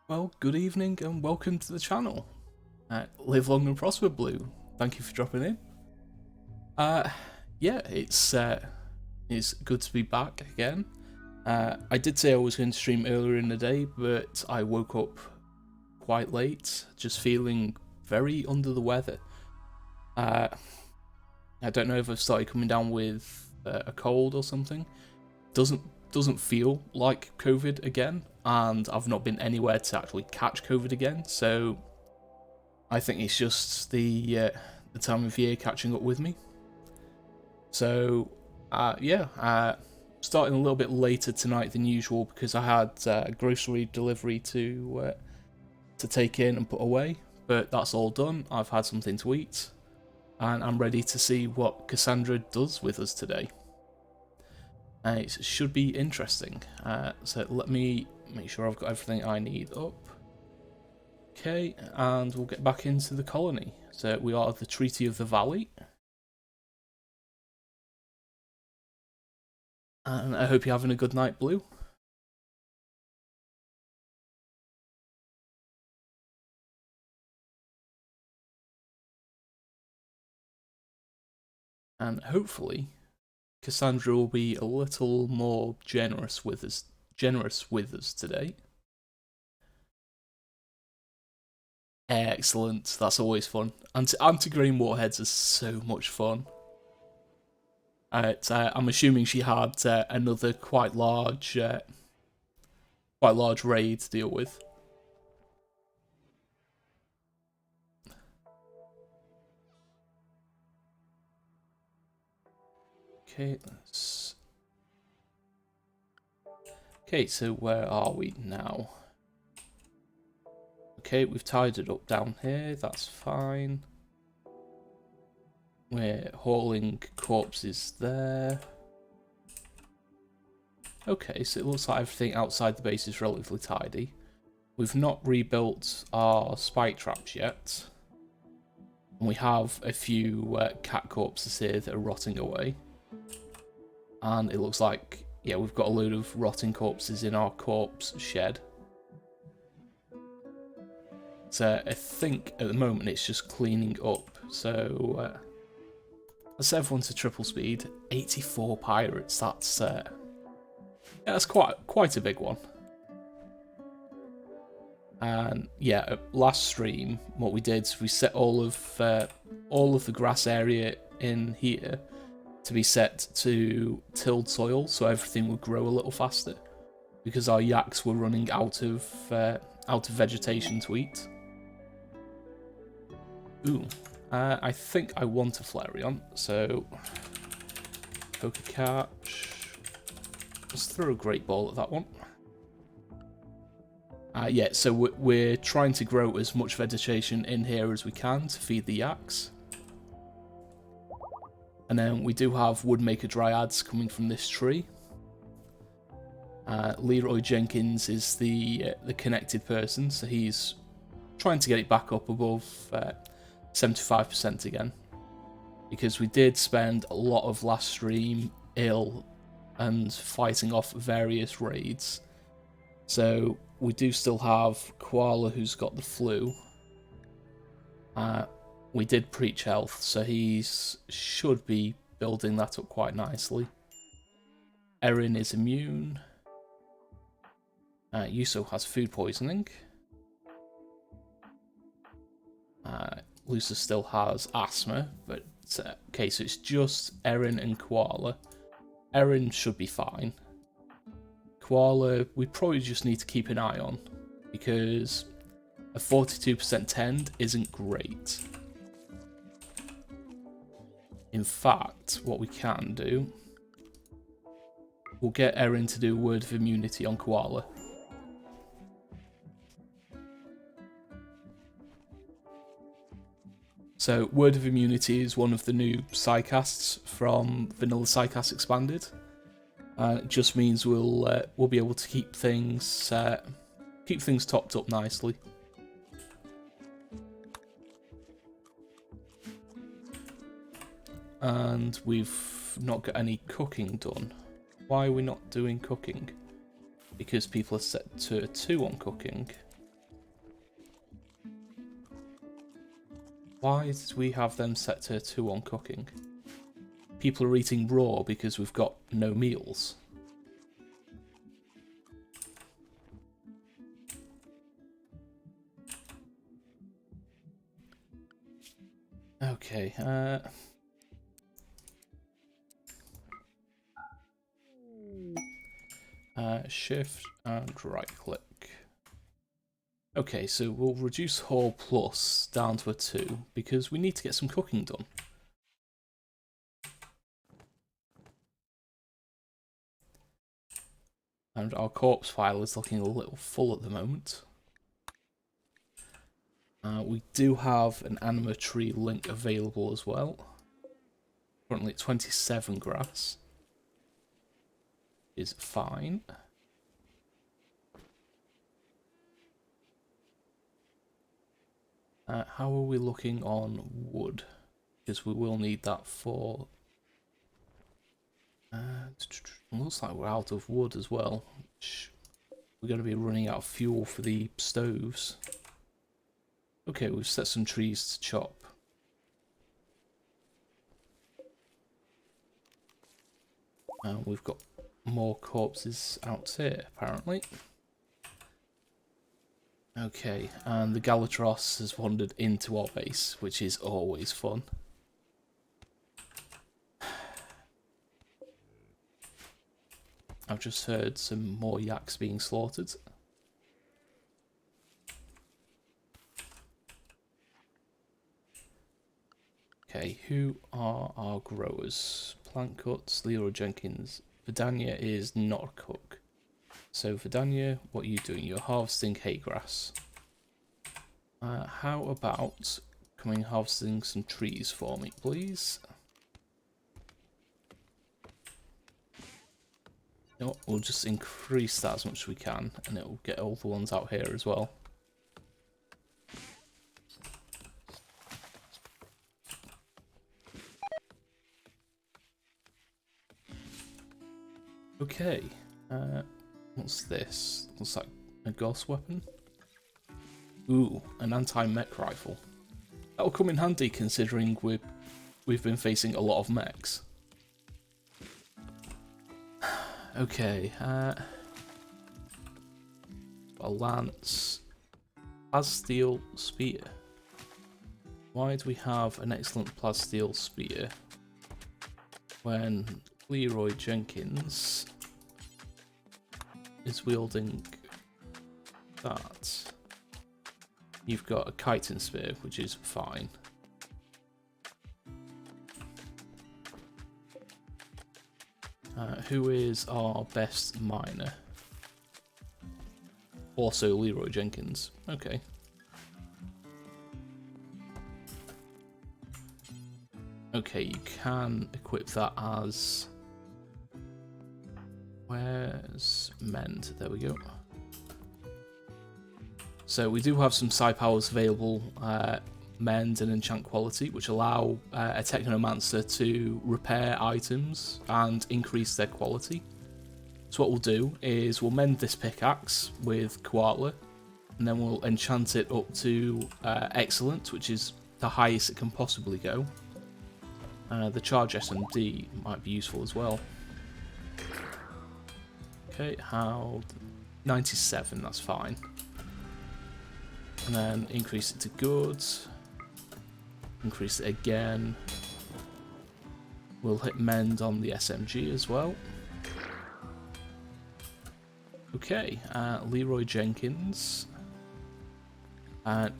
Well, good evening and welcome to the channel. Live long and prosper, Blue. Thank you for dropping in. Yeah, it's good to be back again. I did say I was going to stream earlier in the day, but I woke up quite late, just feeling very under the weather. I don't know if I've started coming down with a cold or something. Doesn't feel like COVID again, and I've not been anywhere to actually catch COVID again, so I think it's just the time of year catching up with me. So starting a little bit later tonight than usual because I had a grocery delivery to take in and put away, but that's all done. I've had something to eat, and I'm ready to see what Cassandra does with us today. It should be interesting. So let me make sure I've got everything I need up. Okay, and we'll get back into the colony. So we are at the Treaty of the Valley. And I hope you're having a good night, Blue. And hopefully Cassandra will be a little more generous with us today. Excellent, that's always fun. Anti-grain warheads are so much fun. I'm assuming she had another quite large raid to deal with. Okay, so where are we now? Okay, we've tied it up down here, that's fine. We're hauling corpses there. Okay, so it looks like everything outside the base is relatively tidy. We've not rebuilt our spike traps yet. And we have a few cat corpses here that are rotting away. And it looks like, yeah, we've got a load of rotting corpses in our corpse shed. So I think at the moment it's just cleaning up. So let's set everyone to triple speed. 84 pirates, that's quite a big one. And yeah, last stream, what we did is we set all of the grass area in here to be set to tilled soil, so everything would grow a little faster, because our yaks were running out of vegetation to eat. Ooh, I think I want a Flareon, so poker catch. Let's throw a great ball at that one. Yeah, so we're trying to grow as much vegetation in here as we can to feed the yaks. And then we do have Woodmaker Dryads coming from this tree. Leroy Jenkins is the connected person, so he's trying to get it back up above 75% again. Because we did spend a lot of last stream ill and fighting off various raids. So we do still have Koala, who's got the flu. We did preach health, so he should be building that up quite nicely. Erin is immune. Yuso has food poisoning. Lusa still has asthma, but okay, so it's just Erin and Koala. Erin should be fine. Koala, we probably just need to keep an eye on, because a 42% tend isn't great. In fact, what we can do, we'll get Erin to do Word of Immunity on Koala. So, Word of Immunity is one of the new Psycasts from Vanilla Psycast Expanded. It just means we'll be able to keep things topped up nicely. And we've not got any cooking done. Why are we not doing cooking? Because people are set to 2 on cooking. Why did we have them set to 2 on cooking? People are eating raw because we've got no meals. Okay, shift and right click. Okay, so we'll reduce haul plus down to a 2 because we need to get some cooking done. And our corpse file is looking a little full at the moment. We do have an anima tree link available as well. Currently at 27 grass. Is fine. How are we looking on wood? Because we will need that for... looks like we're out of wood as well. We're going to be running out of fuel for the stoves. Okay, we've set some trees to chop. We've got more corpses out here, apparently. Okay, and the Galatros has wandered into our base, which is always fun. I've just heard some more yaks being slaughtered. Okay, who are our growers? Plant Cuts, Leroy Jenkins. Vidania is not a cook. So Vidania, what are you doing? You're harvesting hay grass. How about coming harvesting some trees for me, please? You know what, we'll just increase that as much as we can, and it'll get all the ones out here as well. Okay, what's this? Looks like a ghost weapon. Ooh, an anti-mech rifle. That'll come in handy considering we've been facing a lot of mechs. Okay, a lance, plasteel spear. Why do we have an excellent plasteel spear when Leroy Jenkins is wielding that? You've got a chitin spear, which is fine. Who is our best miner? Also Leroy Jenkins. Okay. Okay, you can equip that as... Where's mend? There we go. So we do have some psi powers available, mend and enchant quality, which allow a technomancer to repair items and increase their quality. So what we'll do is we'll mend this pickaxe with Koala, and then we'll enchant it up to excellent, which is the highest it can possibly go. The charge SMD might be useful as well. Okay, how... 97, that's fine. And then increase it to good. Increase it again. We'll hit mend on the SMG as well. Okay, Leroy Jenkins. No,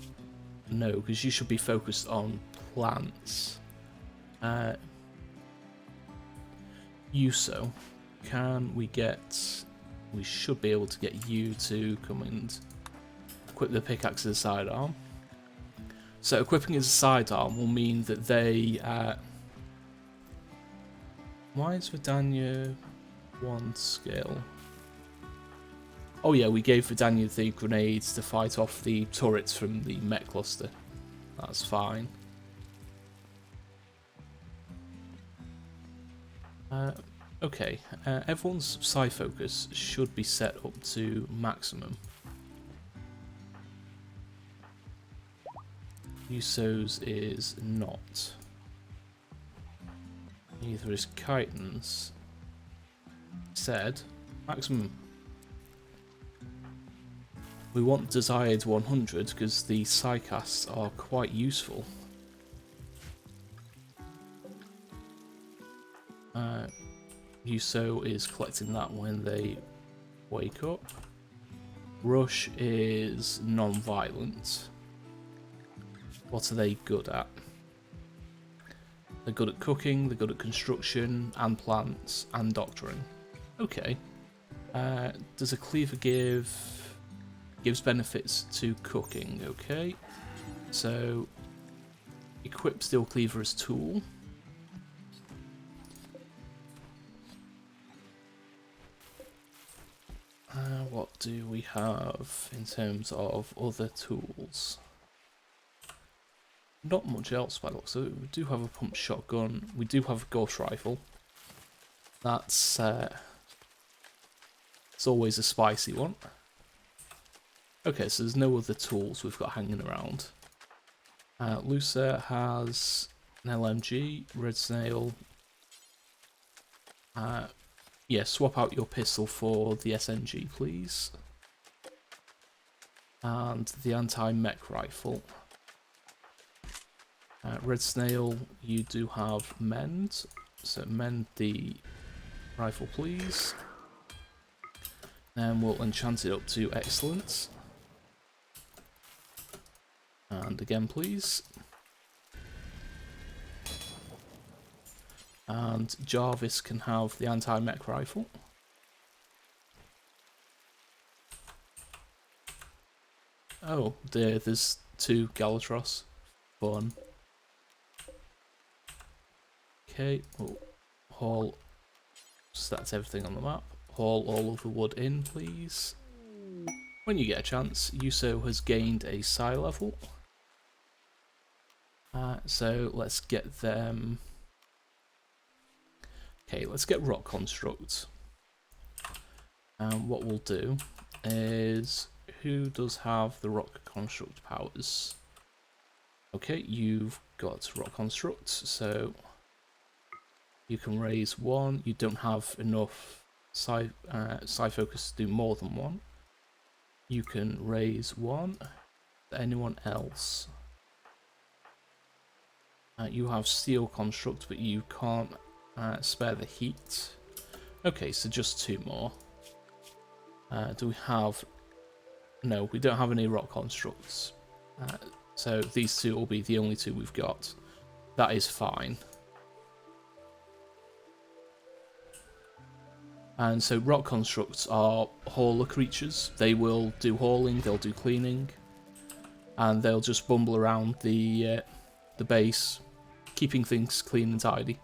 because you should be focused on plants. Yuso, can we get... We should be able to get you to come and equip the pickaxe as a sidearm. So equipping as a sidearm will mean that they... Why is Vidania 1 skill? Oh yeah, we gave Vidania the grenades to fight off the turrets from the mech cluster. That's fine. Okay, everyone's psi focus should be set up to maximum. Uso's is not. Neither is Chitin's. Said maximum. We want desired 100 because the psycasts are quite useful. Uso is collecting that when they wake up. Rush is non-violent. What are they good at? They're good at cooking, they're good at construction, and plants, and doctoring. Okay. Does a cleaver gives benefits to cooking? Okay. So, equip steel cleaver as tool. What do we have in terms of other tools? Not much else by the looks of it. We do have a pump shotgun. We do have a ghost rifle. That's it's always a spicy one. Okay, so there's no other tools we've got hanging around. Lucer has an LMG, Red Snail. Yeah, swap out your pistol for the SMG, please. And the anti-mech rifle. Red Snail, you do have mend. So mend the rifle, please. And we'll enchant it up to excellence. And again, please. And Jarvis can have the anti-mech rifle. Oh, there's two Galatros. Fun. Okay, we'll haul. So that's everything on the map. Haul all of the wood in, please. When you get a chance, Uso has gained a psi level. So let's get them. Okay, let's get rock construct. And what we'll do is, who does have the rock construct powers? Okay, you've got rock construct, so you can raise one. You don't have enough psi focus to do more than one. You can raise one. Anyone else? You have steel construct, but you can't spare the heat. Okay, so just two more. Do we have... No, we don't have any rock constructs. So these two will be the only two we've got. That is fine. And so rock constructs are hauler creatures. They will do hauling, they'll do cleaning, and they'll just bumble around the base, keeping things clean and tidy.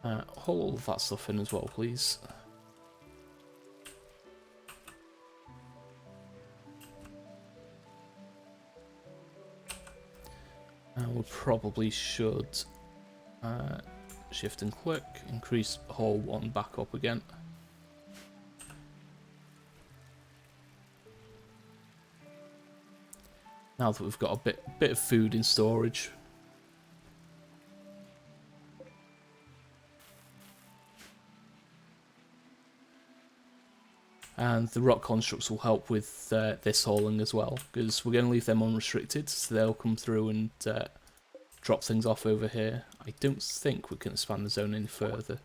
Haul all of that stuff in as well, please. And we probably should shift and click, increase haul 1 back up again. Now that we've got a bit of food in storage. And the rock constructs will help with this hauling as well, because we're going to leave them unrestricted, so they'll come through and drop things off over here. I don't think we can expand the zone any further.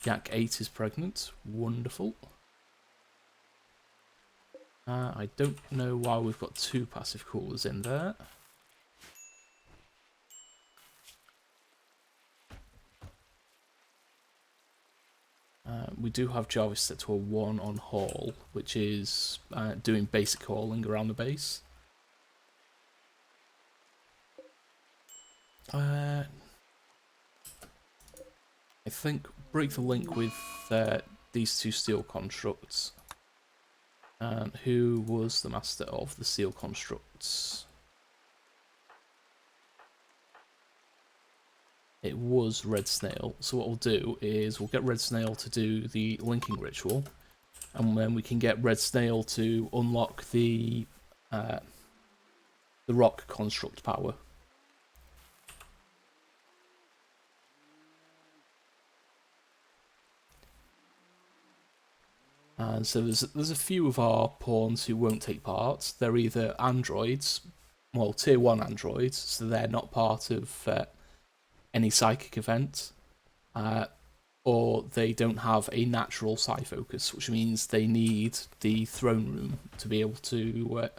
Yak 8 is pregnant. Wonderful. I don't know why we've got 2 passive coolers in there. We do have Jarvis set to a 1 on haul, which is doing basic hauling around the base. I think break the link with these 2 steel constructs. Who was the master of the steel constructs? It was Red Snail. So what we'll do is we'll get Red Snail to do the linking ritual, and then we can get Red Snail to unlock the the rock construct power. And so there's a few of our pawns who won't take part. They're either androids, well, tier 1 androids, so they're not part of any psychic event, or they don't have a natural psi focus, which means they need the throne room to be able to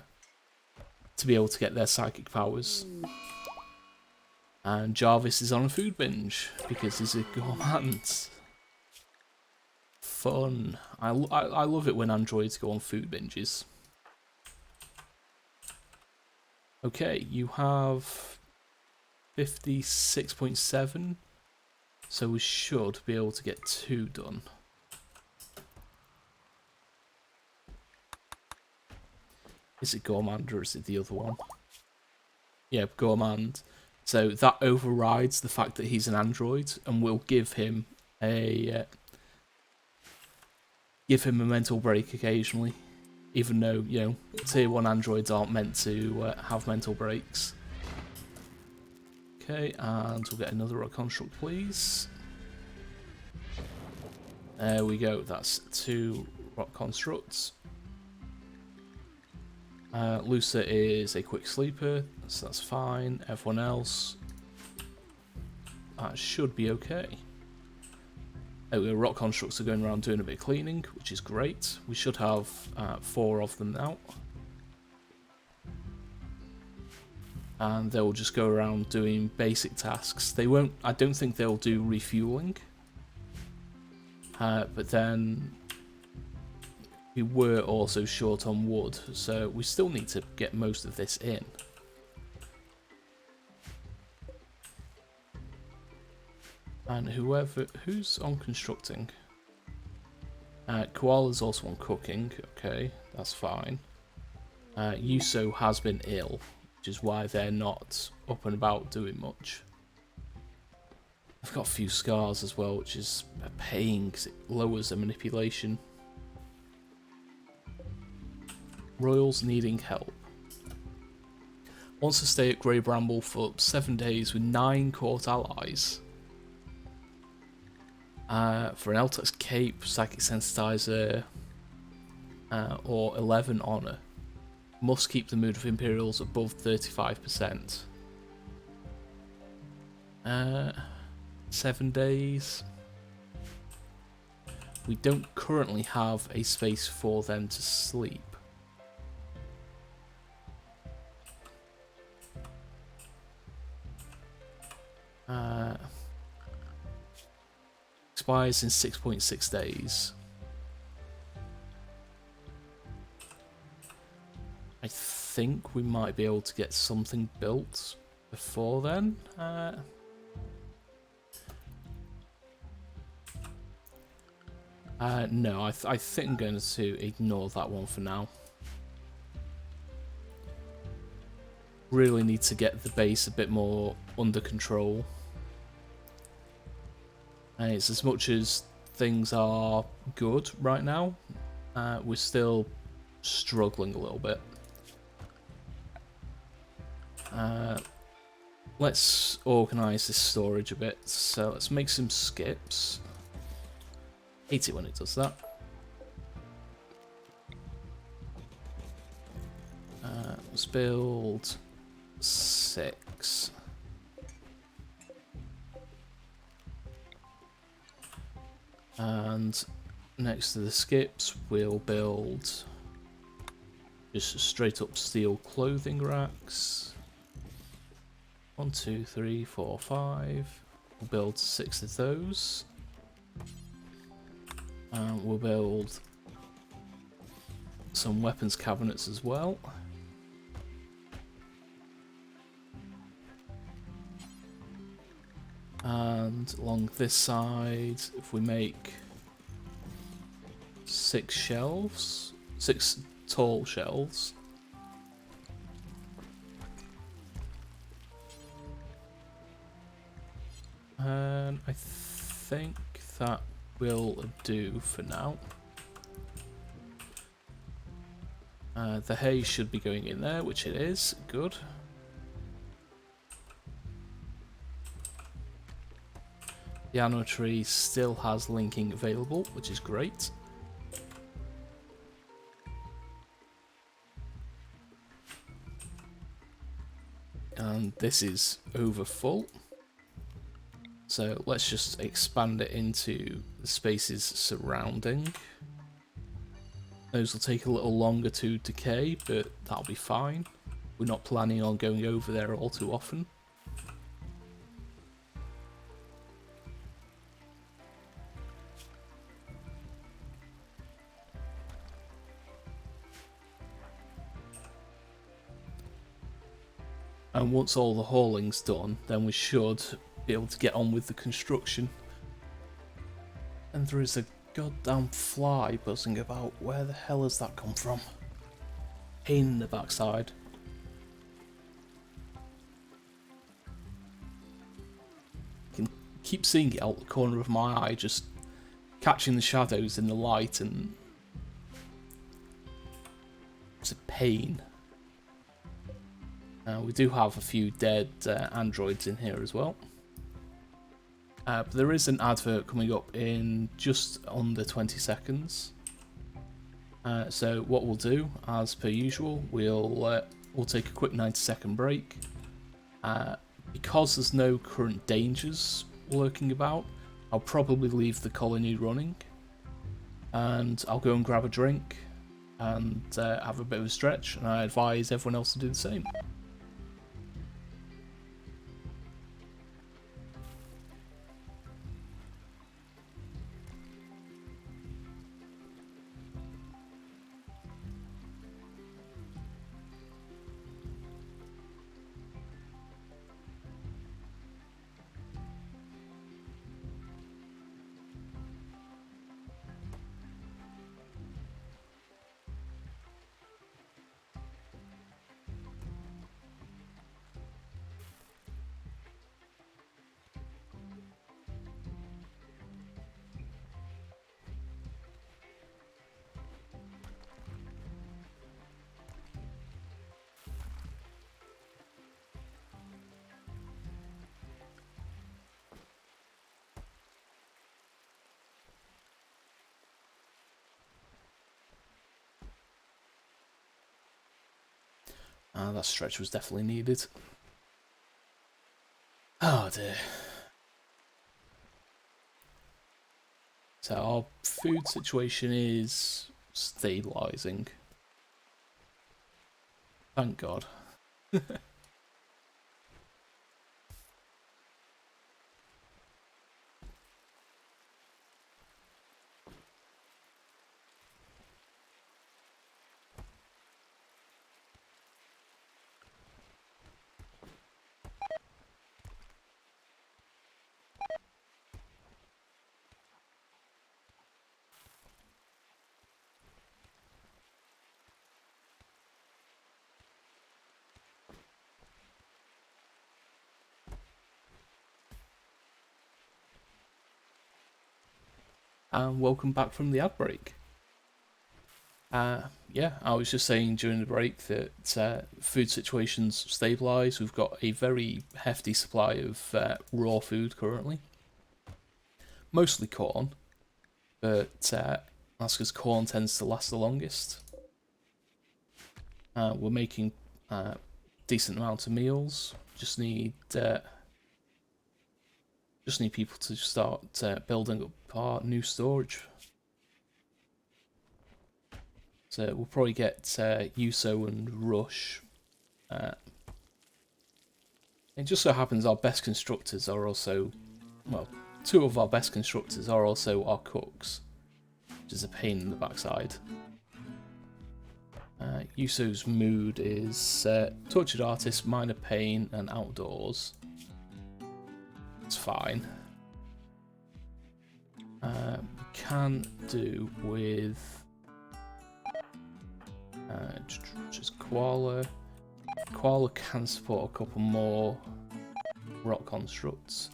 get their psychic powers. And Jarvis is on a food binge because he's a gourmand. Fun. I love it when androids go on food binges. Okay, you have 56.7, so we should be able to get 2 done. Is it Gourmand or is it the other one? Yeah, Gourmand. So that overrides the fact that he's an android, and will give him a mental break occasionally, even though, you know, tier 1 androids aren't meant to have mental breaks. Okay, and we'll get another rock construct, please. There we go, that's 2 rock constructs. Lucer is a quick sleeper, so that's fine. Everyone else, that should be okay. Rock constructs are going around doing a bit of cleaning, which is great. We should have 4 of them now. And they'll just go around doing basic tasks. They won't, I don't think they'll do refueling. But then we were also short on wood, so we still need to get most of this in. And who's on constructing? Koala's also on cooking, okay, that's fine. Yuso has been ill, which is why they're not up and about doing much. I've got a few scars as well, which is a pain because it lowers the manipulation. Royals needing help. Wants to stay at Grey Bramble for 7 days with 9 court allies. For an Eltex Cape, Psychic Sensitizer, or 11 Honour. Must keep the mood of Imperials above 35%. 7 days. We don't currently have a space for them to sleep. Expires in 6.6 days. I think we might be able to get something built before then. No, I think I'm going to ignore that one for now. Really need to get the base a bit more under control. And it's as much as things are good right now, we're still struggling a little bit. Let's organise this storage a bit. So let's make some skips. Hate it when it does that. Let's build 6. And next to the skips, we'll build just straight up steel clothing racks. 1, 2, 3, 4, 5. We'll build 6 of those. And we'll build some weapons cabinets as well. And along this side, if we make 6 shelves, 6 tall shelves. And I think that will do for now. The hay should be going in there, which it is. Good. The anno tree still has linking available, which is great. And this is over full. So let's just expand it into the spaces surrounding. Those will take a little longer to decay, but that'll be fine. We're not planning on going over there all too often. And once all the hauling's done, then we should be able to get on with the construction. And there is a goddamn fly buzzing about. Where the hell has that come from? Pain in the backside. I can keep seeing it out the corner of my eye, just catching the shadows in the light, and it's a pain. We do have a few dead androids in here as well. But there is an advert coming up in just under 20 seconds. So what we'll do, as per usual, we'll take a quick 90-second break. Because there's no current dangers lurking about, I'll probably leave the colony running. And I'll go and grab a drink and have a bit of a stretch, and I advise everyone else to do the same. That stretch was definitely needed. Oh dear. So our food situation is stabilising. Thank God. And welcome back from the ad break. Yeah, I was just saying during the break that food situation's stabilised. We've got a very hefty supply of raw food currently. Mostly corn, but that's because corn tends to last the longest. We're making decent amount of meals. Just need people to start building up our new storage. So we'll probably get Yuso and Rush. It just so happens our best constructors are also, well, two of our best constructors are also our cooks, which is a pain in the backside. Yuso's mood is tortured artist, minor pain, and outdoors. It's fine. Can do with just koala. Koala can support a couple more rock constructs.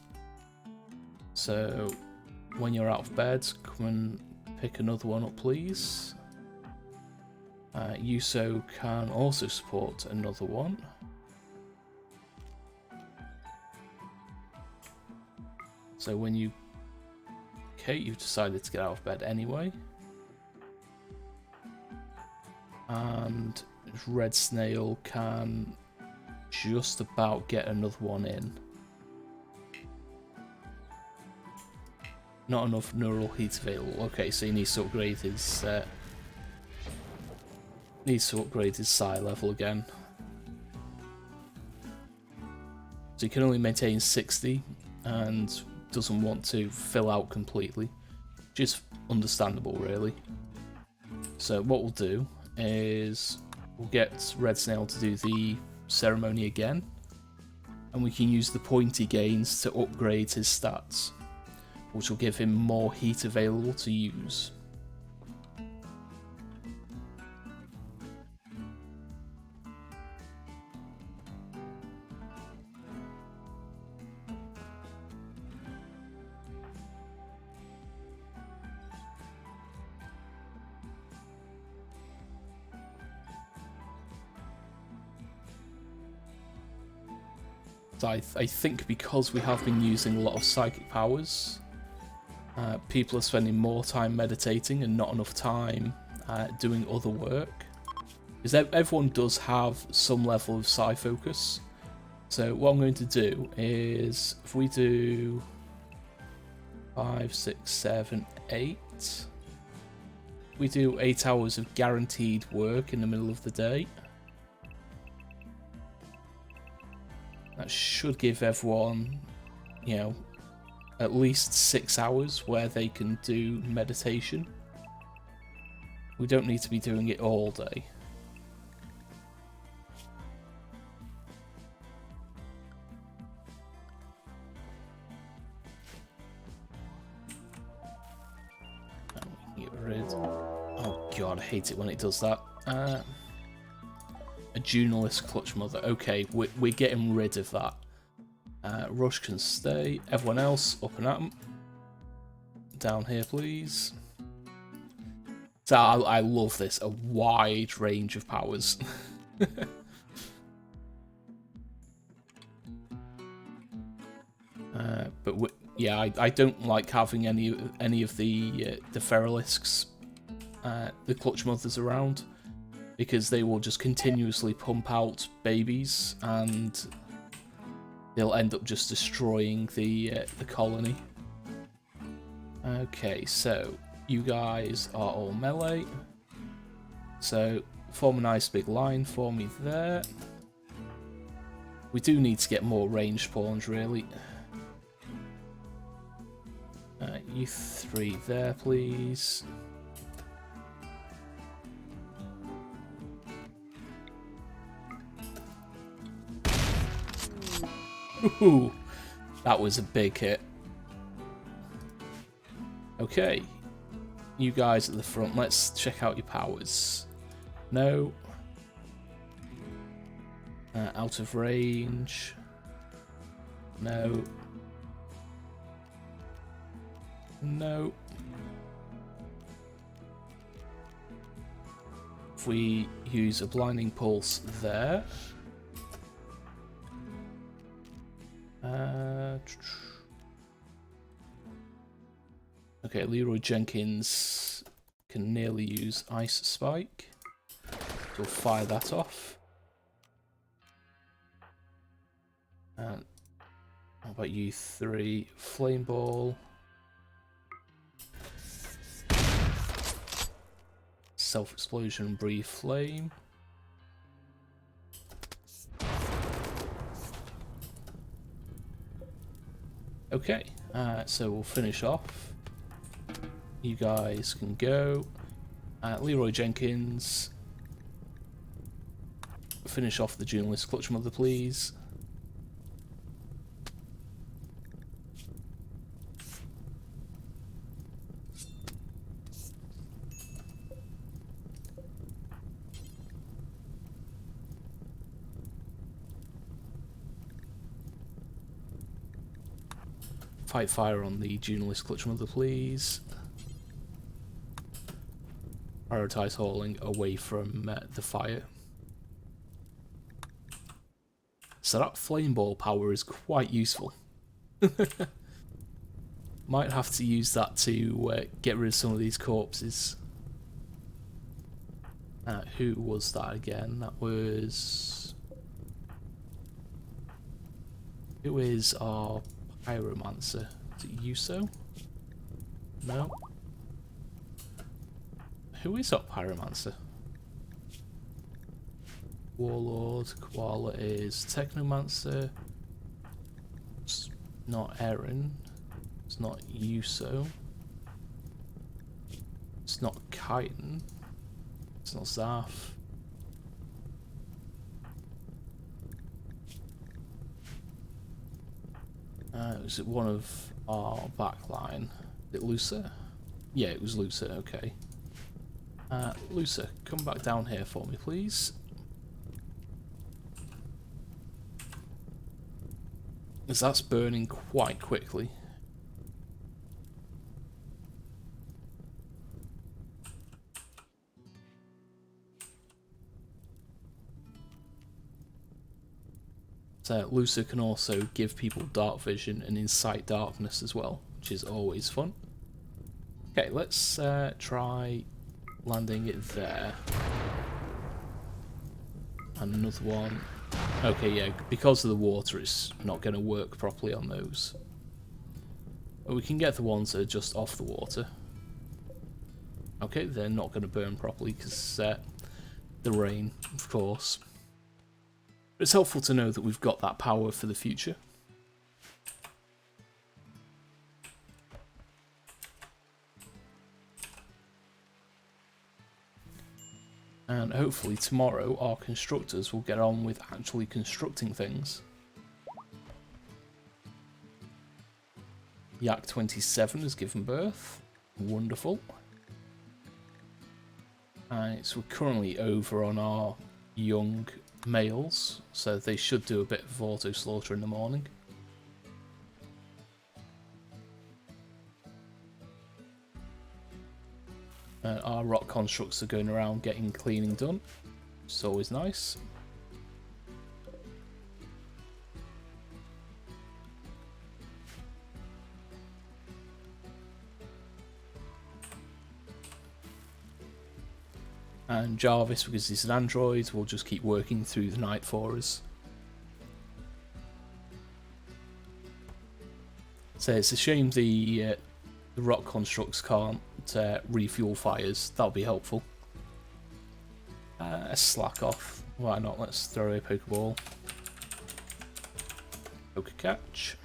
So when you're out of bed, come and pick another one up, please. Yuso can also support another one. So when you... Okay, you've decided to get out of bed anyway. And Red Snail can just about get another one in. Not enough neural heat available. Okay, so he needs to upgrade his psi level again. So he can only maintain 60 and doesn't want to fill out completely, which is understandable, really. So what we'll do is we'll get Red Snail to do the ceremony again, and we can use the point he gains to upgrade his stats, which will give him more heat available to use. I think because we have been using a lot of psychic powers, people are spending more time meditating and not enough time doing other work. Because everyone does have some level of psi focus. So what I'm going to do is, if we do 5, 6, 7, 8, we do 8 hours of guaranteed work in the middle of the day. That should give everyone, you know, at least 6 hours where they can do meditation. We don't need to be doing it all day. Get rid. Oh god, I hate it when it does that. A Junalist Clutch Mother. Okay, we're getting rid of that. Rush can stay. Everyone else, up and at 'em. Down here, please. So I love this. A wide range of powers. But yeah, I don't like having any of the Feralisks, the Clutch Mothers around, because they will just continuously pump out babies and they'll end up just destroying the colony. Okay, so you guys are all melee. So form a nice big line for me there. We do need to get more ranged pawns, really. You three there, please. Ooh, that was a big hit. Okay, you guys at the front, let's check out your powers. No. Out of range. No. No. If we use a blinding pulse there. Okay, Leroy Jenkins can nearly use Ice Spike. So we'll fire that off. And how about you three? Flame Ball. Self-explosion, breathe flame. Okay, so we'll finish off. You guys can go. Leroy Jenkins, finish off the Journalist Clutch Mother, please. Fight fire on the Journalist Clutch Mother, please. Prioritize hauling away from the fire. So that flame ball power is quite useful. Might have to use that to get rid of some of these corpses. Who was that again? That was... Who is our pyromancer? Is it Yuso? No. Who is our pyromancer? Warlord. Koala is Technomancer. It's not Eren. It's not Yuso. It's not Chitin. It's not Zaf. Was it one of our backline? Is it Lucer? Yeah, it was Lucer, okay. Lucer, come back down here for me, please. As that's burning quite quickly. So Lucer can also give people dark vision and incite darkness as well, which is always fun. Okay, let's try landing it there. And another one. Okay, yeah, because of the water it's not going to work properly on those. But we can get the ones that are just off the water. Okay, they're not going to burn properly because the rain, of course. But it's helpful to know that we've got that power for the future. And hopefully tomorrow our constructors will get on with actually constructing things. Yak 27 has given birth. Wonderful. And so we're currently over on our young males, so they should do a bit of auto slaughter in the morning. Our rock constructs are going around getting cleaning done, which is always nice. And Jarvis, because he's an android, will just keep working through the night for us. So it's a shame the rock constructs can't refuel fires. That'll be helpful. Slack off. Why not? Let's throw a Pokeball. Poke catch.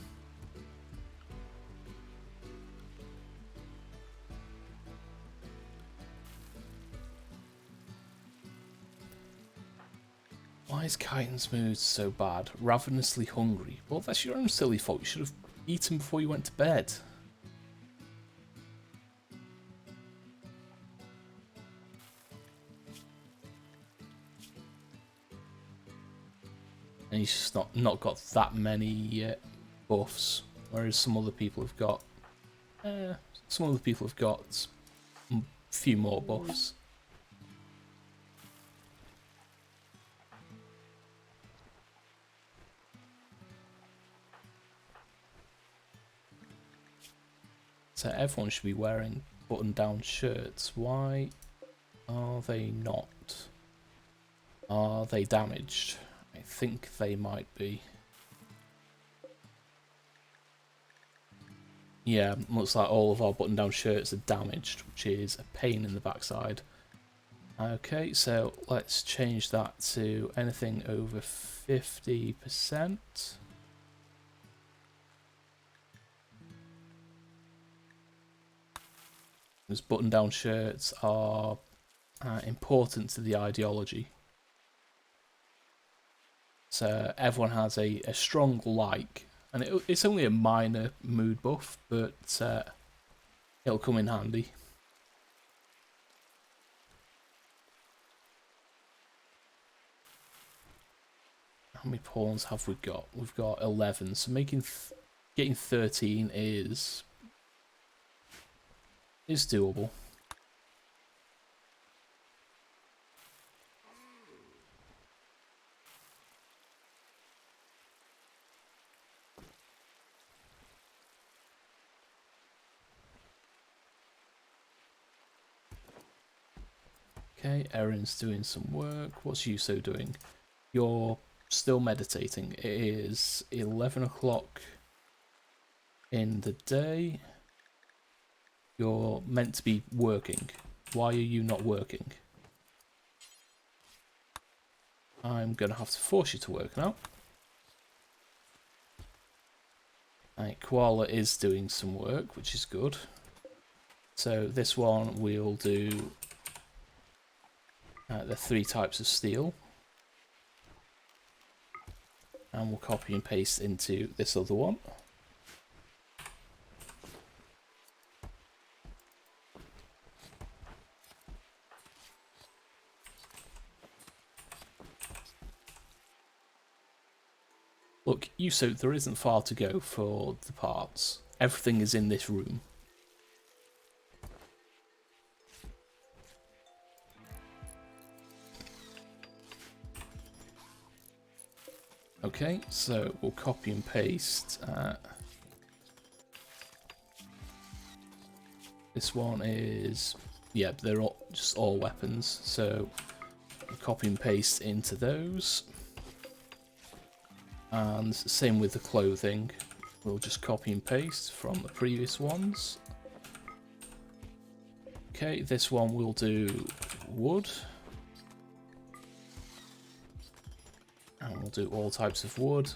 Why is Chitin's mood so bad? Ravenously hungry. Well, that's your own silly fault. You should have eaten before you went to bed. And he's just not got that many buffs, whereas some other people have got a few more buffs. So everyone should be wearing button-down shirts. Why are they not? Are they damaged? I think they might be. Yeah, looks like all of our button-down shirts are damaged, which is a pain in the backside. Okay, so let's change that to anything over 50%. Those button-down shirts are important to the ideology. So everyone has a strong like, and it's only a minor mood buff, but it'll come in handy. How many pawns have we got? We've got 11, so getting 13 is doable. Okay, Erin's doing some work. What's Yuso doing? You're still meditating. It is 11 o'clock in the day. You're meant to be working. Why are you not working? I'm going to have to force you to work now. Right, Koala is doing some work, which is good. So this one we'll do the 3 types of steel. And we'll copy and paste into this other one. Look, Yuso, there isn't far to go for the parts. Everything is in this room. Okay, so we'll copy and paste. This one is, yeah, they're just all weapons. So we'll copy and paste into those. And same with the clothing. We'll just copy and paste from the previous ones. Okay, this one we'll do wood. And we'll do all types of wood.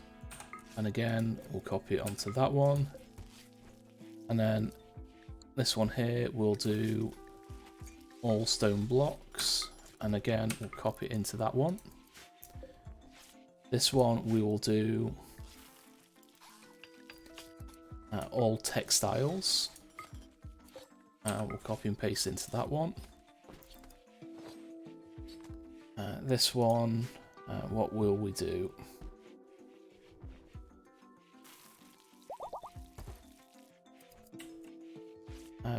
And again, we'll copy it onto that one. And then this one here, we'll do all stone blocks. And again, we'll copy it into that one. This one we will do all textiles. We'll copy and paste into that one. This one, what will we do?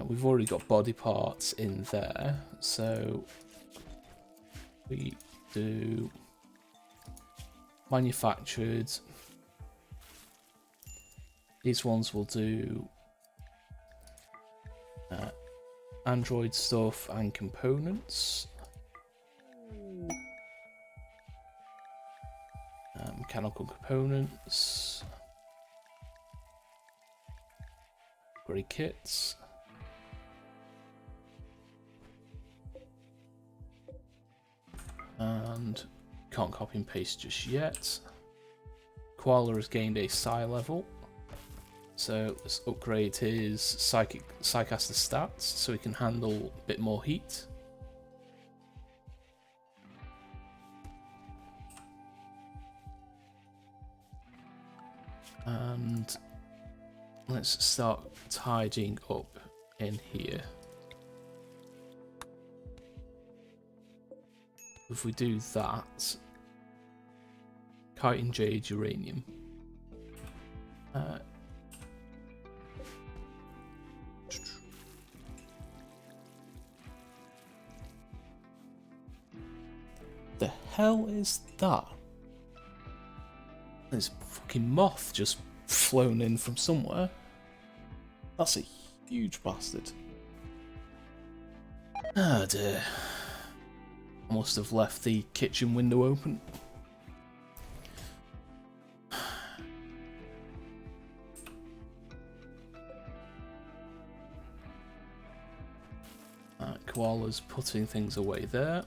We've already got body parts in there, so we do manufactured. These ones will do Android stuff and components. Mechanical components. Grey kits. And can't copy and paste just yet. Koala has gained a psi level, so let's upgrade his psychicaster stats so he can handle a bit more heat. And let's start tidying up in here. If we do that, chitin, jade, uranium. The hell is that? There's a fucking moth just flown in from somewhere. That's a huge bastard. Oh dear. I must have left the kitchen window open. Koala's putting things away there.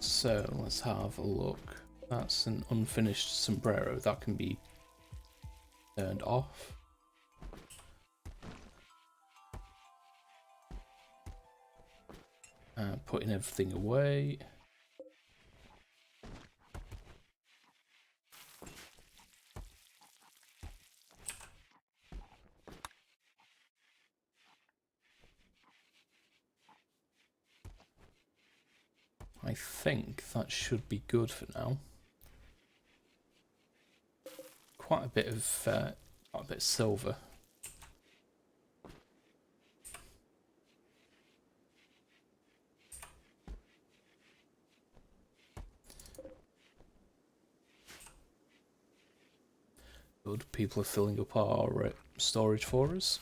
So let's have a look. That's an unfinished sombrero that can be turned off. Putting everything away. I think that should be good for now. quite a bit of silver. Good. People are filling up our storage for us.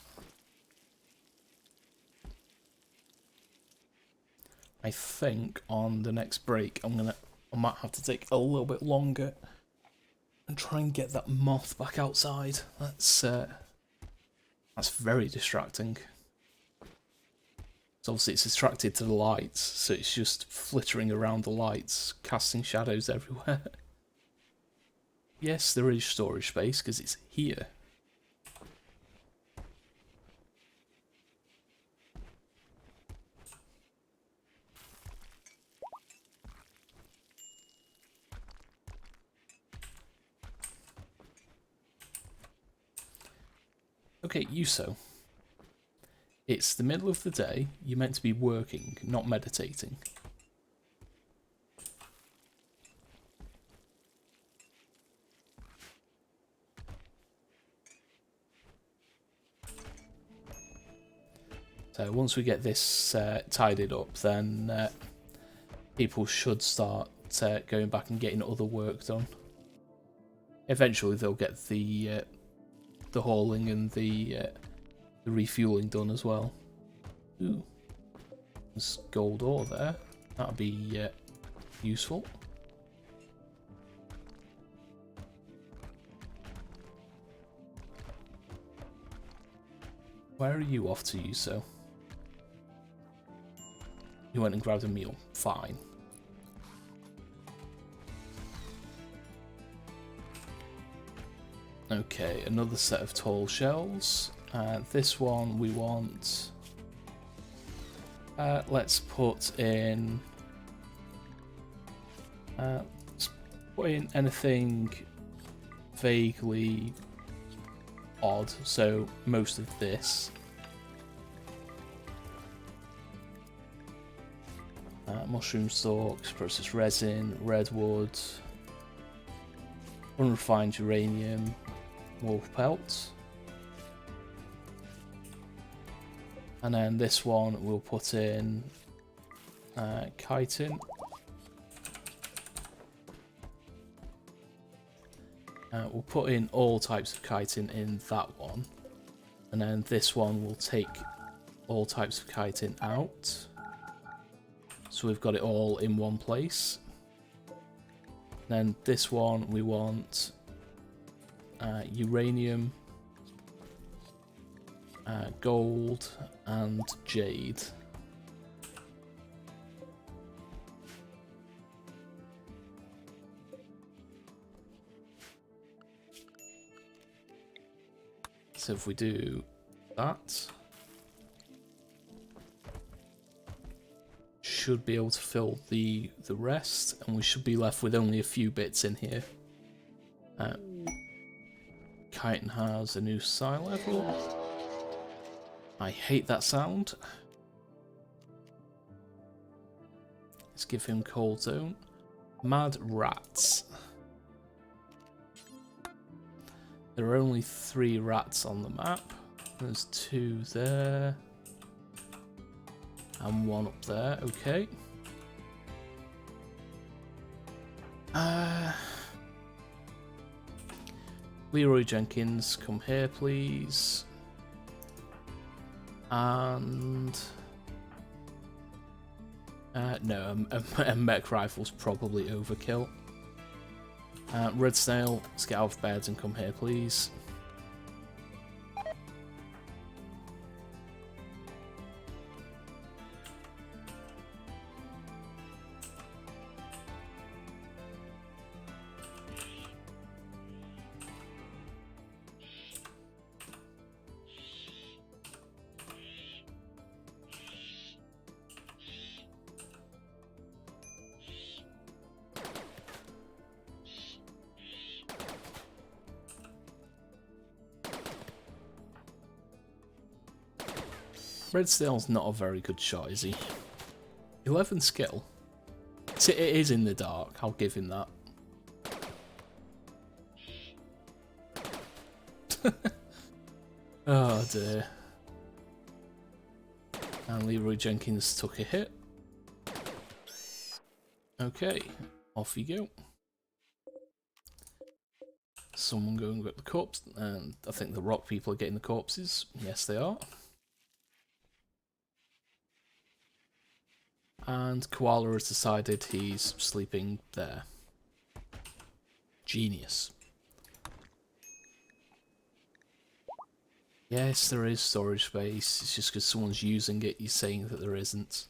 I think on the next break I might have to take a little bit longer and try and get that moth back outside. That's very distracting. So obviously it's attracted to the lights, so it's just flittering around the lights, casting shadows everywhere. Yes, there is storage space because it's here. Okay, Yuso. It's the middle of the day. You're meant to be working, not meditating. So once we get this tidied up, then people should start going back and getting other work done. Eventually they'll get the hauling and the refueling done as well. Ooh, there's gold ore there. That'll be useful. Where are you off to, Yuso? You went and grabbed a meal. Fine. Okay, another set of tall shells. This one we want... let's put in... let's put in anything vaguely odd, so most of this. Mushroom stalks, processed resin, redwood, unrefined uranium, wolf pelt. And then this one we'll put in chitin. We'll put in all types of chitin in that one. And then this one will take all types of chitin out. So we've got it all in one place. Then this one we want uranium, gold and jade. So if we do that, should be able to fill the rest, and we should be left with only a few bits in here. Chitin has a new psi level. I hate that sound. Let's give him cold zone. Mad rats. There are only 3 rats on the map. There's 2 there. And 1 up there, okay. Leroy Jenkins, come here please. And... no, a mech rifle's probably overkill. Red Snail, let's get out of bed and come here please. Red Snail's not a very good shot, is he? 11 skill. It is in the dark, I'll give him that. Oh dear. And Leroy Jenkins took a hit. Okay, off you go. Someone going to get the corpse, and I think the rock people are getting the corpses. Yes, they are. And Koala has decided he's sleeping there. Genius. Yes, there is storage space. It's just because someone's using it, you're saying that there isn't.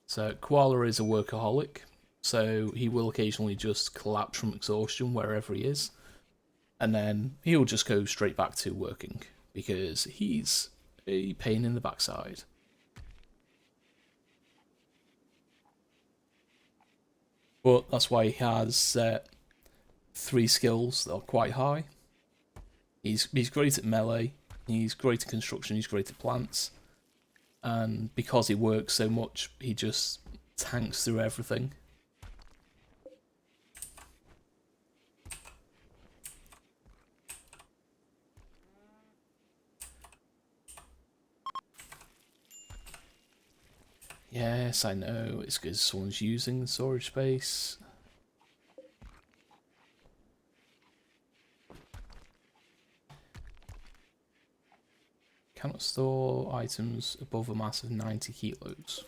So, Koala is a workaholic, so he will occasionally just collapse from exhaustion wherever he is. And then he'll just go straight back to working, because he's a pain in the backside. But that's why he has 3 skills that are quite high. He's great at melee, he's great at construction, he's great at plants, and because he works so much, he just tanks through everything. Yes, I know, it's because someone's using the storage space. Cannot store items above a mass of 90 kilos.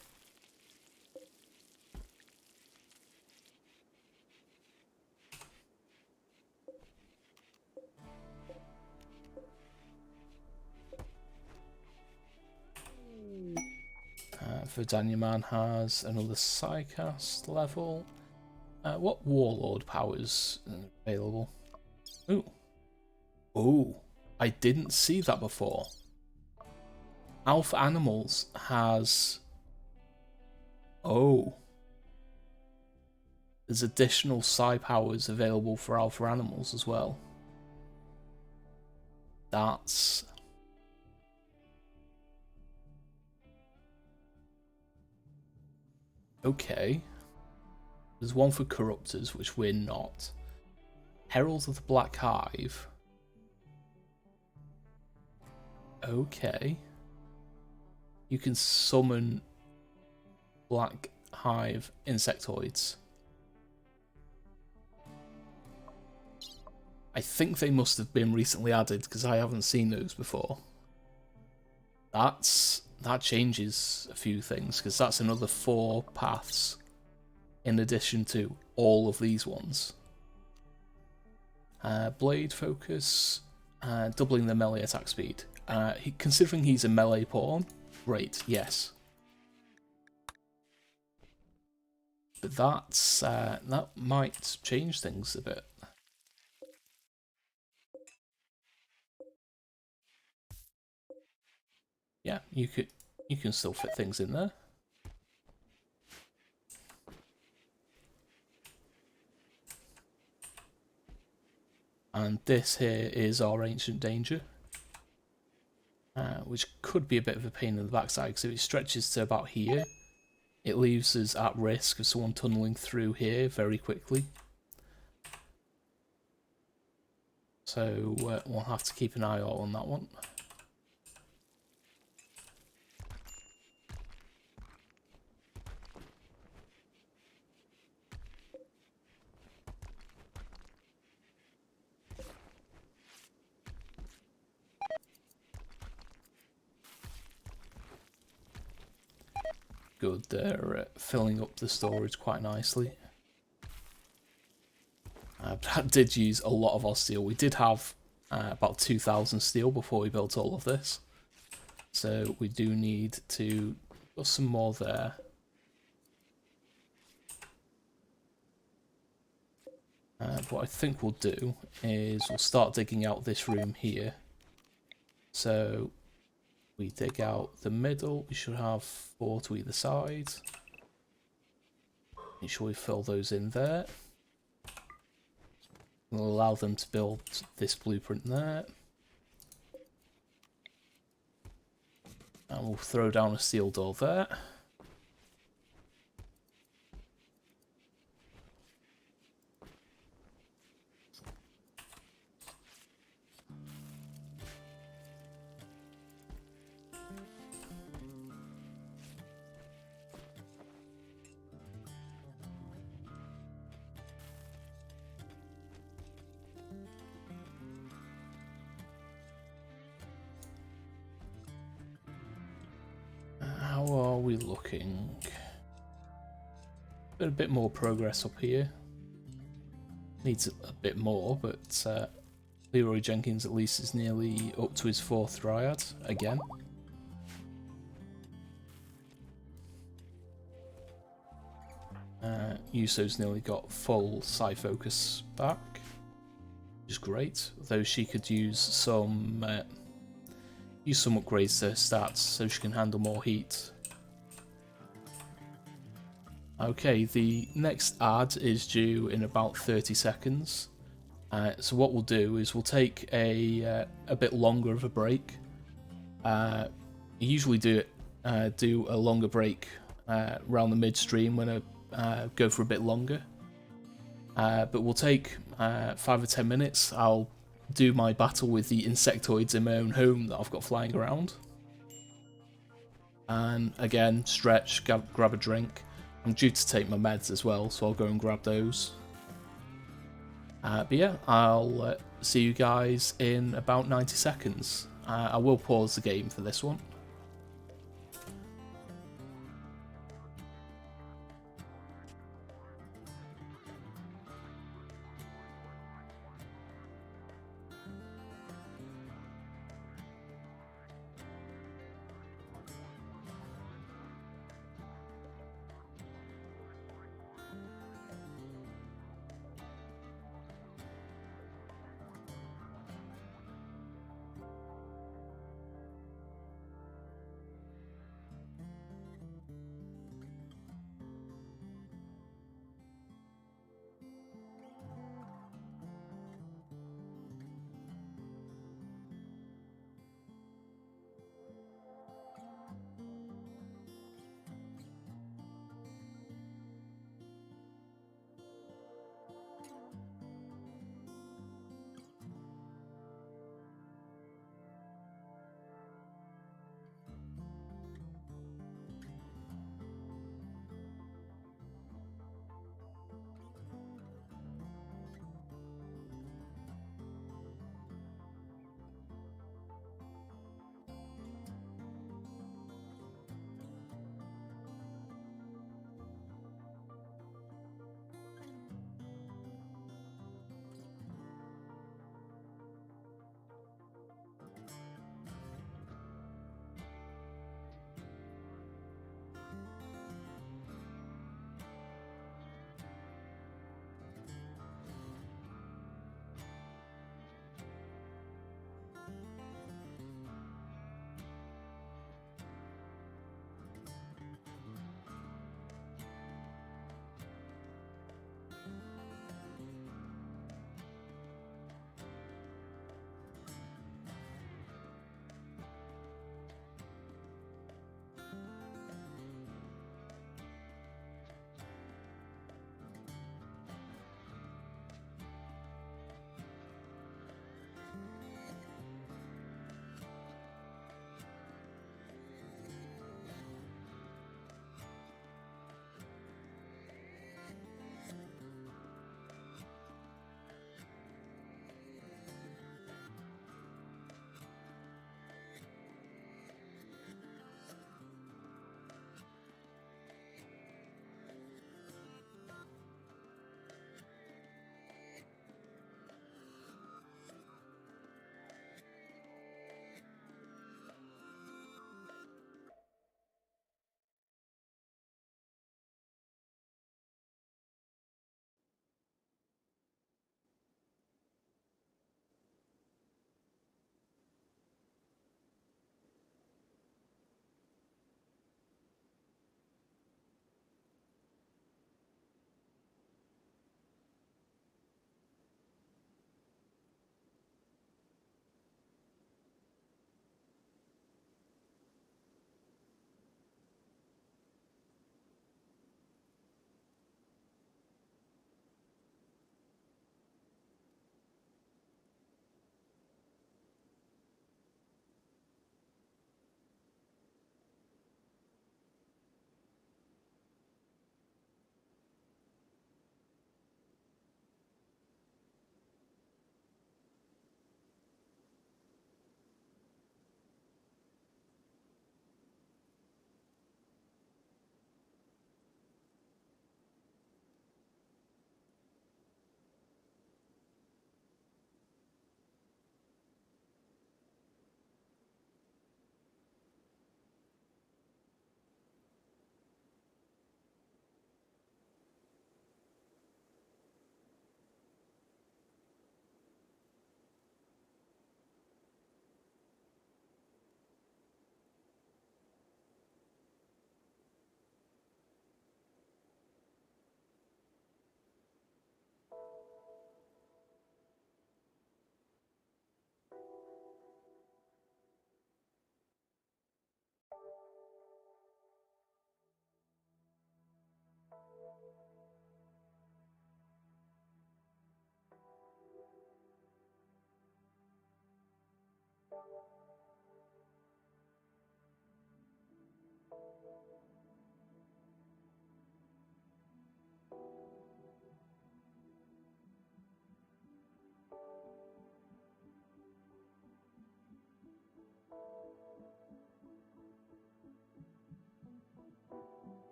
Verdania Man has another Psycast level. What Warlord powers are available? Ooh. Ooh. I didn't see that before. Alpha Animals has... Oh. There's additional Psi powers available for Alpha Animals as well. That's... Okay. There's one for Corruptors, which we're not. Heralds of the Black Hive. Okay. You can summon Black Hive insectoids. I think they must have been recently added because I haven't seen those before. That changes a few things because that's another 4 paths in addition to all of these ones. Blade focus, doubling the melee attack speed. Considering he's a melee pawn, great, yes. But that might change things a bit. Yeah, you can still fit things in there. And this here is our Ancient Danger, which could be a bit of a pain in the backside because if it stretches to about here, it leaves us at risk of someone tunneling through here very quickly. So we'll have to keep an eye out on that one. Good, they're filling up the storage quite nicely. That did use a lot of our steel. We did have about 2,000 steel before we built all of this. So we do need to put some more there. What I think we'll do is we'll start digging out this room here. So we dig out the middle, we should have 4 to either side. Make sure we fill those in there. We'll allow them to build this blueprint there. And we'll throw down a steel door there. we looking? Got a bit more progress up here. Needs a bit more, but Leroy Jenkins at least is nearly up to his 4th Dryad again. Yuso's nearly got full Psi Focus back, which is great, though she could use some upgrades to her stats so she can handle more heat. Okay, the next ad is due in about 30 seconds. So what we'll do is we'll take a bit longer of a break. Usually do a longer break around the midstream when I go for a bit longer. But we'll take 5 or 10 minutes. I'll do my battle with the insectoids in my own home that I've got flying around. And again, stretch, grab a drink. I'm due to take my meds as well, so I'll go and grab those. But yeah, I'll see you guys in about 90 seconds. I will pause the game for this one.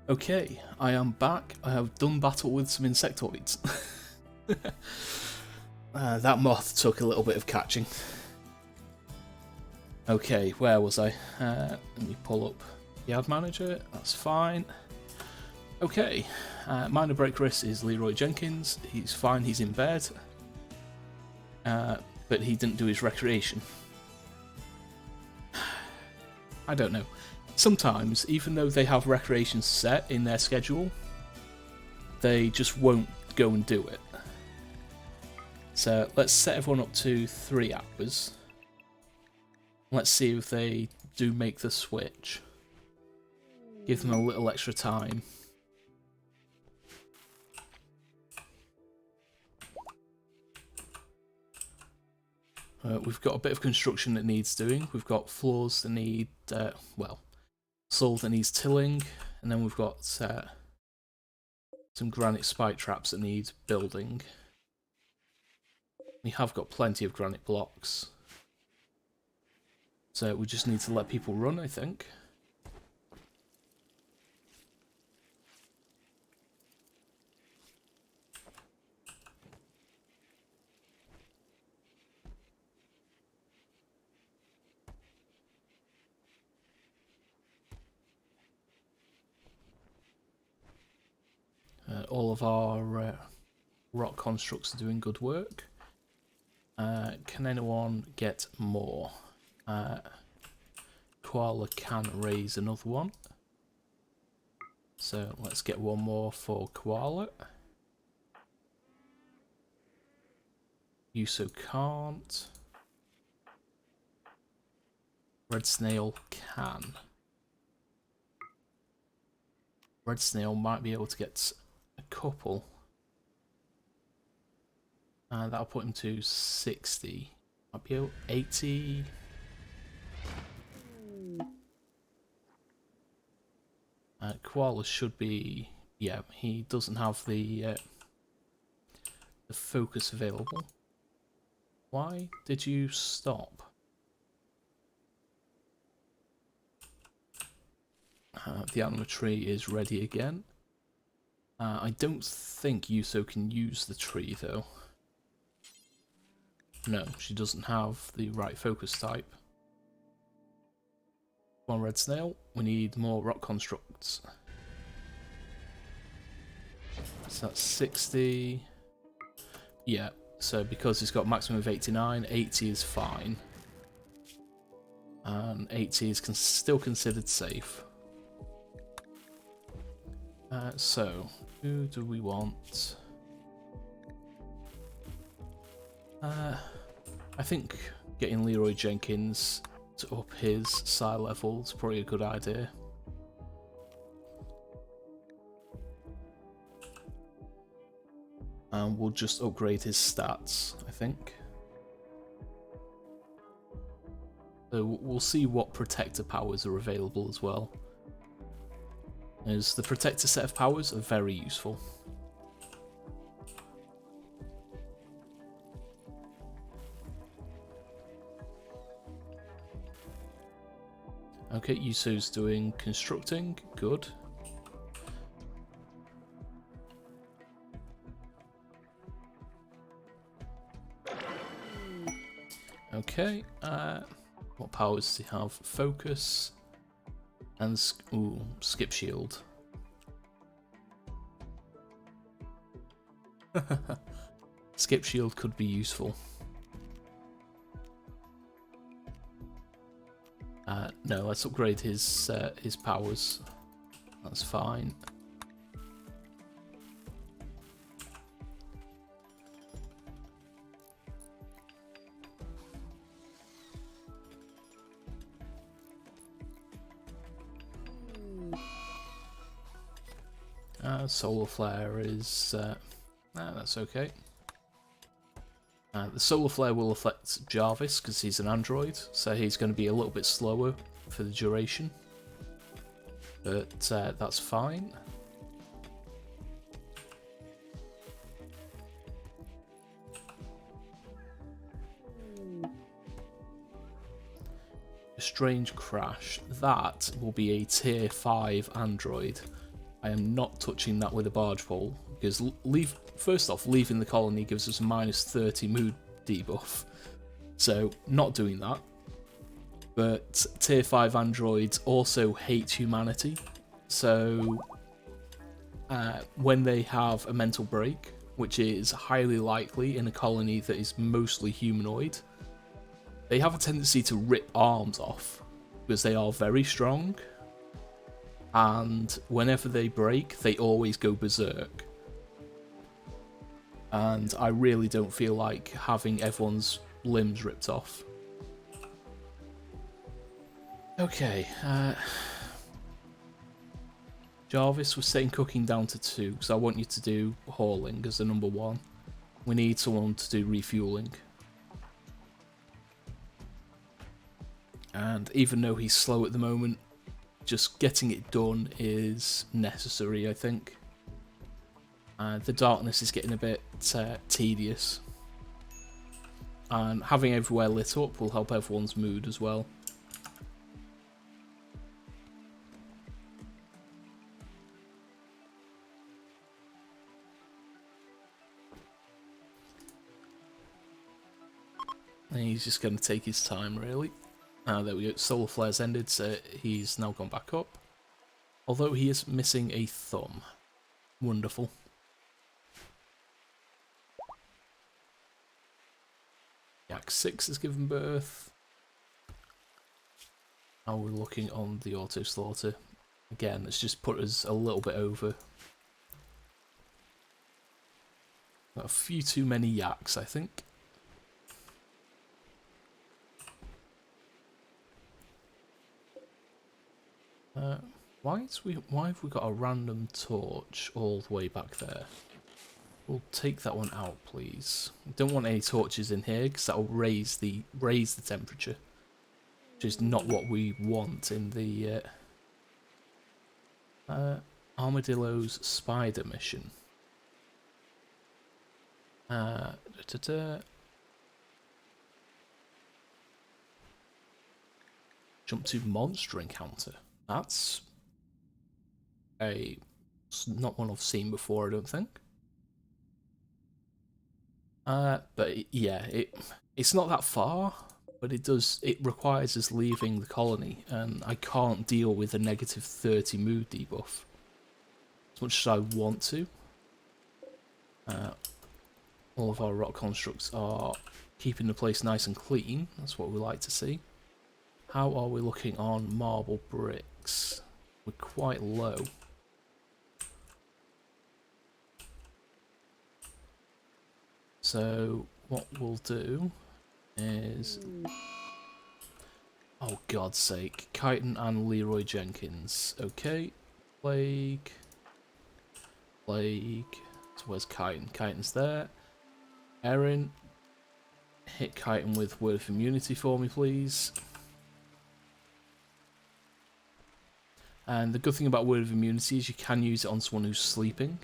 Okay, I am back. I have done battle with some insectoids. That moth took a little bit of catching. Okay, where was I? Let me pull up the ad manager. That's fine. Okay, minor break risk is Leroy Jenkins. He's fine, he's in bed. But he didn't do his recreation. I don't know. Sometimes, even though they have recreation set in their schedule, they just won't go and do it. So let's set everyone up to 3 hours. Let's see if they do make the switch. Give them a little extra time. We've got a bit of construction that needs doing. We've got floors that need, well, soil that needs tilling, and then we've got some granite spike traps that need building. We have got plenty of granite blocks. So we just need to let people run, I think. All of our rock constructs are doing good work. Can anyone get more? Koala can raise another one. So let's get one more for Koala. Yuso can't. Red Snail can. Red Snail might be able to get a couple. That'll put him to 60. Might be able 80. Koala should be, yeah, he doesn't have the focus available. Why did you stop? The animatree is ready again. I don't think Yuso can use the tree though. No, she doesn't have the right focus type. One red snail, we need more rock constructs. So that's 60. Yeah, so because it's got maximum of 89, 80 is fine. And 80 is still considered safe. So, who do we want? I think getting Leroy Jenkins to up his psi level is probably a good idea. And we'll just upgrade his stats, I think. So we'll see what protector powers are available as well. As the protector set of powers are very useful. Okay, Yuso's doing constructing, good. Okay, what powers do you have? Focus and skip shield. Skip shield could be useful. No, let's upgrade his powers. That's fine. Solar flare is that's okay. The solar flare will affect Jarvis because he's an android, so he's going to be a little bit slower for the duration, but that's fine. A strange crash. That will be a tier 5 android. I am not touching that with a barge pole, because first off, leaving the colony gives us a -30 mood debuff, so not doing that. But tier 5 androids also hate humanity, so when they have a mental break, which is highly likely in a colony that is mostly humanoid, they have a tendency to rip arms off, because they are very strong, and whenever they break, they always go berserk. And I really don't feel like having everyone's limbs ripped off. Okay, Jarvis, we're setting cooking down to 2, because I want you to do hauling as the number 1. We need someone to do refueling. And even though he's slow at the moment, just getting it done is necessary, I think. The darkness is getting a bit tedious. And having everywhere lit up will help everyone's mood as well. And he's just going to take his time, really. There we go, solar flares ended, so he's now gone back up. Although he is missing a thumb. Wonderful. Yak 6 has given birth. How are we looking on the auto slaughter? Again, let's just put us a little bit over. Got a few too many yaks, I think. Why have we got a random torch all the way back there? We'll take that one out, please. We don't want any torches in here because that will raise the temperature, which is not what we want in the Armadillo's spider mission. Jump to monster encounter. That's not one I've seen before, I don't think. But yeah, it's not that far, but it requires us leaving the colony, and I can't deal with a -30 mood debuff as much as I want to. All of our rock constructs are keeping the place nice and clean. That's what we like to see. How are we looking on marble bricks? We're quite low. So what we'll do is... Oh, God's sake. Chiton and Leroy Jenkins. Okay. Plague. Plague. So where's Chiton? Chiton's there. Erin. Hit Chiton with Word of Immunity for me, please. And the good thing about Word of Immunity is you can use it on someone who's sleeping.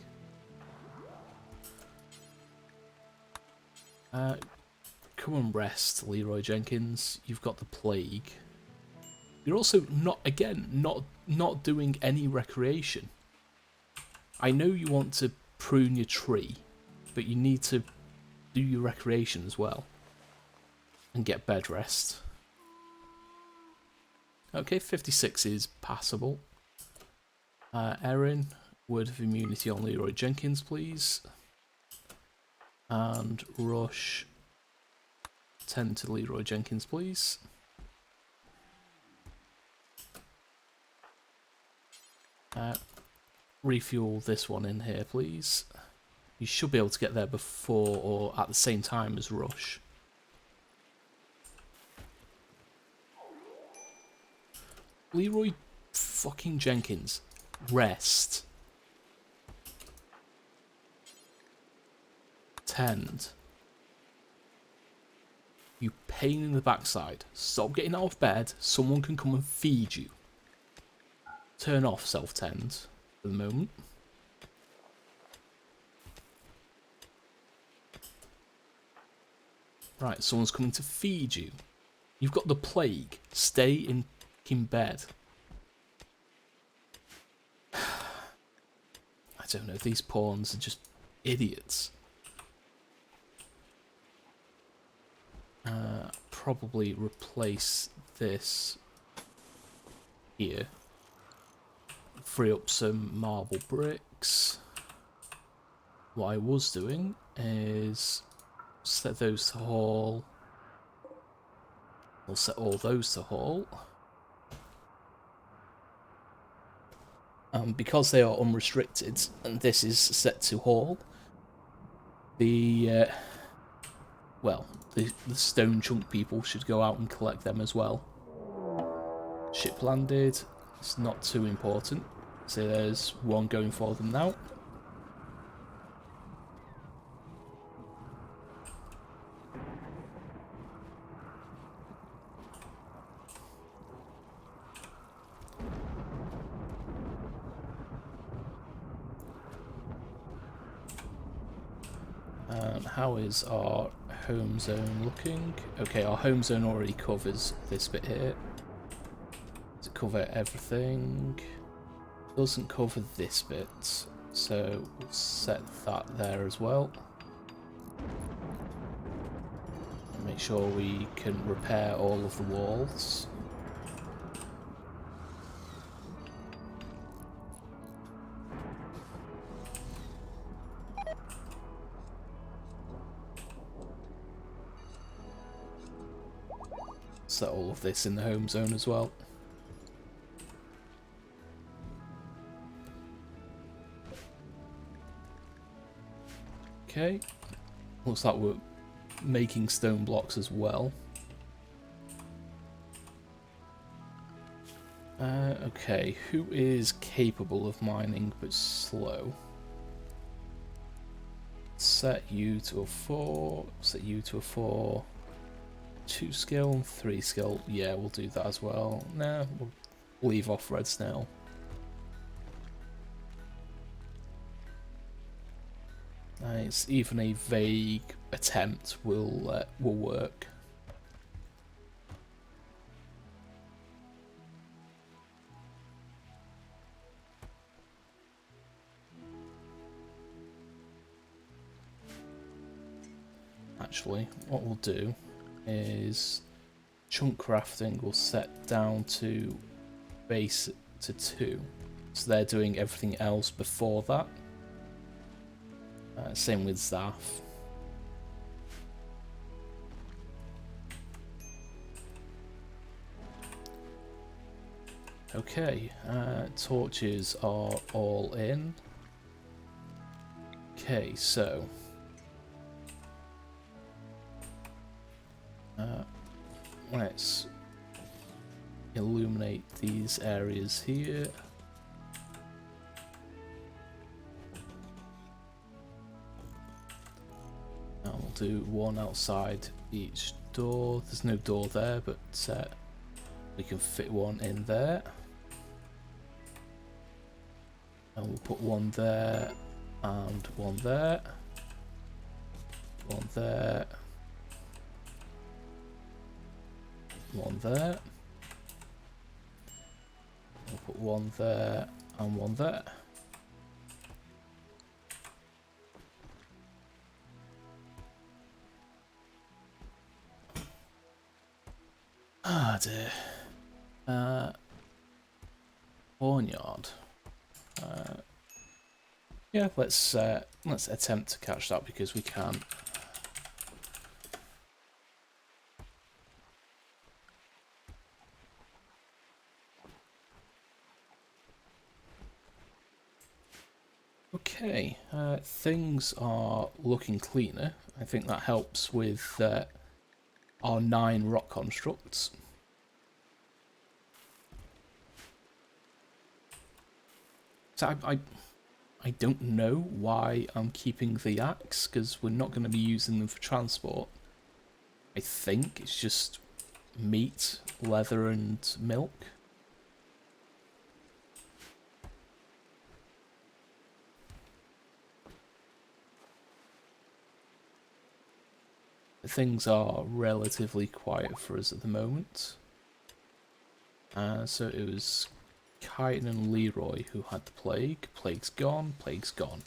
Come and rest, Leroy Jenkins. You've got the plague. You're also not doing any recreation. I know you want to prune your tree, but you need to do your recreation as well. And get bed rest. Okay, 56 is passable. Erin, Word of Immunity on Leroy Jenkins, please. And Rush, 10 to Leroy Jenkins, please. Refuel this one in here, please. You should be able to get there before or at the same time as Rush. Leroy fucking Jenkins, rest. Tend. You pain in the backside. Stop getting out of bed. Someone can come and feed you. Turn off self-tend for the moment. Right, someone's coming to feed you. You've got the plague. Stay in bed. don't know, these pawns are just idiots. Probably replace this here. Free up some marble bricks. What I was doing is set those to haul. I'll set all those to haul. Because they are unrestricted and this is set to haul, the stone chunk people should go out and collect them as well. Ship landed. It's not too important. So there's one going for them now. How is our home zone looking? Okay, our home zone already covers this bit here. Does it cover everything? Doesn't cover this bit, so we'll set that there as well. Make sure we can repair all of the walls. Set all of this in the home zone as well. Okay, looks like we're making stone blocks as well. Okay, who is capable of mining but slow? Set you to a 4, set you to a 4. 2 skill and 3 skill. Yeah, we'll do that as well. Nah, we'll leave off red snail. Nice. Even a vague attempt will work. Actually, what we'll do is chunk crafting will set down to base to 2, so they're doing everything else before that. Same with staff. Okay, torches are all in. Okay, so let's illuminate these areas here. And we'll do one outside each door. There's no door there, but we can fit one in there. And we'll put one there and one there. One there. One there. We'll put one there and one there. Ah dear. Barnyard. Yeah, let's attempt to catch that because we can. Okay, things are looking cleaner. I think that helps with our 9 rock constructs. So I don't know why I'm keeping the axe, because we're not going to be using them for transport. I think it's just meat, leather and milk. Things are relatively quiet for us at the moment. So it was Kyton and Leroy who had the plague. Plague's gone. Plague's gone.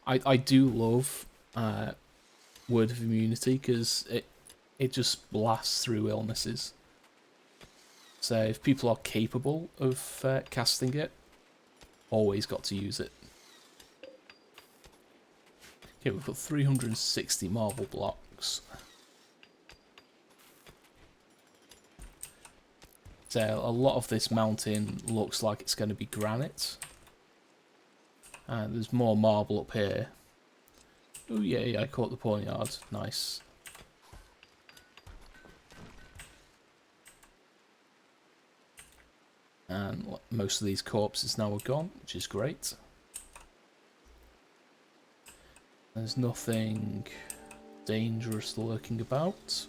I do love Word of Immunity because it just blasts through illnesses. So if people are capable of casting it, always got to use it. Okay, we've got 360 marble blocks. So a lot of this mountain looks like it's going to be granite. And there's more marble up here. Oh yeah, I caught the poniard. Nice. And most of these corpses now are gone, which is great. There's nothing dangerous lurking about.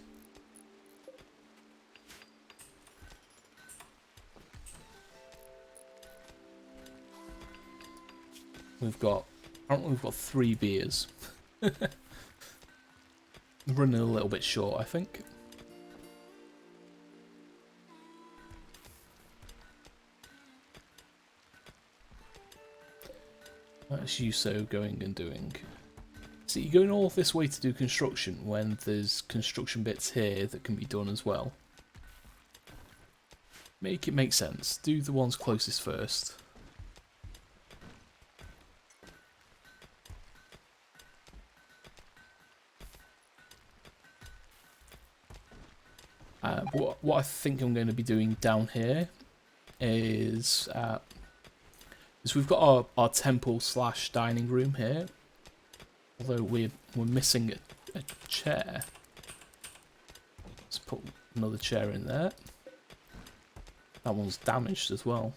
Apparently we've got 3 beers. Running a little bit short, I think. That's Yuso going and doing. So you're going all this way to do construction when there's construction bits here that can be done as well. Make it make sense. Do the ones closest first. What I think I'm going to be doing down here is we've got our temple / dining room here. Although we're missing a chair. Let's put another chair in there. That one's damaged as well.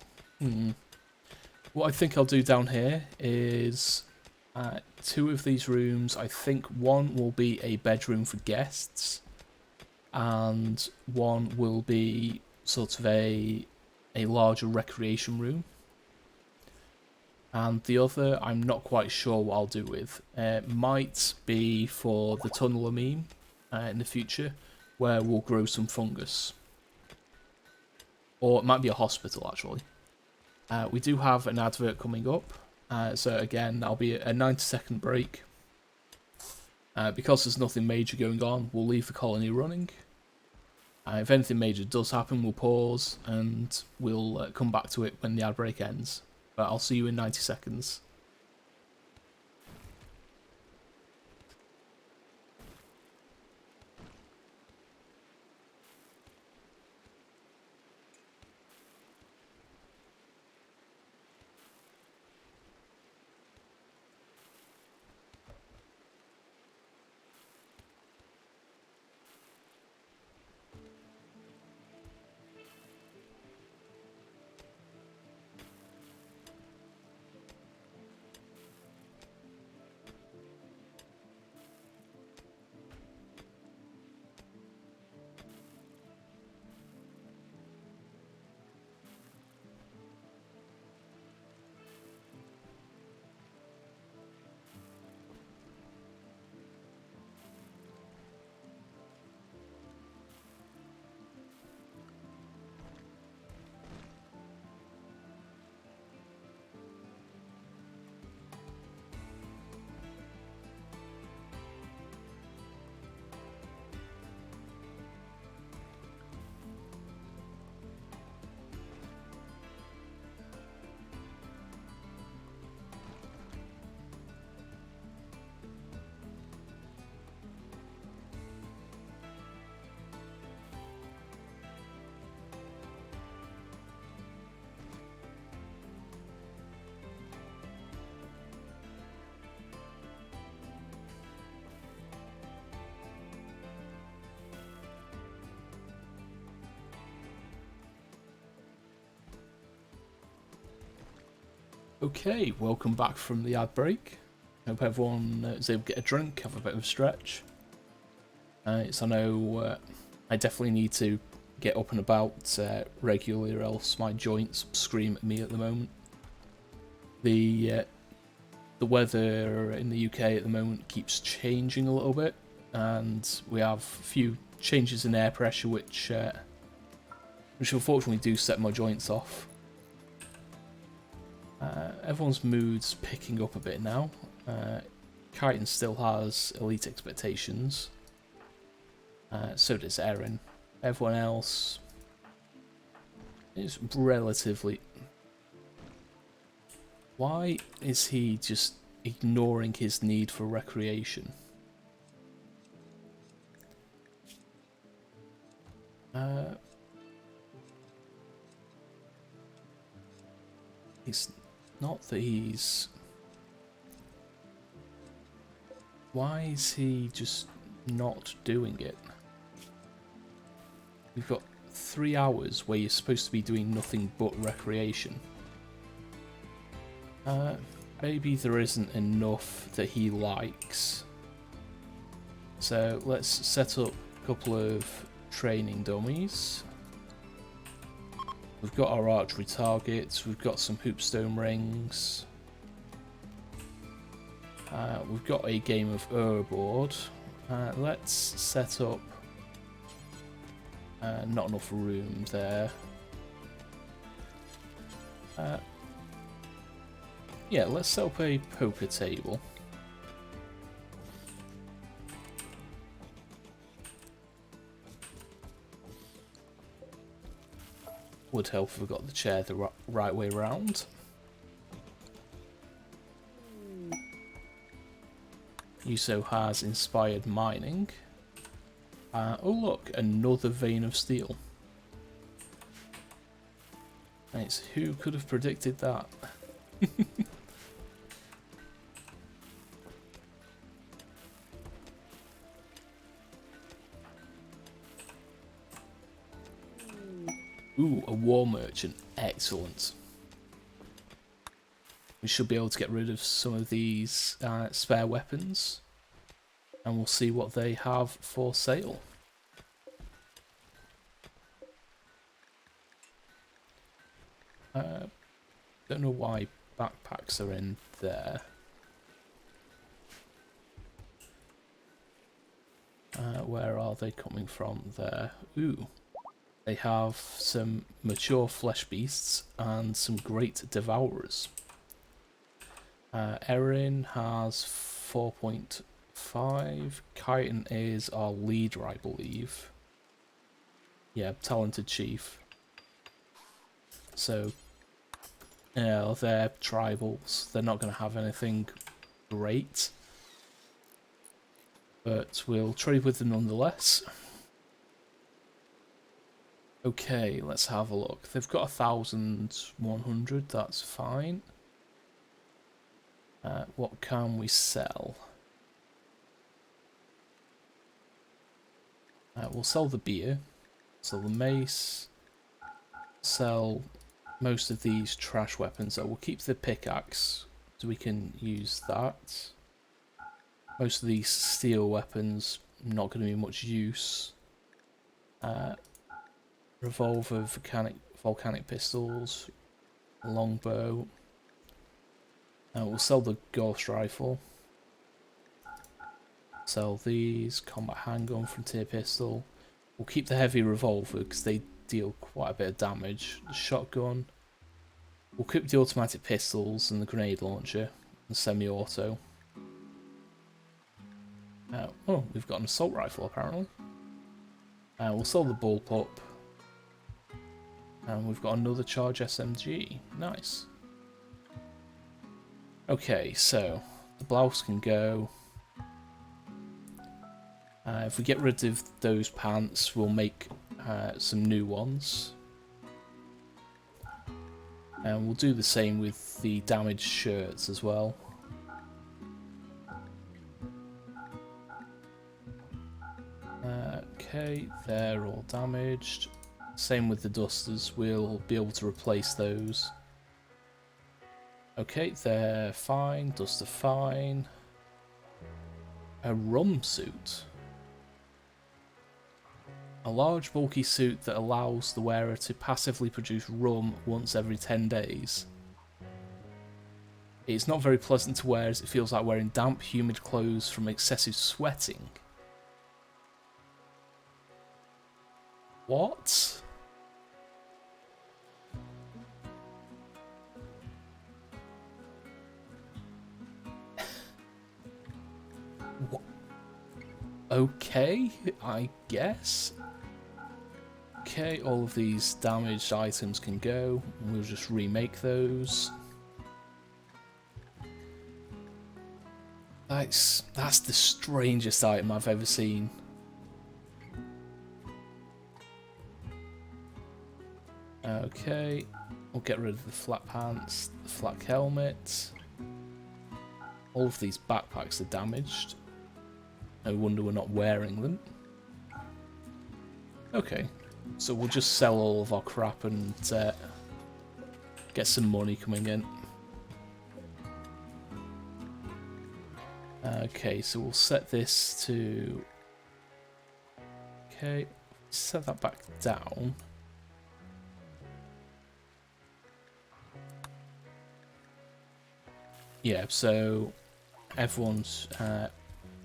What I think I'll do down here is 2 of these rooms. I think one will be a bedroom for guests. And one will be sort of a larger recreation room. And the other, I'm not quite sure what I'll do with. Might be for the tunneler meme in the future, where we'll grow some fungus. Or it might be a hospital, actually. We do have an advert coming up. So again, that'll be a 90-second break. Because there's nothing major going on, we'll leave the colony running. If anything major does happen, we'll pause and we'll come back to it when the ad break ends. But I'll see you in 90 seconds. Okay, welcome back from the ad break. Hope everyone is able to get a drink, have a bit of a stretch. So I know I definitely need to get up and about regularly, or else my joints scream at me at the moment. The weather in the UK at the moment keeps changing a little bit, and we have a few changes in air pressure which unfortunately do set my joints off. Everyone's mood's picking up a bit now. Kyton still has elite expectations. So does Erin. Everyone else is relatively... Why is he just ignoring his need for recreation? It's not that he's... Why is he just not doing it? We've got 3 hours where you're supposed to be doing nothing but recreation. Maybe there isn't enough that he likes. So let's set up a couple of training dummies. We've got our archery targets, we've got some hoopstone rings. We've got a game of Urboard. Let's set up... not enough room there. Yeah, let's set up a poker table. Would help if we got the chair the right way round. Yuso has inspired mining. Oh look, another vein of steel. And it's who could have predicted that? Ooh, a war merchant. Excellent. We should be able to get rid of some of these spare weapons. And we'll see what they have for sale. Don't know why backpacks are in there. Where are they coming from there? Ooh. They have some mature flesh beasts and some great devourers. Erin has 4.5. Kyton is our leader, I believe. Yeah, talented chief. So, yeah, they're tribals. They're not going to have anything great. But we'll trade with them nonetheless. Okay, let's have a look. They've got 1,100, that's fine. What can we sell? We'll sell the beer, sell the mace, sell most of these trash weapons. So we'll keep the pickaxe, so we can use that. Most of these steel weapons, not going to be much use. Revolver, volcanic pistols, longbow. We'll sell the ghost rifle. Sell these, combat handgun, frontier pistol. We'll keep the heavy revolver because they deal quite a bit of damage. The shotgun. We'll keep the automatic pistols and the grenade launcher and semi-auto. Oh, we've got an assault rifle apparently. We'll sell the bullpup. And we've got another charge SMG. Nice. Okay, so the blouse can go. If we get rid of those pants, we'll make some new ones. And we'll do the same with the damaged shirts as well. Okay, they're all damaged. Same with the dusters, we'll be able to replace those. Okay, they're fine, duster fine. A rum suit. A large bulky suit that allows the wearer to passively produce rum once every 10 days. It's not very pleasant to wear as it feels like wearing damp, humid clothes from excessive sweating. What? okay, I guess. Okay, all of these damaged items can go. We'll just remake those. That's the strangest item I've ever seen. Okay, we'll get rid of the flat pants, the flak helmet. All of these backpacks are damaged. No wonder we're not wearing them. Okay, so we'll just sell all of our crap and get some money coming in. Okay, so we'll set this to... Okay, set that back down. Yeah, so everyone's...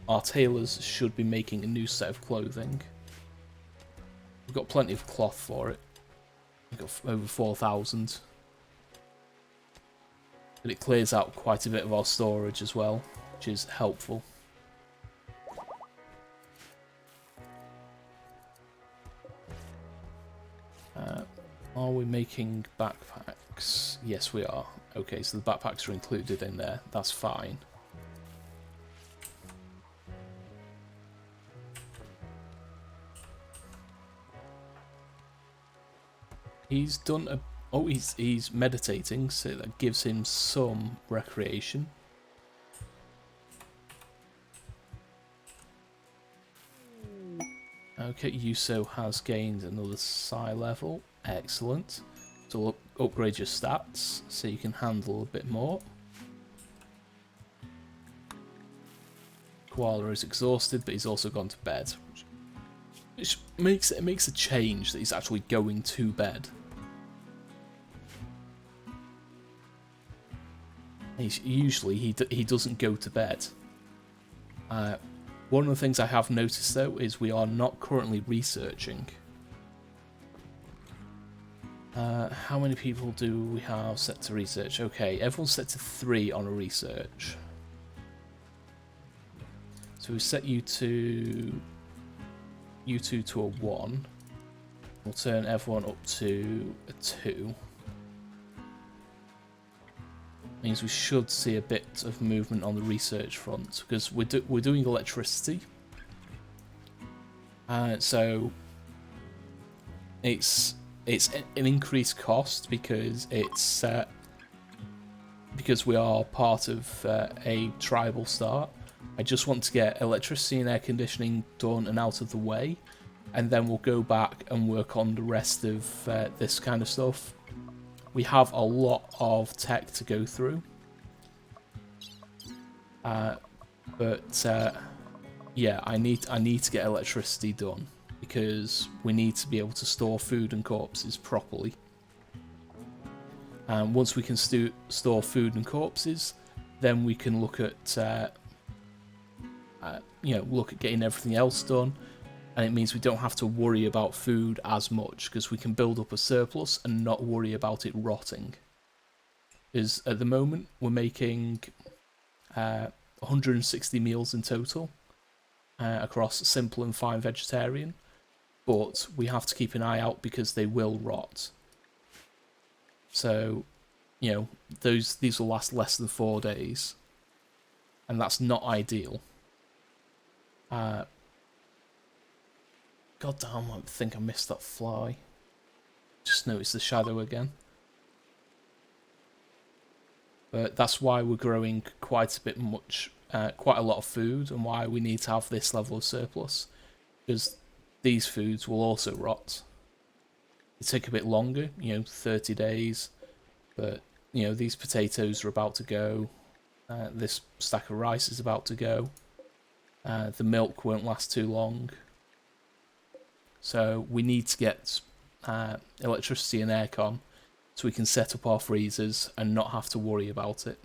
our tailors should be making a new set of clothing. We've got plenty of cloth for it. We've got over 4,000. But it clears out quite a bit of our storage as well, which is helpful. Are we making backpacks? Yes, we are. Okay, so the backpacks are included in there. That's fine. He's done a... Oh, he's meditating, so that gives him some recreation. Okay, Yuso has gained another psi level. Excellent. So we'll upgrade your stats so you can handle a bit more. Koala is exhausted, but he's also gone to bed. Which makes a change that he's actually going to bed. Usually he doesn't go to bed. One of the things I have noticed though is we are not currently researching. How many people do we have set to research? Okay, everyone's set to 3 on a research. So we set you two to a 1. We'll turn everyone up to a 2. Means we should see a bit of movement on the research front because we're doing electricity. So it's an increased cost because it's because we are part of a tribal start. I just want to get electricity and air conditioning done and out of the way, and then we'll go back and work on the rest of this kind of stuff. We have a lot of tech to go through, but yeah, I need to get electricity done because we need to be able to store food and corpses properly. Once we can store food and corpses, then we can look at look at getting everything else done. And it means we don't have to worry about food as much because we can build up a surplus and not worry about it rotting. Because at the moment we're making 160 meals in total across simple and fine vegetarian, but we have to keep an eye out because they will rot. So, these will last less than 4 days, and that's not ideal. God damn, I think I missed that fly. Just noticed the shadow again. But that's why we're growing quite a lot of food, and why we need to have this level of surplus. Because these foods will also rot. They take a bit longer, 30 days. But, these potatoes are about to go. This stack of rice is about to go. The milk won't last too long. So we need to get electricity and aircon so we can set up our freezers and not have to worry about it.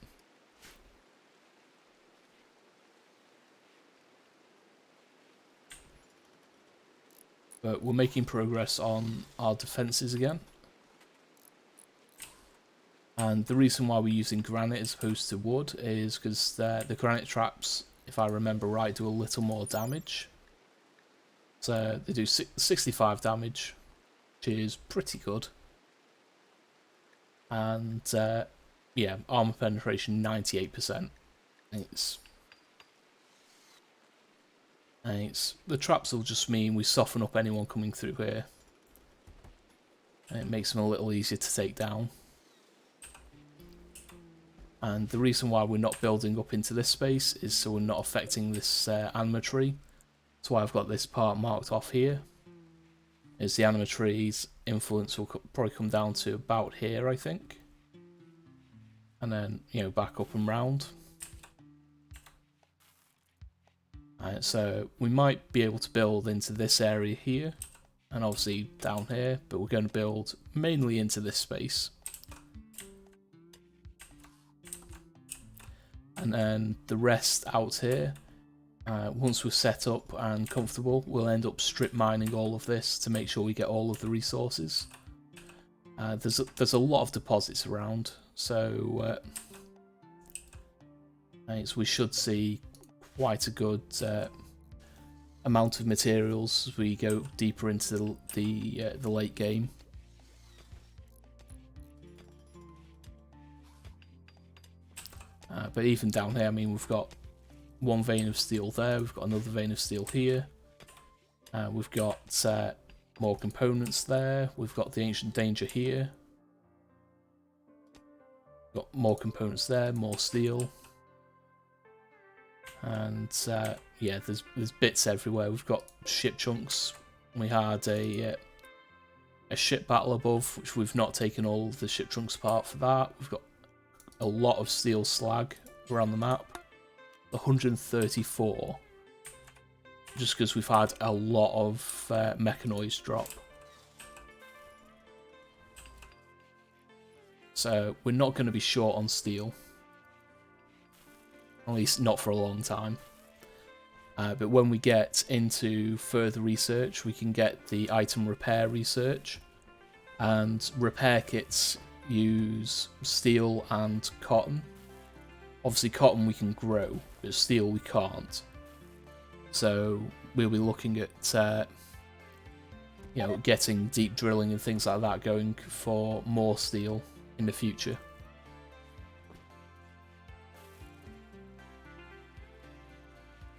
But we're making progress on our defences again. And the reason why we're using granite as opposed to wood is because the granite traps, if I remember right, do a little more damage. So they do 65 damage, which is pretty good. And yeah, armor penetration 98%. It's the traps will just mean we soften up anyone coming through here, and it makes them a little easier to take down. And the reason why we're not building up into this space is so we're not affecting this anima tree. That's why I've got this part marked off here. Is the anima tree's influence will probably come down to about here, I think. And then, you know, back up and round. So we might be able to build into this area here, and obviously down here, but we're going to build mainly into this space. And then the rest out here, once we're set up and comfortable, we'll end up strip mining all of this to make sure we get all of the resources. There's a lot of deposits around, so we should see quite a good amount of materials as we go deeper into the late game. But even down here, I mean, we've got one vein of steel there, we've got another vein of steel here, we've got more components there, we've got the ancient danger here, got more components there, more steel. And yeah, there's bits everywhere. We've got ship chunks. We had a ship battle above, which we've not taken all of the ship chunks apart for that. We've got a lot of steel slag around the map, 134, just because we've had a lot of mechanoids drop. So we're not going to be short on steel. At least not for a long time. But when we get into further research, we can get the item repair research. And repair kits use steel and cotton. Obviously cotton we can grow, but steel we can't. So we'll be looking at you know, getting deep drilling and things like that going for more steel in the future.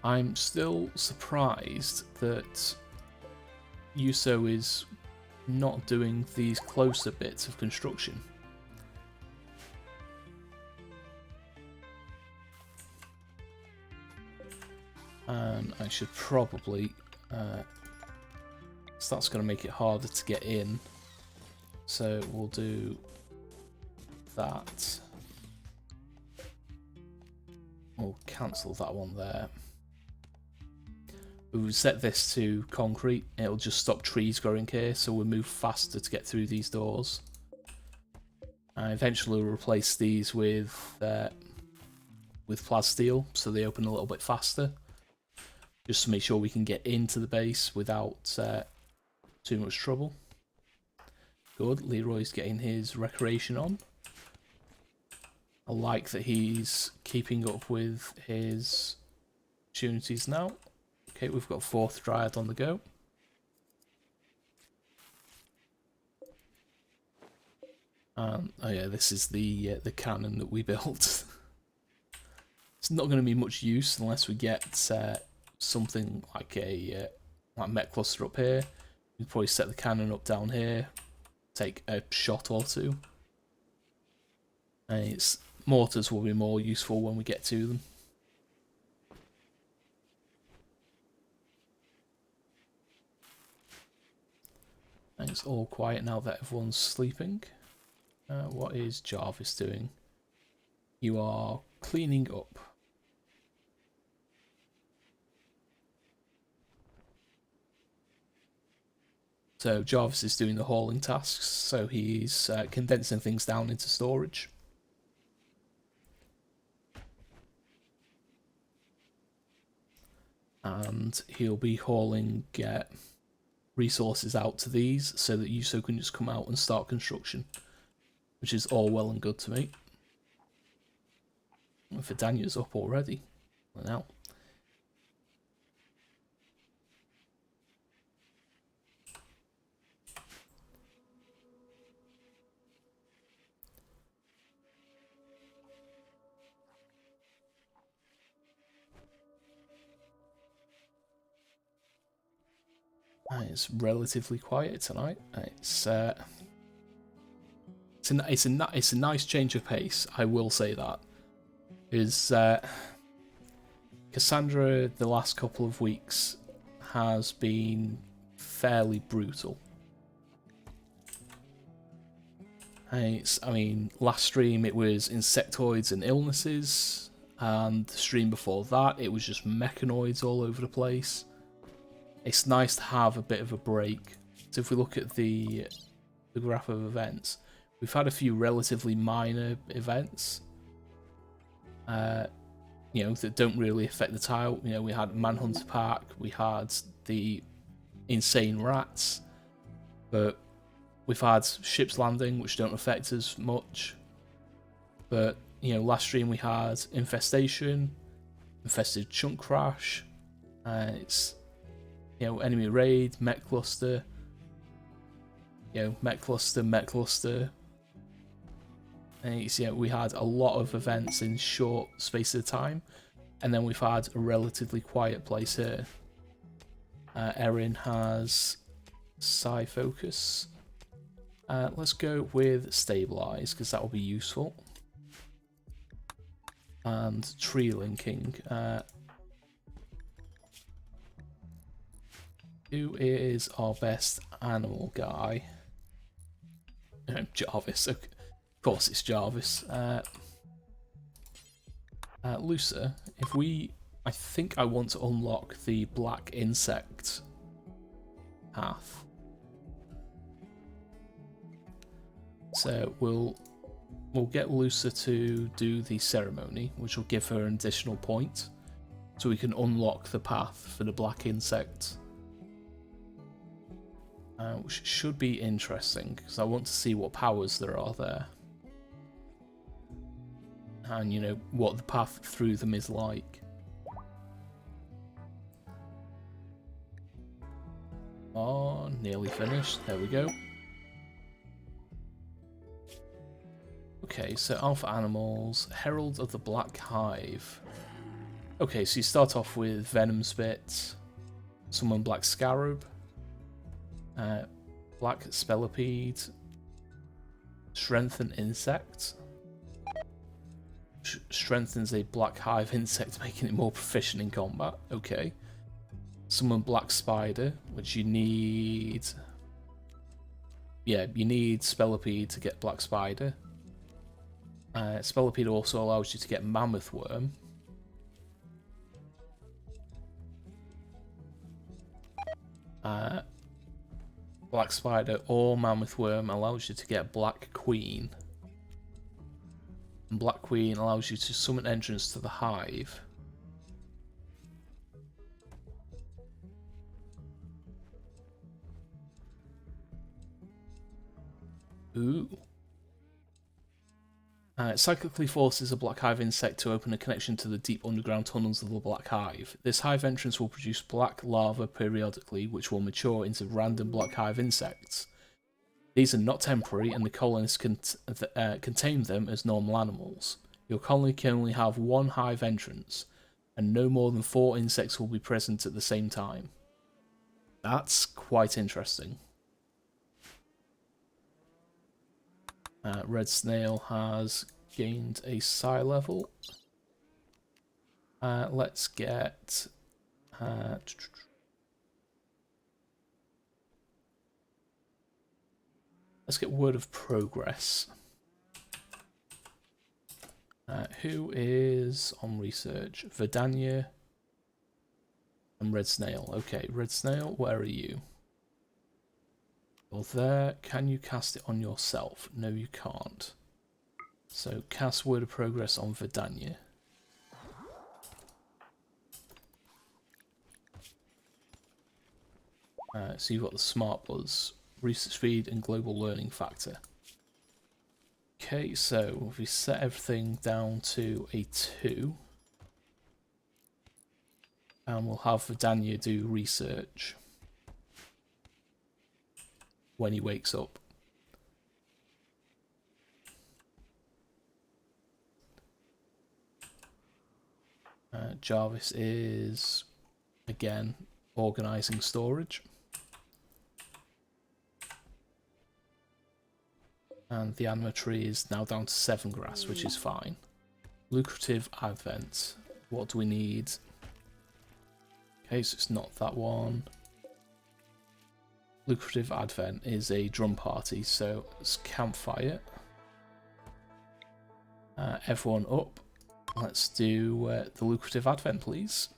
I'm still surprised that Yuso is not doing these closer bits of construction. And I should probably... so that's going to make it harder to get in. So we'll do that. We'll cancel that one there. We set this to concrete, it'll just stop trees growing here, so we'll move faster to get through these doors. And eventually we'll replace these with plasteel, so they open a little bit faster. Just to make sure we can get into the base without too much trouble. Good, Leroy's getting his recreation on. I like that he's keeping up with his opportunities now. Okay, we've got 4th Dryad on the go. Oh yeah, this is the cannon that we built. It's not going to be much use unless we get something like a like mech cluster up here. We'd probably set the cannon up down here, take a shot or two. And mortars will be more useful when we get to them. And it's all quiet now that everyone's sleeping. What is Jarvis doing? You are cleaning up. So Jarvis is doing the hauling tasks, so he's condensing things down into storage. And he'll be hauling resources out to these so that Yuso can just come out and start construction, which is all well and good to me. Vidanya's up already. Now. It's relatively quiet tonight. It's a nice change of pace. I will say that. Is Cassandra the last couple of weeks has been fairly brutal. I mean, last stream it was insectoids and illnesses, and the stream before that it was just mechanoids all over the place. It's nice to have a bit of a break. So if we look at the graph of events, we've had a few relatively minor events, you know, that don't really affect the tile. You know, we had Manhunter Park, we had the insane rats, but we've had Ship's Landing, which don't affect us much. But, you know, last stream we had Infestation, Infested Chunk Crash, it's, you know, Enemy Raid, Mech Cluster, you know, Mech Cluster. And it's, you know, we had a lot of events in short space of time, and then we've had a relatively quiet place here. Erin has Psi Focus. Let's go with Stabilize, because that will be useful. And Tree Linking. Who is our best animal guy? Jarvis. Of course it's Jarvis. Lucer, if we... I think I want to unlock the black insect path. So we'll get Lucer to do the ceremony, which will give her an additional point, so we can unlock the path for the black insect. Which should be interesting, because I want to see what powers there are there. And, you know, what the path through them is like. Oh, nearly finished. There we go. Okay, so Alpha Animals, Herald of the Black Hive. Okay, so you start off with Venom Spit, Summon Black Scarab, Black Spellipede, Strengthen Insect. Strengthens a Black Hive insect, making it more proficient in combat. Okay. Summon Black Spider, which you need... Yeah, you need Spellipede to get Black Spider. Spellipede also allows you to get Mammoth Worm. Black Spider or Mammoth Worm allows you to get Black Queen. And Black Queen allows you to summon entrance to the hive. Ooh. Cyclically forces a Black Hive insect to open a connection to the deep underground tunnels of the Black Hive. This hive entrance will produce black lava periodically, which will mature into random Black Hive insects. These are not temporary, and the colonists contain them as normal animals. Your colony can only have one hive entrance, and no more than 4 insects will be present at the same time. That's quite interesting. Red Snail has gained a Psi level. Let's get... let's get Word of Progress. Who is on research? Verdania and Red Snail. Okay, Red Snail, where are you? You're there. Can you cast it on yourself? No, you can't. So cast Word of Progress on Verdania. So you've got the Smart Buzz, Research Speed and Global Learning Factor. Okay, so if we set everything down to a 2, and we'll have Verdania do research when he wakes up. Jarvis is, again, organising storage. And the anima tree is now down to 7 grass, which is fine. Lucrative advent. What do we need? Okay, so it's not that one. Lucrative advent is a drum party, so let's campfire. Everyone up. Let's do the lucrative advent, please.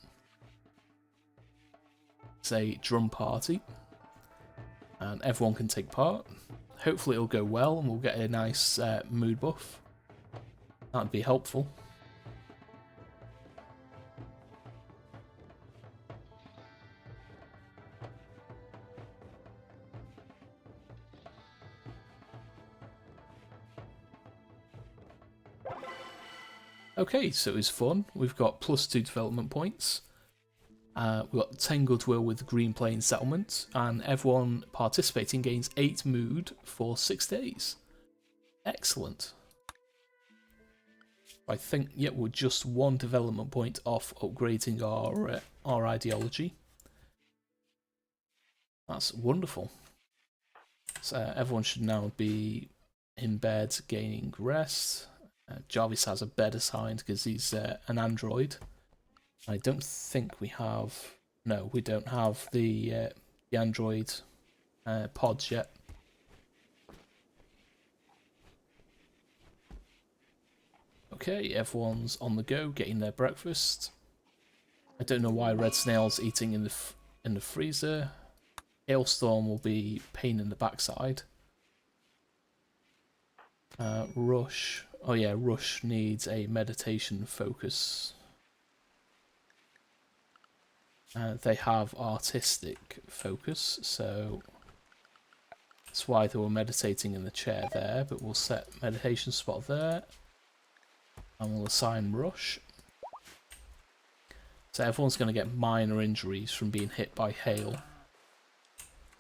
It's a drum party, and everyone can take part. Hopefully it'll go well and we'll get a nice mood buff. That'd be helpful. Okay, so it's fun. We've got +2 development points. We've got 10 goodwill with the Green Plains settlement, and everyone participating gains 8 mood for 6 days. Excellent. I think, yeah, we're just 1 development point off upgrading our ideology. That's wonderful. So everyone should now be in bed, gaining rest. Jarvis has a bed assigned because he's an android. I don't think we have... No, we don't have the android pods yet. Okay, everyone's on the go, getting their breakfast. I don't know why Red Snail's eating in the freezer. Hailstorm will be pain in the backside. Rush. Oh yeah, Rush needs a meditation focus. They have artistic focus, so that's why they were meditating in the chair there, but we'll set meditation spot there. And we'll assign Rush. So everyone's going to get minor injuries from being hit by hail,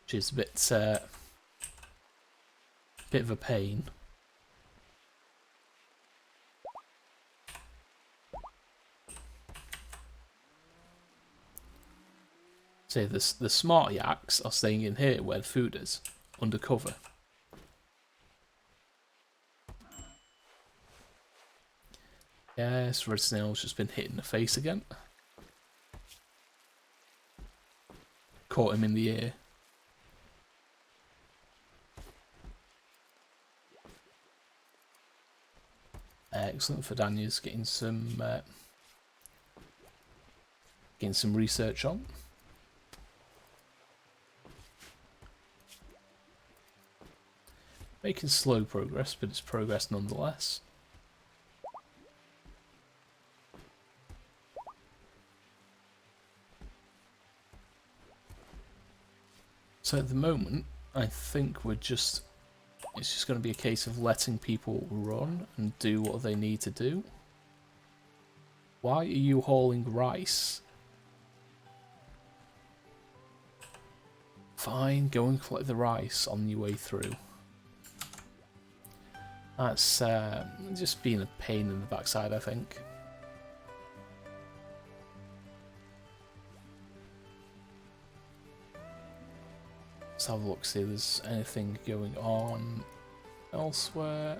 which is a bit of a pain. So the smart yaks are staying in here where the food is, under cover. Yes, Red Snail's just been hit in the face again. Caught him in the ear. Excellent for Danya's getting some research on. Making slow progress, but it's progress nonetheless. So at the moment, I think it's just going to be a case of letting people run and do what they need to do. Why are you hauling rice? Fine, go and collect the rice on your way through. That's just being a pain in the backside, I think. Let's have a look, see if there's anything going on elsewhere.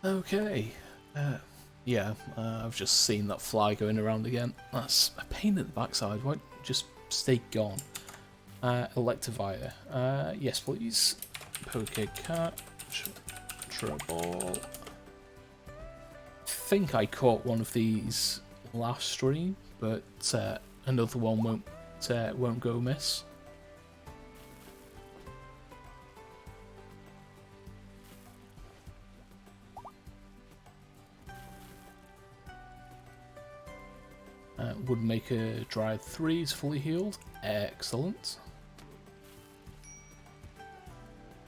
Okay. Yeah, I've just seen that fly going around again. That's a pain in the backside. Why just stay gone? Electivire. Yes, please. Pokecat. Trouble. I think I caught one of these last stream, but another one won't go amiss. Woodmaker Dried 3 is fully healed. Excellent.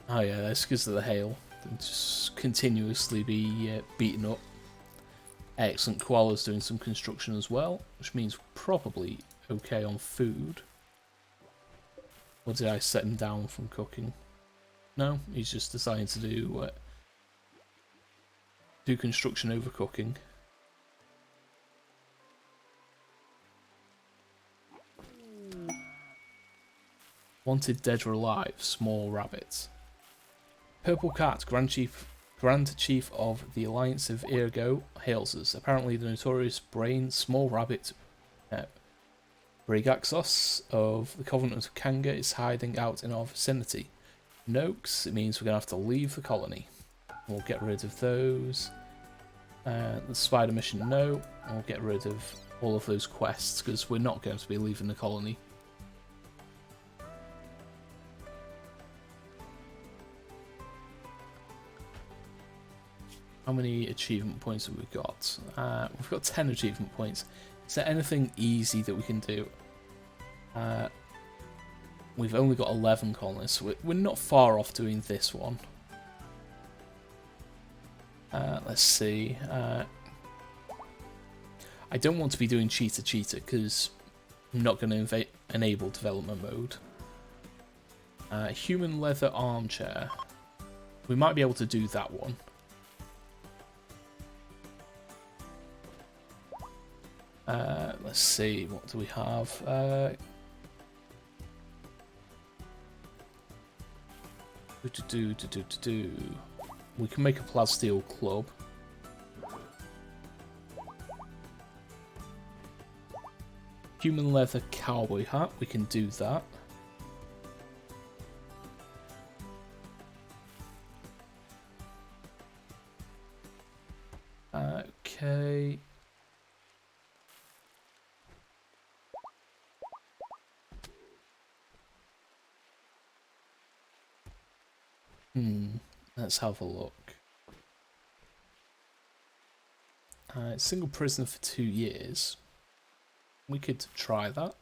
Oh yeah, that's because of the hail. They'll just continuously be beaten up. Excellent. Koala's doing some construction as well, which means probably okay on food. Or did I set him down from cooking? No, he's just deciding to do construction over cooking. Wanted dead or alive, small rabbit. Purple Cat, Grand Chief of the Alliance of Irgo, hails us. Apparently the notorious brain small rabbit Brigaxos of the Covenant of Kanga is hiding out in our vicinity. Noakes, it means we're going to have to leave the colony. We'll get rid of those. The spider mission, no. We'll get rid of all of those quests because we're not going to be leaving the colony. How many achievement points have we got? We've got 10 achievement points. Is there anything easy that we can do? We've only got 11 colonists. We're not far off doing this one. Let's see. I don't want to be doing cheetah because I'm not going to enable development mode. Human leather armchair. We might be able to do that one. Let's see, what do we have? We can make a plasteel club. Human leather cowboy hat, we can do that. Okay. Let's have a look. Single prisoner for 2 years. We could try that.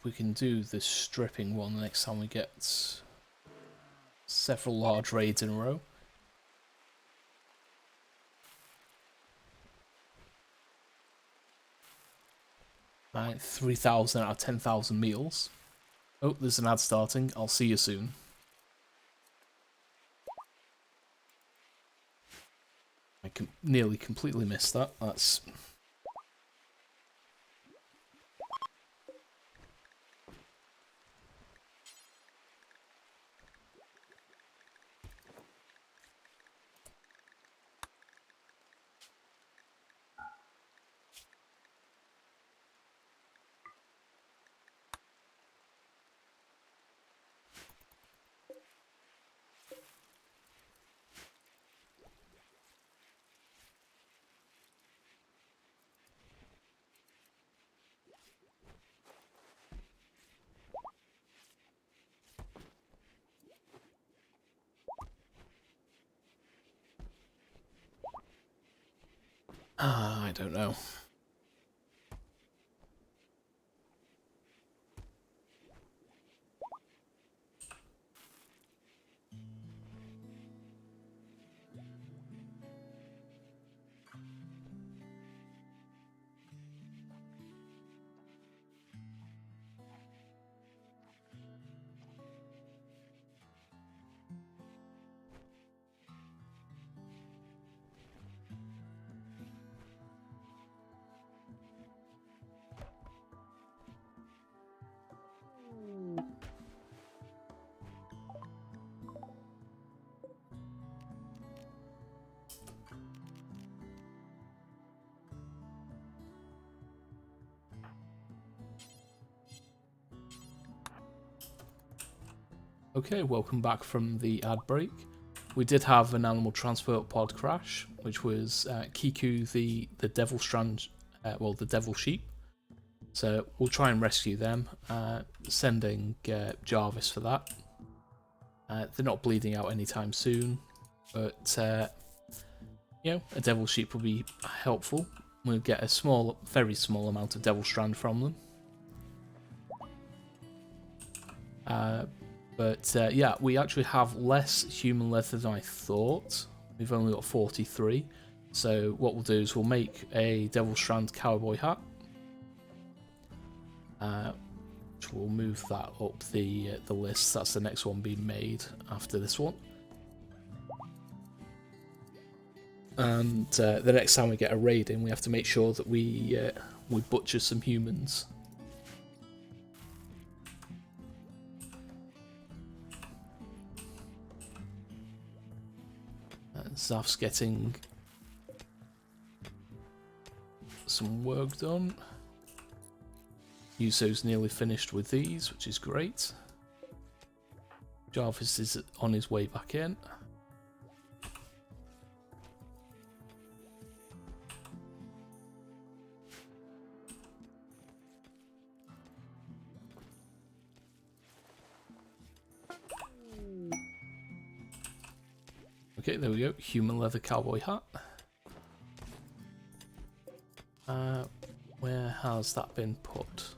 We can do the stripping one the next time we get several large raids in a row. Right, 3,000 out of 10,000 meals. Oh, there's an ad starting. I'll see you soon. I nearly completely missed that. That's... I don't know. Okay, welcome back from the ad break. We did have an animal transport pod crash, which was Kiku the devil strand, the devil sheep. So we'll try and rescue them, sending Jarvis for that. They're not bleeding out anytime soon, but you know, a devil sheep will be helpful. We'll get a very small amount of devil strand from them. But yeah, we actually have less human leather than I thought. We've only got 43. So what we'll do is we'll make a Devil Strand cowboy hat. Which we'll move that up the list. That's the next one being made after this one. And the next time we get a raid in, we have to make sure that we butcher some humans. Zaf's getting some work done. Yuso's nearly finished with these, which is great. Jarvis is on his way back in. Okay, there we go. Human leather cowboy hat. Where has that been put?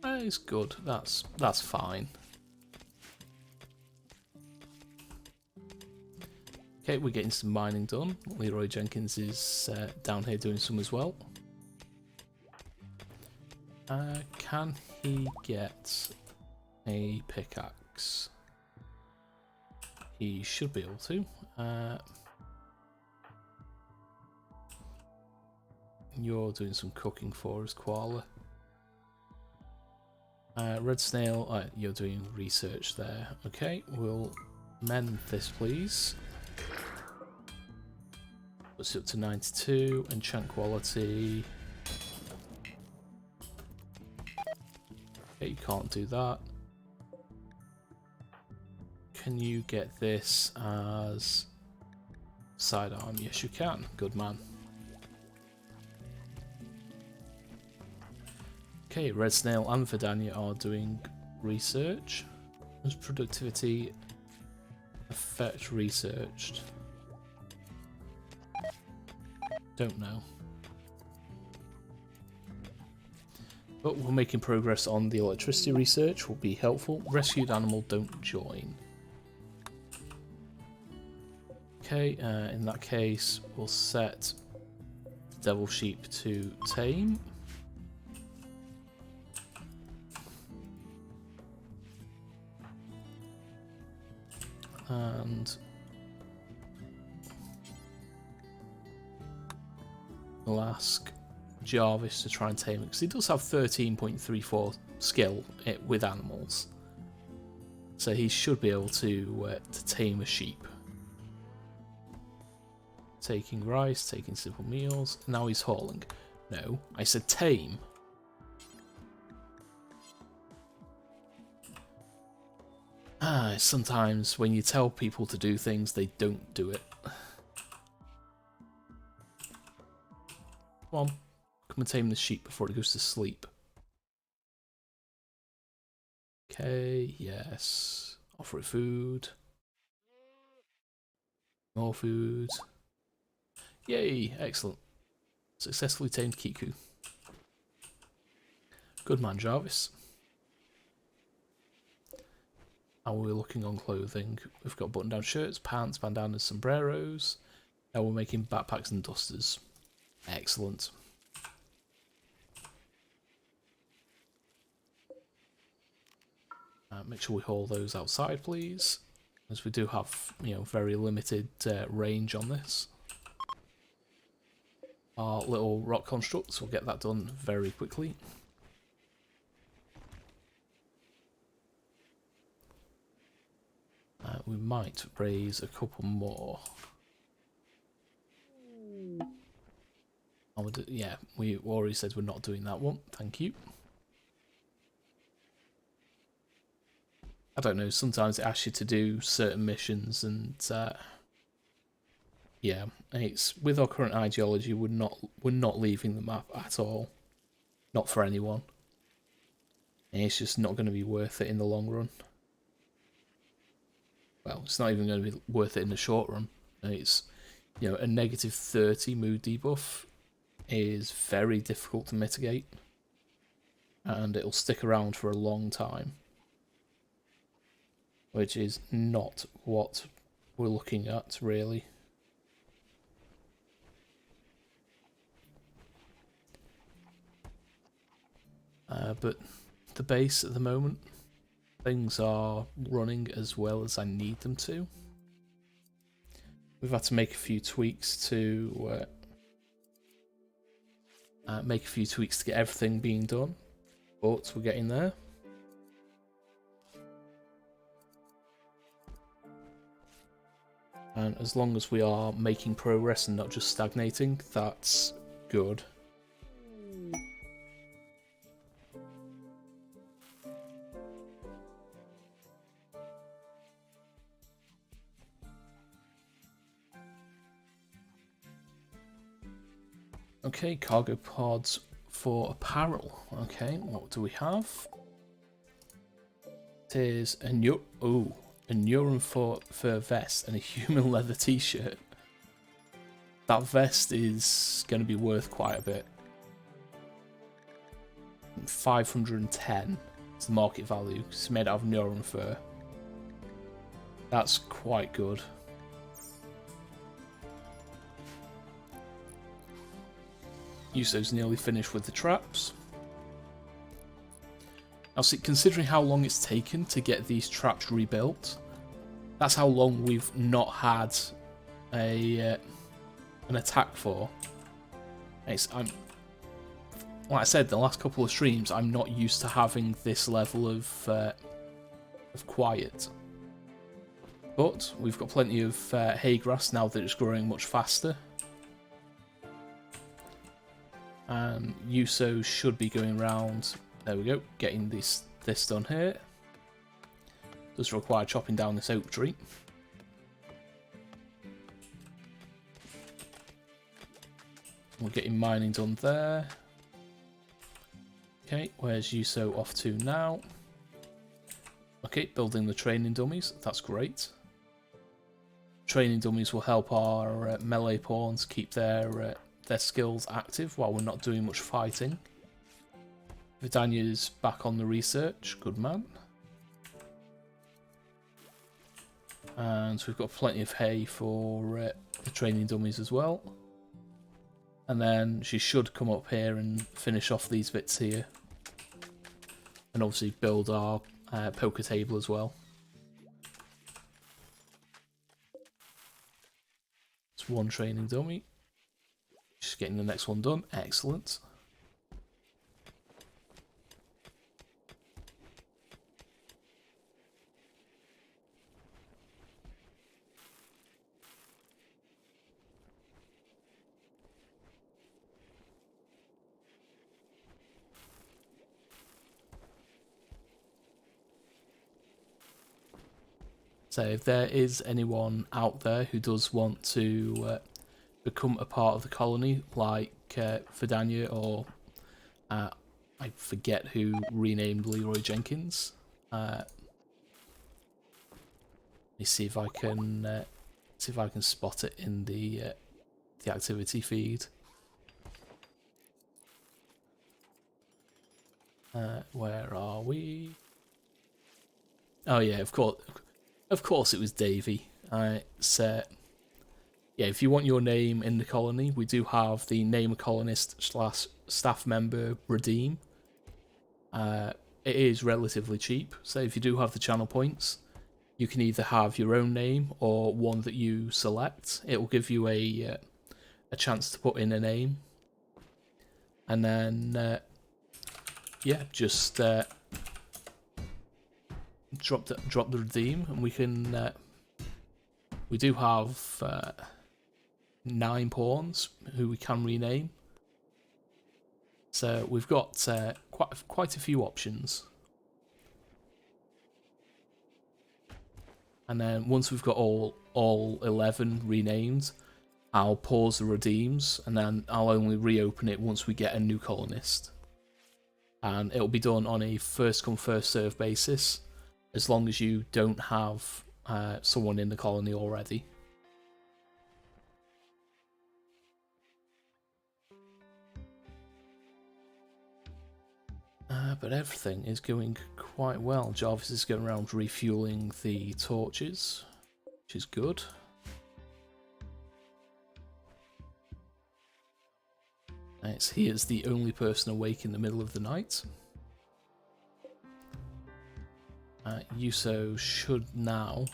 It's good. That's fine. Okay, we're getting some mining done. Leroy Jenkins is down here doing some as well. Can he get a pickaxe? He should be able to. You're doing some cooking for us, Koala. Red Snail, you're doing research there. Okay, we'll mend this, please. Puts it up to 92. Enchant quality. Okay, you can't do that. Can you get this as sidearm? Yes, you can. Good man. Okay, Red Snail and Vidania are doing research. Does productivity affect researched? Don't know. But we're making progress on the electricity research, will be helpful. Rescued animal, don't join. Okay, in that case, we'll set Devil Sheep to tame. And we'll ask Jarvis to try and tame it, because he does have 13.34 skill with animals. So he should be able to tame a sheep. Taking rice, taking simple meals. Now he's hauling. No, I said tame. Sometimes when you tell people to do things, they don't do it. Come on, come and tame the sheep before it goes to sleep. Okay, yes. Offer it food. More food. Yay, excellent. Successfully tamed Kiku. Good man, Jarvis. How are we looking on clothing? We've got button-down shirts, pants, bandanas, sombreros. Now we're making backpacks and dusters. Excellent. Make sure we haul those outside, please, as we do have, very limited range on this. Our little rock constructs, we'll get that done very quickly. We might raise a couple more. Yeah, we already said we're not doing that one. Thank you. I don't know, sometimes it asks you to do certain missions, and yeah, it's with our current ideology, we're not leaving the map at all. Not for anyone. And it's just not going to be worth it in the long run. Well, it's not even going to be worth it in the short run. It's, a negative 30 mood debuff is very difficult to mitigate, and it'll stick around for a long time, which is not what we're looking at, really. But the base at the moment, things are running as well as I need them to. We've had to make a few tweaks to get everything being done, but we're getting there. And as long as we are making progress and not just stagnating, that's good. Okay, cargo pods for apparel. Okay, what do we have? It is a Neuron fur vest and a human leather t-shirt. That vest is going to be worth quite a bit. 510 is the market value. It's made out of Neuron fur. That's quite good. Yuso's nearly finished with the traps. Now, see, considering how long it's taken to get these traps rebuilt, that's how long we've not had an attack for. Like I said, the last couple of streams, I'm not used to having this level of quiet. But we've got plenty of hay grass now that it's growing much faster. And Yuso should be going around, there we go, getting this done here. Does require chopping down this oak tree. We're getting mining done there. Okay, where's Yuso off to now? Okay, building the training dummies, that's great. Training dummies will help our melee pawns keep their skills active while we're not doing much fighting. Vidania's back on the research, good man. And we've got plenty of hay for the training dummies as well. And then she should come up here and finish off these bits here. And obviously build our poker table as well. It's one training dummy. Just getting the next one done. Excellent. So if there is anyone out there who does want to become a part of the colony, like Vidania or I forget who renamed Leroy Jenkins. Let me see if I can spot it in the activity feed. Where are we? Oh yeah, of course it was Davey. Yeah, if you want your name in the colony, we do have the name a colonist / staff member redeem. It is relatively cheap, so if you do have the channel points, you can either have your own name or one that you select. It will give you a chance to put in a name, and then yeah, just drop the redeem, and we can. We do have 9 pawns who we can rename, so we've got quite a few options. And then once we've got all 11 renamed, I'll pause the redeems, and then I'll only reopen it once we get a new colonist. And it'll be done on a first come first serve basis, as long as you don't have someone in the colony already. But everything is going quite well. Jarvis is going around refueling the torches, which is good. He is the only person awake in the middle of the night. Yuso should now,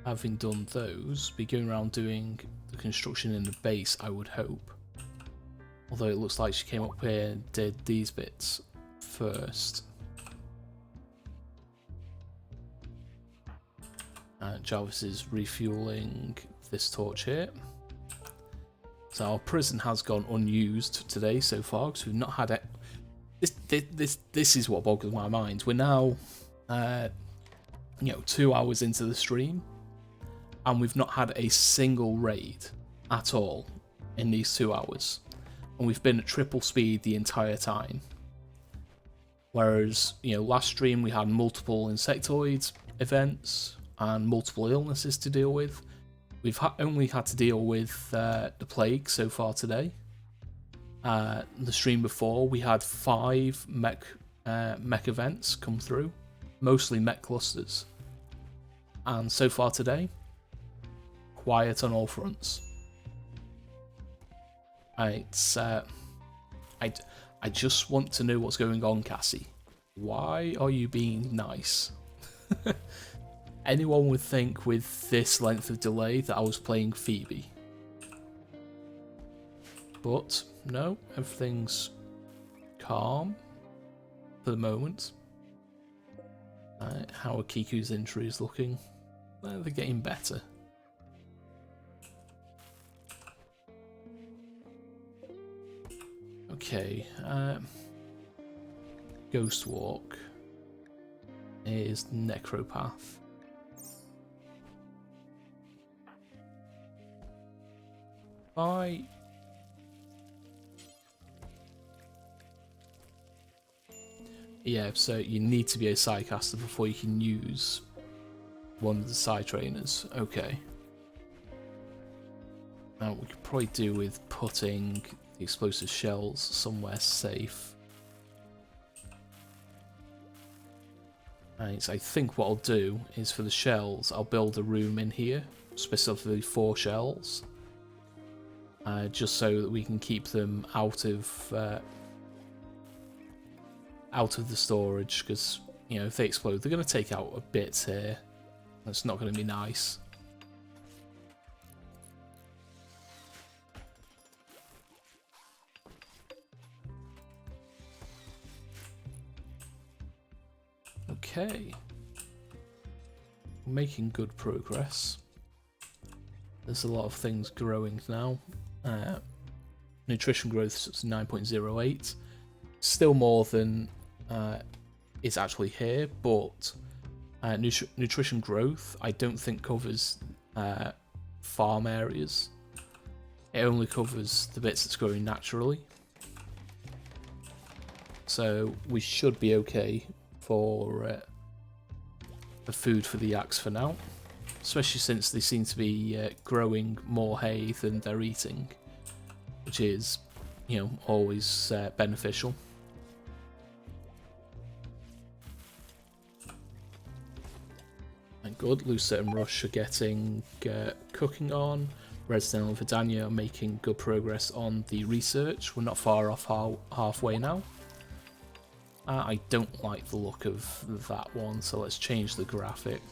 having done those, be going around doing the construction in the base, I would hope. Although it looks like she came up here and did these bits first. Jarvis is refueling this torch here. So our prison has gone unused today so far because we've not had it. This is what boggles my mind. We're now, 2 hours into the stream, and we've not had a single raid at all in these 2 hours, and we've been at triple speed the entire time. Whereas, last stream we had multiple insectoid events and multiple illnesses to deal with. We've only had to deal with the plague so far today. The stream before, we had 5 mech events come through, mostly mech clusters. And so far today, quiet on all fronts. I just want to know what's going on, Cassie. Why are you being nice? Anyone would think with this length of delay that I was playing Phoebe. But no, everything's calm for the moment. How are Kiku's injuries looking? They're getting better. Okay, Ghost Walk is Necropath. Yeah, so you need to be a Psycaster before you can use one of the Psy trainers. Okay. We could probably do with putting the explosive shells somewhere safe. Right, so I think what I'll do is for the shells, I'll build a room in here, specifically 4 shells. Just so that we can keep them out of the storage, because if they explode, they're going to take out a bit here. That's not going to be nice. Okay, we're making good progress. There's a lot of things growing now. Nutrition growth is 9.08. Still more than is actually here, but nutrition growth I don't think covers farm areas. It only covers the bits that's growing naturally. So we should be okay for food for the yaks for now. Especially since they seem to be growing more hay than they're eating, which is, always beneficial. And good, Lucette and Rush are getting cooking on. Redstone and Vidania are making good progress on the research. We're not far off halfway now. I don't like the look of that one, so let's change the graphic.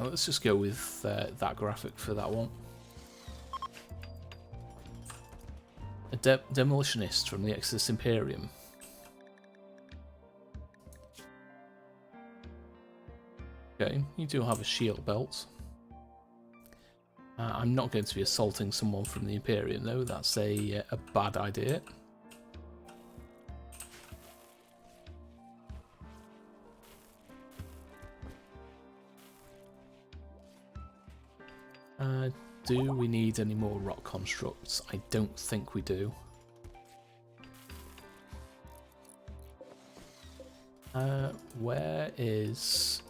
Let's just go with that graphic for that one. A demolitionist from the Exodus Imperium. Okay, you do have a shield belt. I'm not going to be assaulting someone from the Imperium though, that's a bad idea. Do we need any more rock constructs? I don't think we do. Where is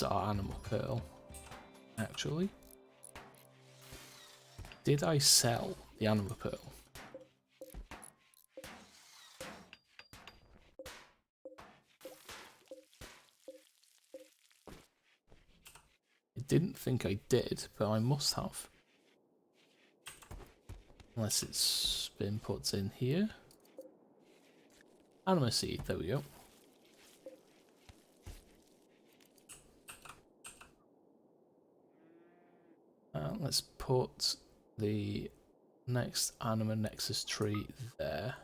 our animal pearl, actually? Did I sell the animal pearl? I didn't think I did, but I must have. Unless it's been put in here. Anima seed, there we go. Let's put the next Anima Nexus tree there.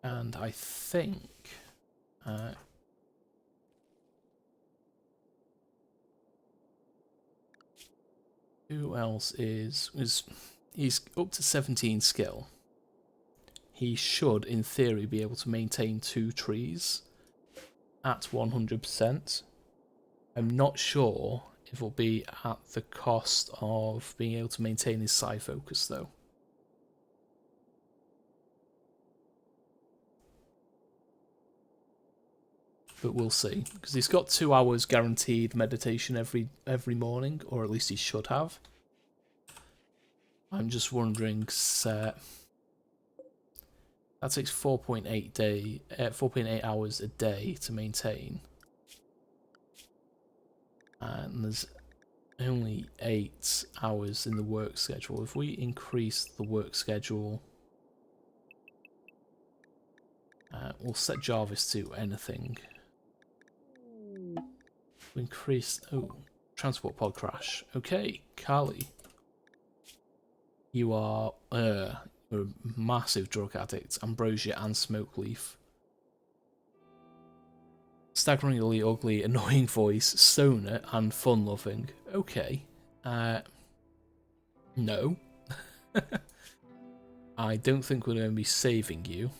And I think who else is he's up to 17 skill. He should, in theory, be able to maintain 2 trees at 100%. I'm not sure if it'll be at the cost of being able to maintain his psi focus, though. But we'll see, because he's got 2 hours guaranteed meditation every morning, or at least he should have. I'm just wondering, that takes 4.8 hours a day to maintain, and there's only 8 hours in the work schedule. If we increase the work schedule, we'll set Jarvis to anything. We increase. Oh, transport pod crash. Okay, Carly, you are you're a massive drug addict, ambrosia and smoke leaf. Staggeringly ugly, annoying voice, stoner, and fun-loving. Okay. No. I don't think we're going to be saving you.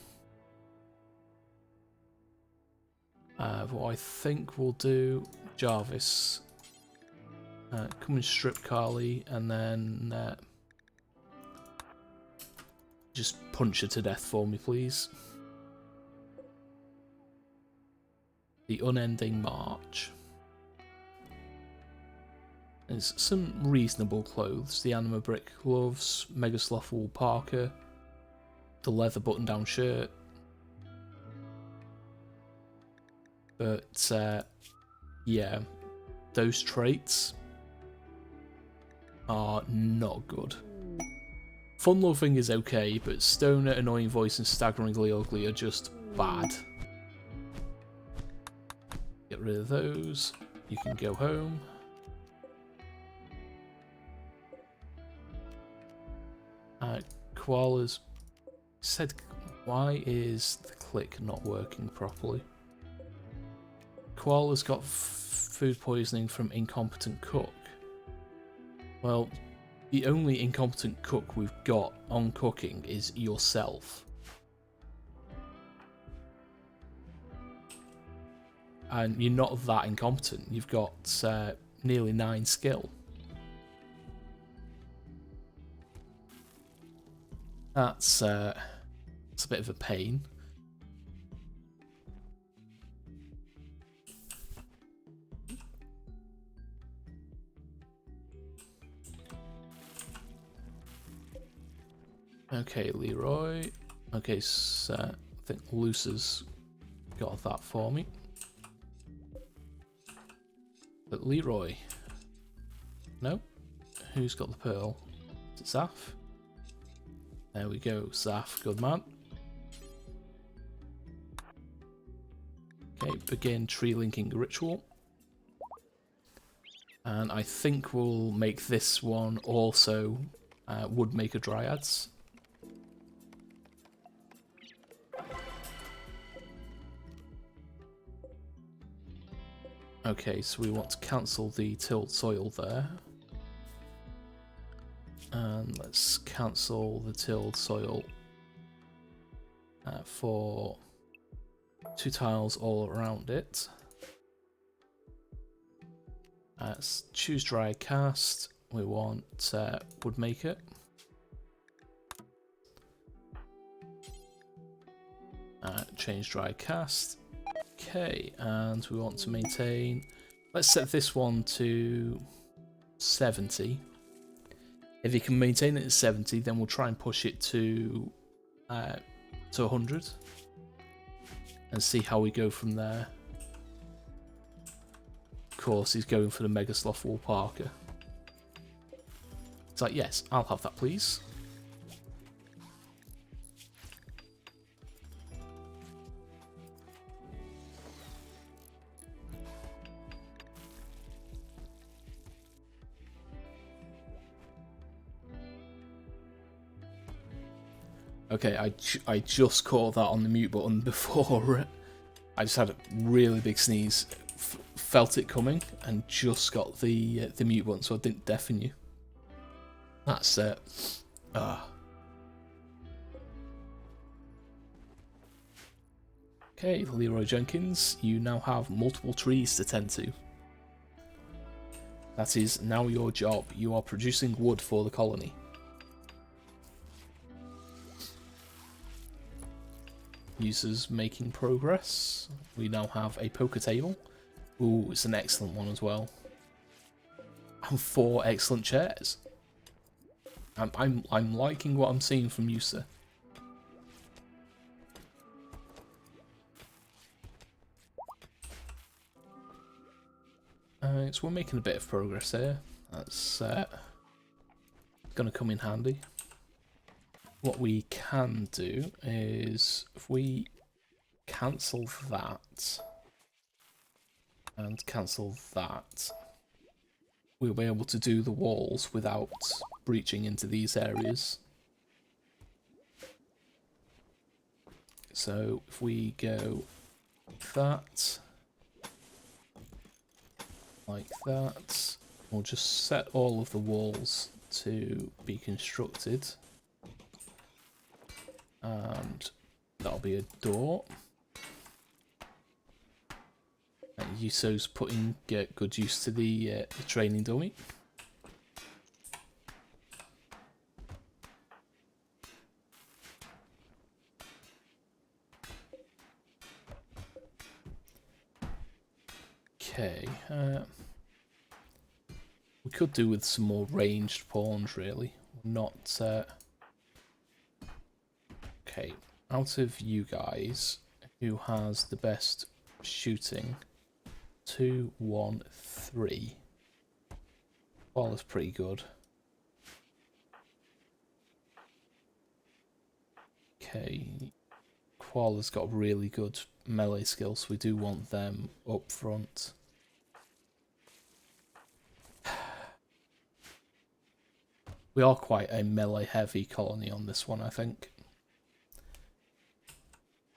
What I think we'll do, Jarvis, come and strip Carly, and then just punch her to death for me, please. The Unending March. There's some reasonable clothes. The Anima Brick gloves, Mega Slothful parka, the leather button-down shirt. But, yeah, those traits are not good. Fun-loving is okay, but stoner, annoying voice, and staggeringly ugly are just bad. Get rid of those. You can go home. Koalas said, why is the click not working properly? Koala's got food poisoning from incompetent cook. Well, the only incompetent cook we've got on cooking is yourself. And you're not that incompetent. You've got nearly 9 skill. That's a bit of a pain. Okay, Leroy. Okay, so I think Lucer's got that for me. But Leroy. No? Who's got the pearl? Is it Zaf? There we go, Zaf, good man. Okay, begin tree linking ritual. And I think we'll make this one also Woodmaker Dryads. Okay, so we want to cancel the tilled soil there. And let's cancel the tilled soil for 2 tiles all around it. Let's choose dry cast. We want Woodmaker. Change dry cast. Okay, and we want to maintain. Let's set this one to 70. If you can maintain it at 70, then we'll try and push it to 100 and see how we go from there. Of course, he's going for the Mega Slothful Parker. It's like, yes, I'll have that, please. Okay, I just caught that on the mute button before. I just had a really big sneeze, felt it coming, and just got the mute button, so I didn't deafen you. That's it. Okay, Leroy Jenkins, you now have multiple trees to tend to. That is now your job. You are producing wood for the colony. Users making progress. We now have a poker table. Ooh, it's an excellent one as well. And 4 excellent chairs. I'm liking what I'm seeing from user. So we're making a bit of progress here. That's going to come in handy. What we can do is, if we cancel that and cancel that, we'll be able to do the walls without breaching into these areas. So if we go like that, we'll just set all of the walls to be constructed, and that'll be a door. And Yuso's putting good use to the training dummy. Okay, we could do with some more ranged pawns, really. Not okay. Out of you guys, who has the best shooting? 2, 1, 3. Well, that's pretty good. Okay, Koala's got really good melee skills, so we do want them up front. We are quite a melee heavy colony on this one, I think.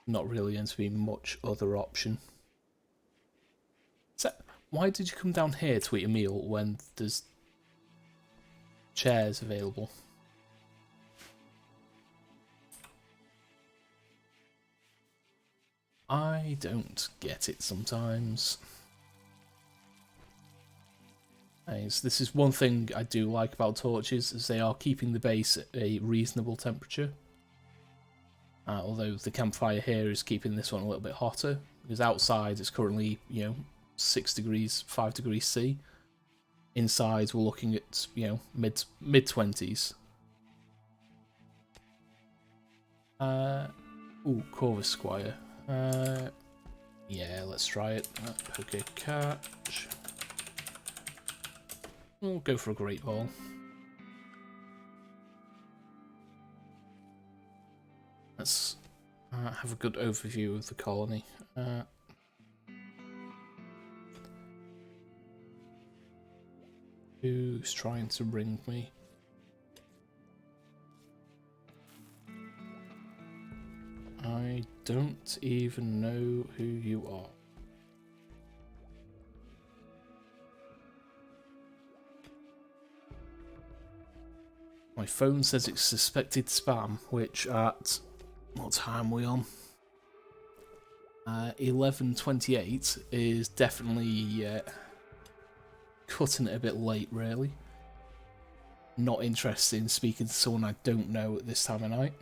Not really going to be much other option. So, why did you come down here to eat a meal when there's chairs available? I don't get it sometimes. This is one thing I do like about torches, is they are keeping the base at a reasonable temperature. Although the campfire here is keeping this one a little bit hotter, because outside it's currently, 6 degrees, 5 degrees C. Inside we're looking at, mid 20s. Ooh, Corvus Squire. Yeah, let's try it. Okay, catch. We'll go for a Great Ball. Let's have a good overview of the colony. Who's trying to ring me? I don't even know who you are. My phone says it's suspected spam, which at... what time are we on? 11:28 is definitely cutting it a bit late, really. Not interested in speaking to someone I don't know at this time of night.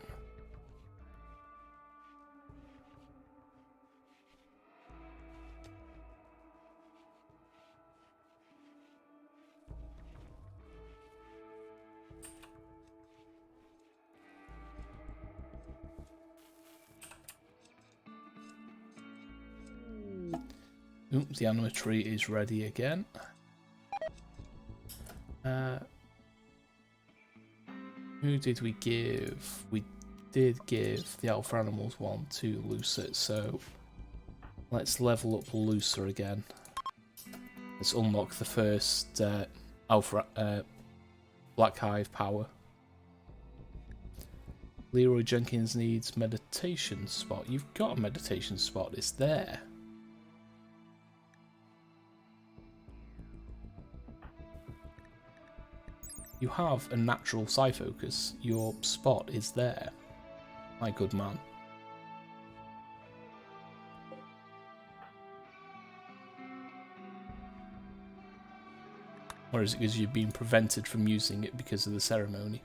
Oops, the animatory is ready again. Who did we give? We did give the Alpha Animals one to Lucet, so let's level up Lucer again. Let's unlock the first Alpha Black Hive power. Leroy Jenkins needs meditation spot. You've got a meditation spot. It's there. You have a natural psi focus. Your spot is there. My good man. Or is it because you've been prevented from using it because of the ceremony?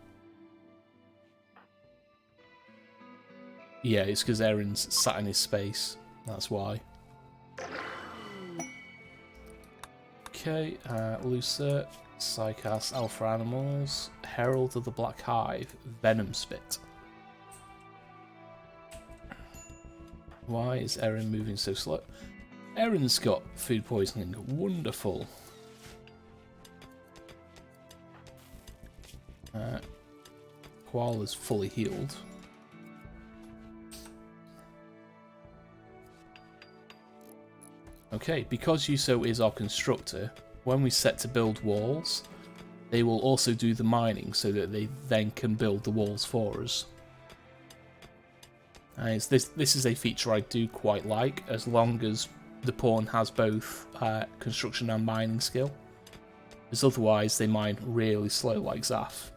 Yeah, it's because Aaron's sat in his space. That's why. Okay, Lucer, Psychas, Alpha Animals, Herald of the Black Hive, Venom Spit. Why is Aaron moving so slow? Aaron's got food poisoning. Wonderful. Koala's fully healed. Okay, because Yuso is our constructor, when we set to build walls, they will also do the mining so that they then can build the walls for us. This is a feature I do quite like, as long as the pawn has both construction and mining skill, because otherwise they mine really slow like Zaf.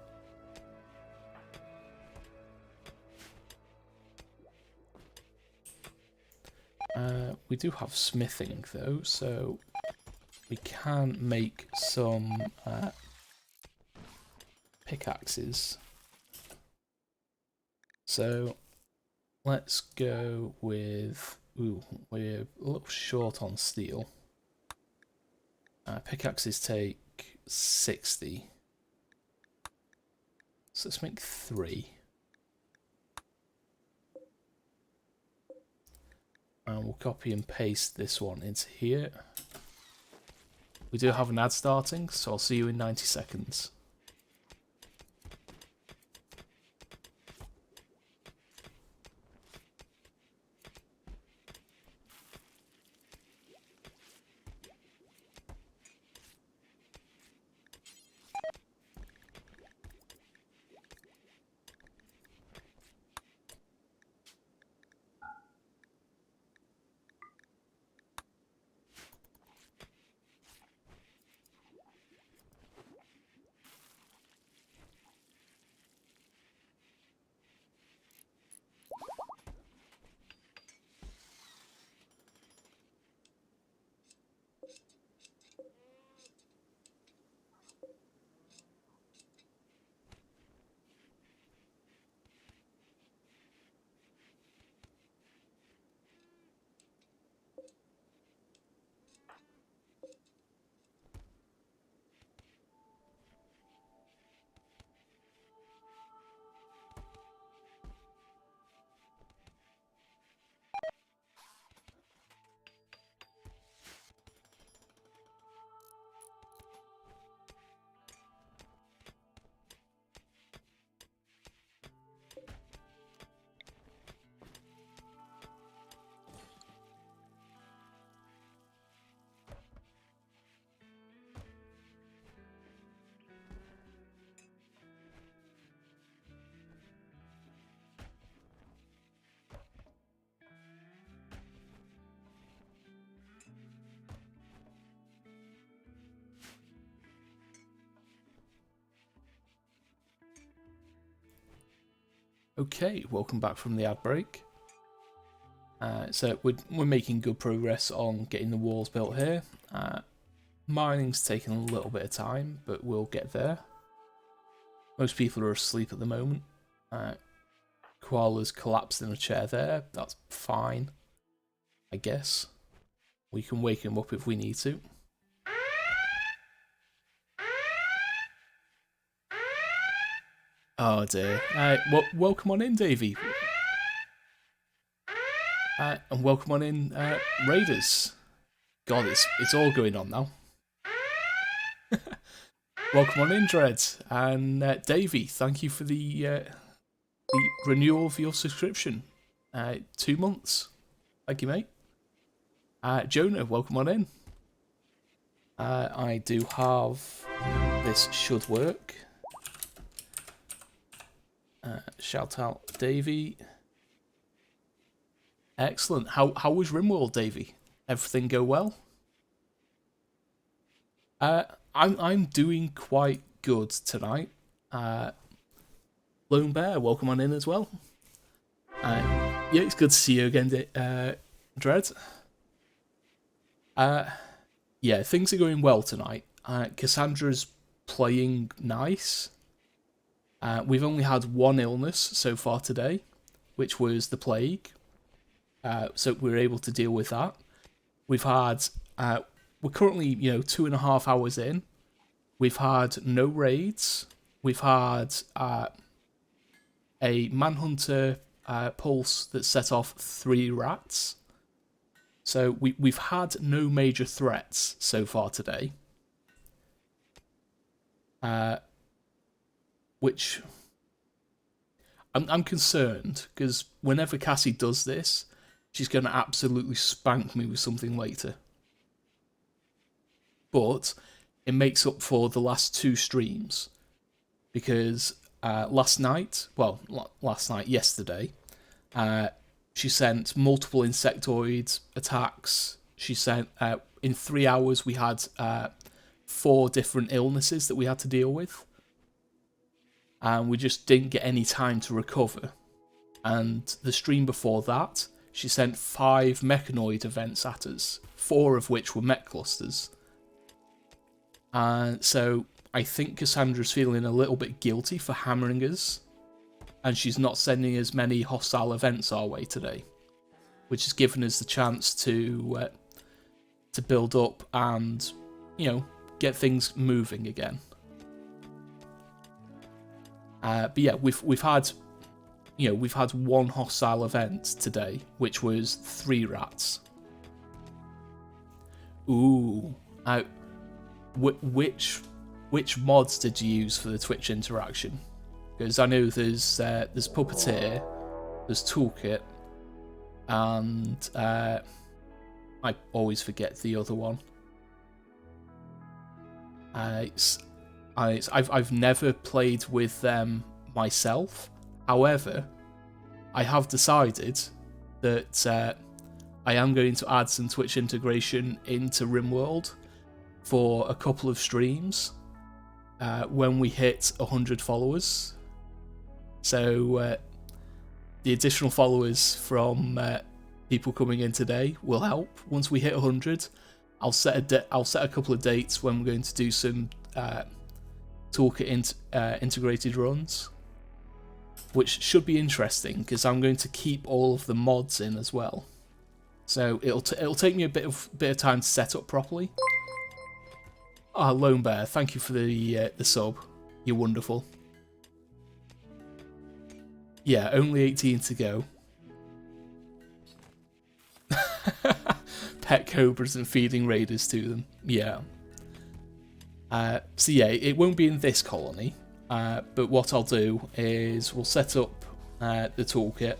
We do have smithing though, so we can make some pickaxes. So let's go with... Ooh, we're a little short on steel. Pickaxes take 60. So let's make 3. And we'll copy and paste this one into here. We do have an ad starting, so I'll see you in 90 seconds. Okay, welcome back from the ad break. So we're making good progress on getting the walls built here. Mining's taking a little bit of time, but we'll get there. Most people are asleep at the moment. Koala's collapsed in a chair there. That's fine, I guess. We can wake him up if we need to. Oh dear. Welcome on in, Davey. And welcome on in, Raiders. God, it's all going on now. Welcome on in, Dread. And Davey, thank you for the renewal of your subscription. 2 months. Thank you, mate. Jonah, welcome on in. I do have... This should work. Shout out Davey. Excellent. How was RimWorld, Davey? Everything go well? I'm doing quite good tonight. Lone Bear, welcome on in as well. Yeah, it's good to see you again, Dread. Yeah, things are going well tonight. Cassandra's playing nice. We've only had one illness so far today, which was the plague. So we were able to deal with that. We've had, we're currently, 2.5 hours in. We've had no raids. We've had a Manhunter pulse that set off 3 rats. So we've had no major threats so far today. Which I'm concerned, because whenever Cassie does this, she's going to absolutely spank me with something later. But it makes up for the last 2 streams, because yesterday, she sent multiple insectoid attacks. She sent, in 3 hours, we had 4 different illnesses that we had to deal with. And we just didn't get any time to recover. And the stream before that, she sent 5 mechanoid events at us, 4 of which were mech clusters. And so I think Cassandra's feeling a little bit guilty for hammering us, and she's not sending as many hostile events our way today, which has given us the chance to build up and, get things moving again. But yeah, we've had 1 hostile event today, which was 3 rats. Ooh, which mods did you use for the Twitch interaction? Because I know there's Puppeteer, there's Toolkit, and I always forget the other one. I've never played with them myself. However, I have decided that I am going to add some Twitch integration into RimWorld for a couple of streams when we hit 100 followers. So the additional followers from people coming in today will help. Once we hit 100, I'll set a couple of dates when we're going to do some Toolkit integrated runs, which should be interesting because I'm going to keep all of the mods in as well. So it'll take me a bit of time to set up properly. Lone Bear, thank you for the sub. You're wonderful. Yeah, only 18 to go. Pet cobras and feeding raiders to them. Yeah. So yeah, it won't be in this colony. But what I'll do is we'll set up the toolkit.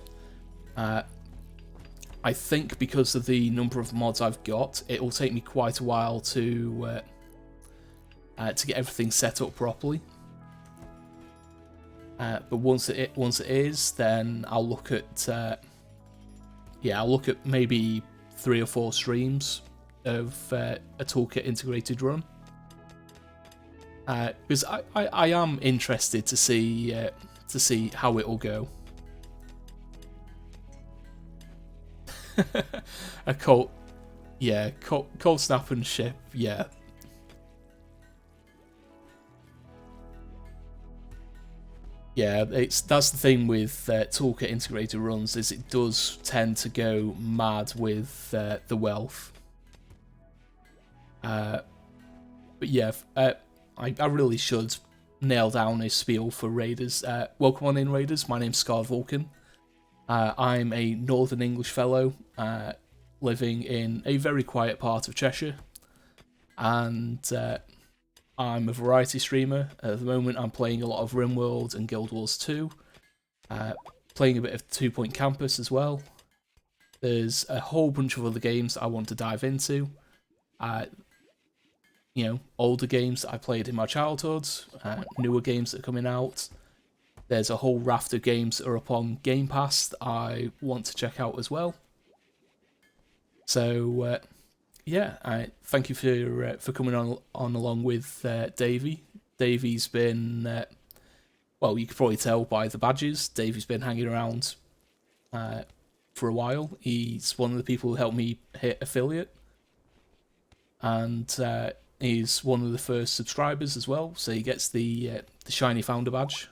I think because of the number of mods I've got, it will take me quite a while to get everything set up properly. But once it is, then I'll look at maybe 3 or 4 streams of a toolkit integrated run. Because I am interested to see how it will go. A cold snap and ship, yeah. Yeah, that's the thing with toolkit integrated runs, is it does tend to go mad with the wealth. But yeah, I really should nail down a spiel for raiders. Welcome on in, raiders. My name's Scarred Vulcan. I'm a Northern English fellow living in a very quiet part of Cheshire, and I'm a variety streamer. At the moment, I'm playing a lot of RimWorld and Guild Wars 2, playing a bit of 2 Point Campus as well. There's a whole bunch of other games that I want to dive into. Older games that I played in my childhood, newer games that are coming out. There's a whole raft of games that are up on Game Pass that I want to check out as well. So yeah, thank you for coming on along with Davey. Davey's been well, you could probably tell by the badges. Davey's been hanging around for a while. He's one of the people who helped me hit affiliate, and he's one of the first subscribers as well. So he gets the shiny founder badge.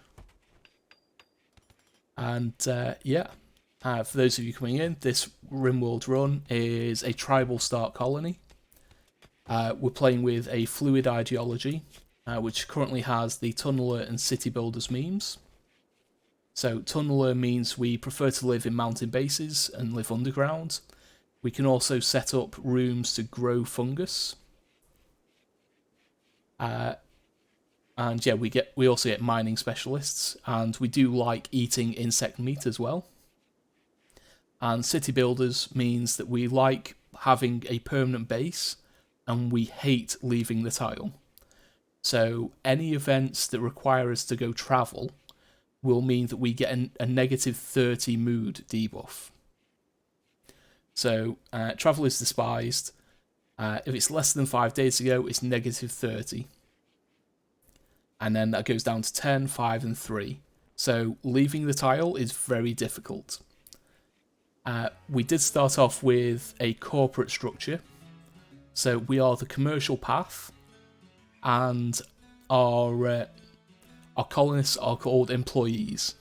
And yeah, for those of you coming in, this RimWorld run is a tribal start colony. We're playing with a fluid ideology, which currently has the Tunneler and City Builders memes. So Tunneler means we prefer to live in mountain bases and live underground. We can also set up rooms to grow fungus. And yeah, we also get mining specialists, and we do like eating insect meat as well. And City Builders means that we like having a permanent base, and we hate leaving the tile. So any events that require us to go travel will mean that we get a negative 30 mood debuff. So travel is despised. If it's less than 5 days ago, it's negative 30. And then that goes down to 10, 5, and 3. So leaving the tile is very difficult. We did start off with a corporate structure. So we are the commercial path, and our colonists are called employees.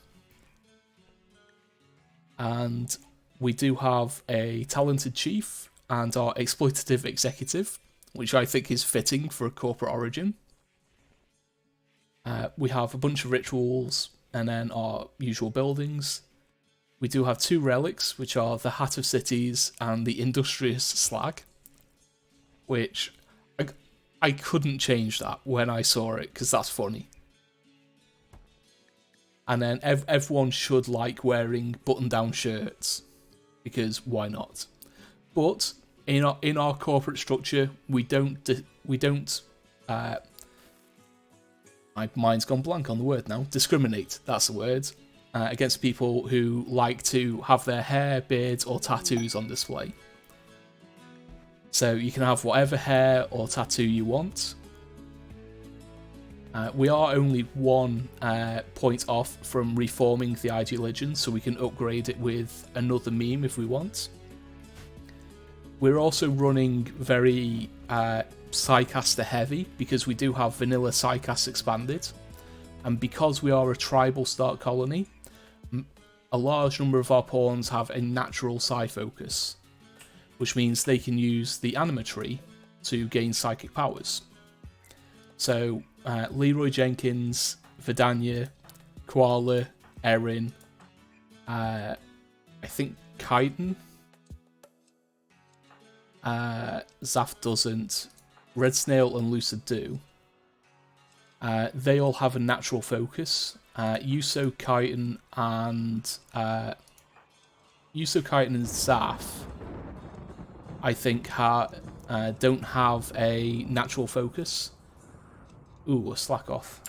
And we do have a talented chief and our exploitative executive, which I think is fitting for a corporate origin. We have a bunch of rituals, and then our usual buildings. We do have 2 relics, which are the Hat of Cities and the Industrious Slag, which I couldn't change that when I saw it, because that's funny. And then everyone should like wearing button-down shirts, because why not? But in our corporate structure, we don't my mind's gone blank on the word now. Discriminate, that's the word. Against people who like to have their hair, beards, or tattoos on display. So you can have whatever hair or tattoo you want. We are only 1 point off from reforming the ideology, so we can upgrade it with another meme if we want. We're also running very Psycaster heavy, because we do have vanilla Psycast expanded, and because we are a tribal start colony, a large number of our pawns have a natural Psy focus, which means they can use the anima tree to gain psychic powers. So Leroy Jenkins, Vidania, Koala, Erin, I think Kaiden, Zaf doesn't, Red Snail and Lucid do. They all have a natural focus. Yuso, Kaiten, and Zaf, I think, don't have a natural focus. Ooh, a slack off.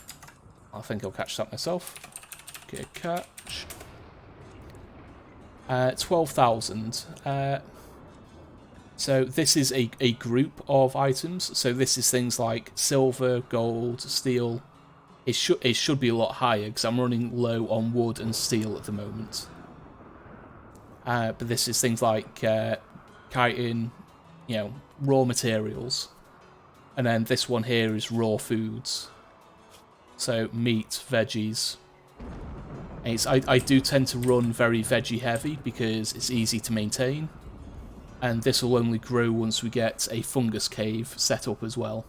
I think I'll catch that myself. Okay, catch. 12,000. So this is a group of items. So this is things like silver, gold, steel. It should be a lot higher because I'm running low on wood and steel at the moment. But this is things like chitin, raw materials. And then this one here is raw foods. So meat, veggies. And I do tend to run very veggie heavy because it's easy to maintain. And this will only grow once we get a fungus cave set up as well.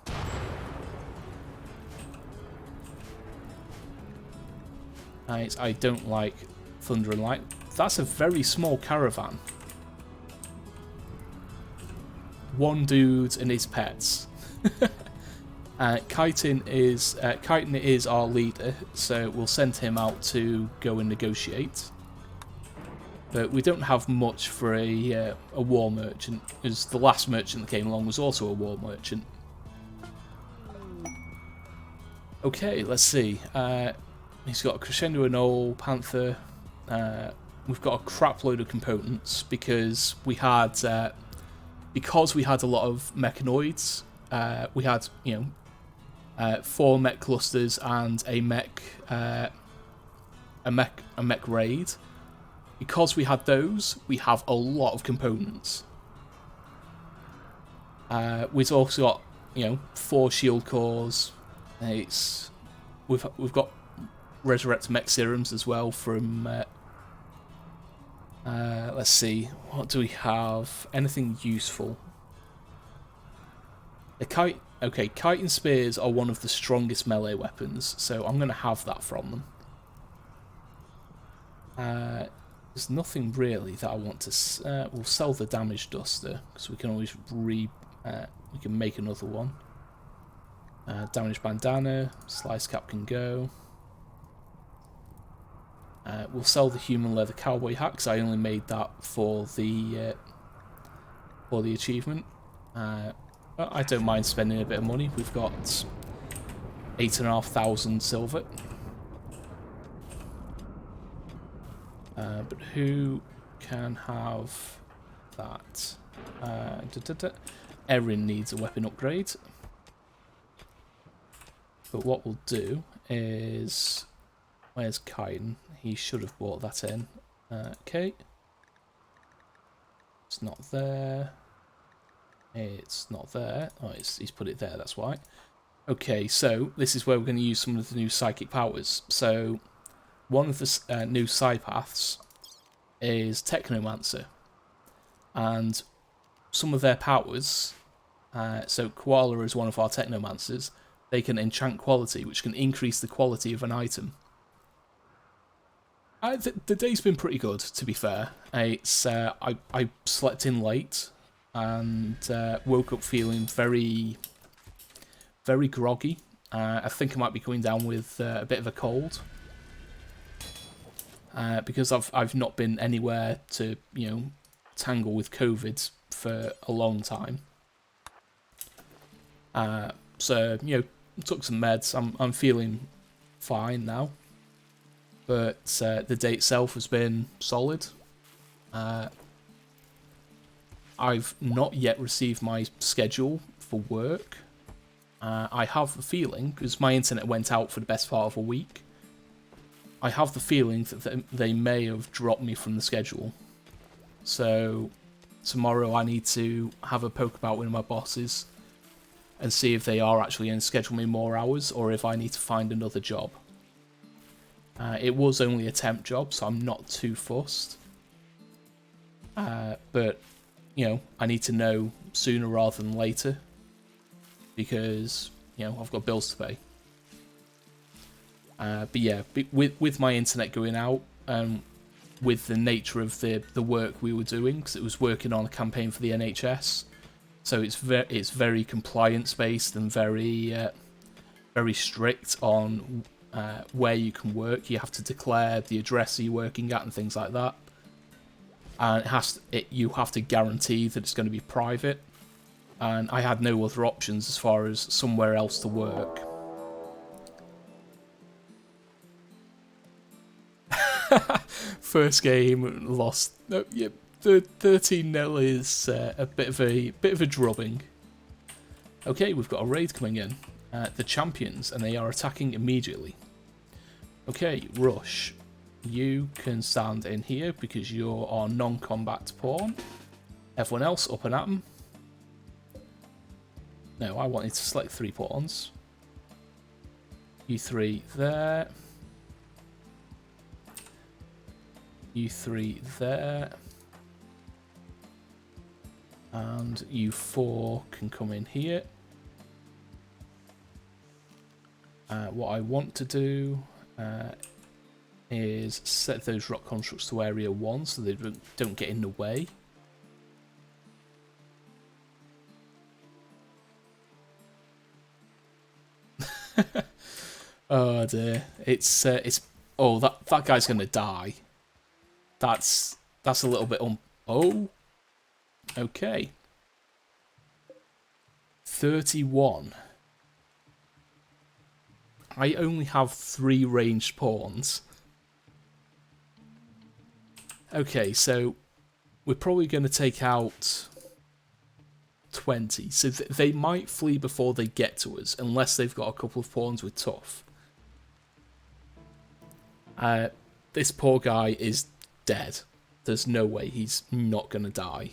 I don't like thunder and light. That's a very small caravan. 1 dude and his pets. Chitin is our leader, so we'll send him out to go and negotiate. But we don't have much for a war merchant, because the last merchant that came along was also a war merchant. Okay, let's see. He's got a Crescendo and Knoll, Panther. We've got a crap load of components because we had a lot of mechanoids. We had 4 mech clusters and a mech raid. Because we had those, we have a lot of components. We've also got 4 shield cores. We've got resurrect mech serums as well from. Let's see, what do we have? Anything useful? The kite. Okay, kite and spears are one of the strongest melee weapons, so I'm going to have that from them. There's nothing really that I want to. We'll sell the damage duster because we can always we can make another one. Damage bandana, slice cap can go. We'll sell the human leather cowboy hat because I only made that for the achievement. But I don't mind spending a bit of money. We've got 8,500 silver. But who can have that? Erin needs a weapon upgrade. But what we'll do is... Where's Kyne? He should have brought that in. Okay. It's not there. It's not there. Oh, he's put it there, that's why. Okay, so this is where we're going to use some of the new psychic powers. So, one of the new psypaths is Technomancer. And some of their powers, so Koala is one of our Technomancers, they can enchant quality, which can increase the quality of an item. The day's been pretty good, to be fair. I slept in late and woke up feeling very, very groggy. I think I might be coming down with a bit of a cold because I've not been anywhere to tangle with COVID for a long time. So took some meds. I'm feeling fine now. But the day itself has been solid. I've not yet received my schedule for work. I have a feeling, because my internet went out for the best part of a week, I have the feeling that they may have dropped me from the schedule. So tomorrow I need to have a poke about with my bosses and see if they are actually going to schedule me more hours or if I need to find another job. It was only a temp job, so I'm not too fussed. But, I need to know sooner rather than later. Because, I've got bills to pay. But yeah, with my internet going out, with the nature of the work we were doing, because it was working on a campaign for the NHS, so it's very compliance-based and very strict on... where you can work. You have to declare the address you're working at and things like that. And you have to guarantee that it's going to be private. And I had no other options as far as somewhere else to work. First game lost. No, yeah, 13-0 is a bit of a drubbing. Okay, we've got a raid coming in. The champions, and they are attacking immediately. Okay, Rush. You can stand in here because you're our non-combat pawn. Everyone else up and at them. No, I wanted to select 3 pawns. You 3 there. You 3 there. And you 4 can come in here. What I want to do is set those rock constructs to area 1 so they don't get in the way. Oh dear, it's oh that guy's gonna die. That's a little bit oh, okay. 31. I only have 3 ranged pawns. Okay, so we're probably going to take out 20. So they might flee before they get to us, unless they've got a couple of pawns with tough. This poor guy is dead. There's no way he's not going to die.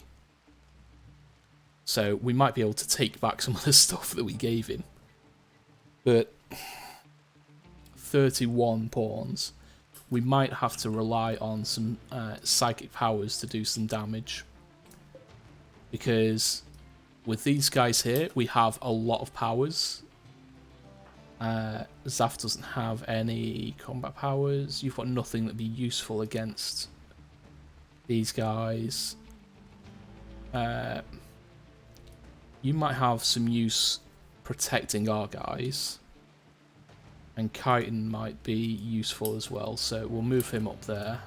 So we might be able to take back some of the stuff that we gave him. But 31 pawns. We might have to rely on some psychic powers to do some damage. Because with these guys here, we have a lot of powers. Zaf doesn't have any combat powers. You've got nothing that'd be useful against these guys. You might have some use protecting our guys. And Chitin might be useful as well, so we'll move him up there.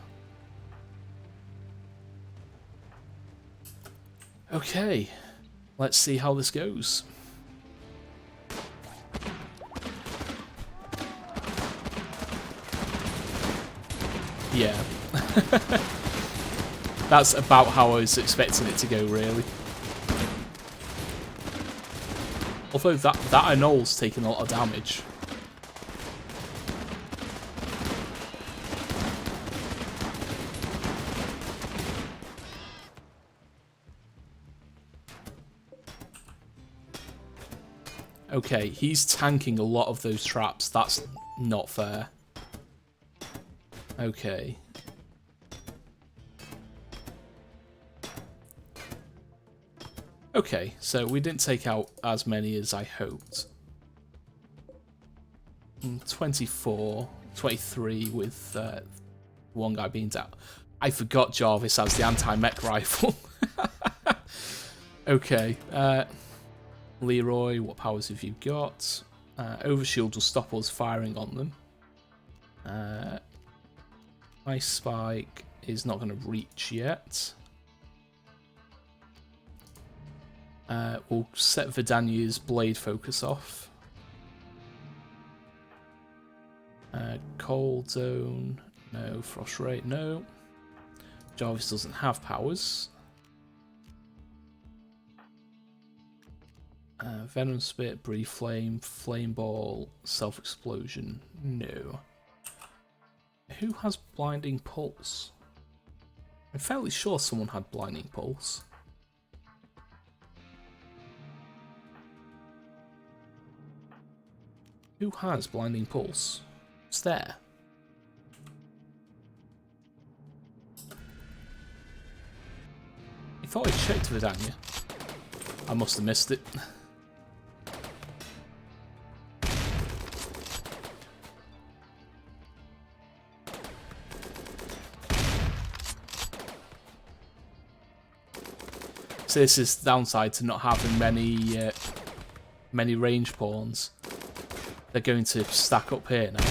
Okay, let's see how this goes. Yeah. That's about how I was expecting it to go, really. Although that annul's taken a lot of damage. Okay, he's tanking a lot of those traps. That's not fair. Okay. Okay, so we didn't take out as many as I hoped. 24, 23 with one guy being down. I forgot Jarvis has the anti-mech rifle. Okay, Leroy, what powers have you got? Overshield will stop us firing on them. Ice Spike is not going to reach yet. We'll set Vidania's blade focus off. Cold Zone, no. Frost Rate, no. Jarvis doesn't have powers. Venom Spit, Brief Flame, Flame Ball, Self Explosion, no. Who has Blinding Pulse? I'm fairly sure someone had Blinding Pulse. Who has Blinding Pulse? It's there. I thought I checked Vidania. I must have missed it. So this is the downside to not having many range pawns. They're going to stack up here now.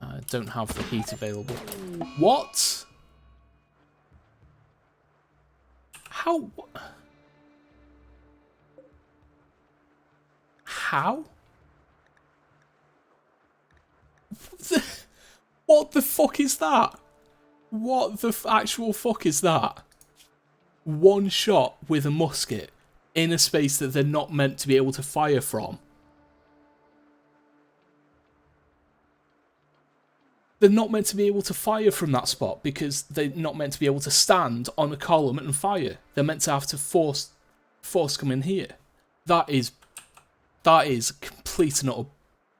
I don't have the heat available. What? How? How? What the fuck is that? What the actual fuck is that? One shot with a musket in a space that they're not meant to be able to fire from. They're not meant to be able to fire from that spot because they're not meant to be able to stand on a column and fire. They're meant to have to force come in here. That is complete and utter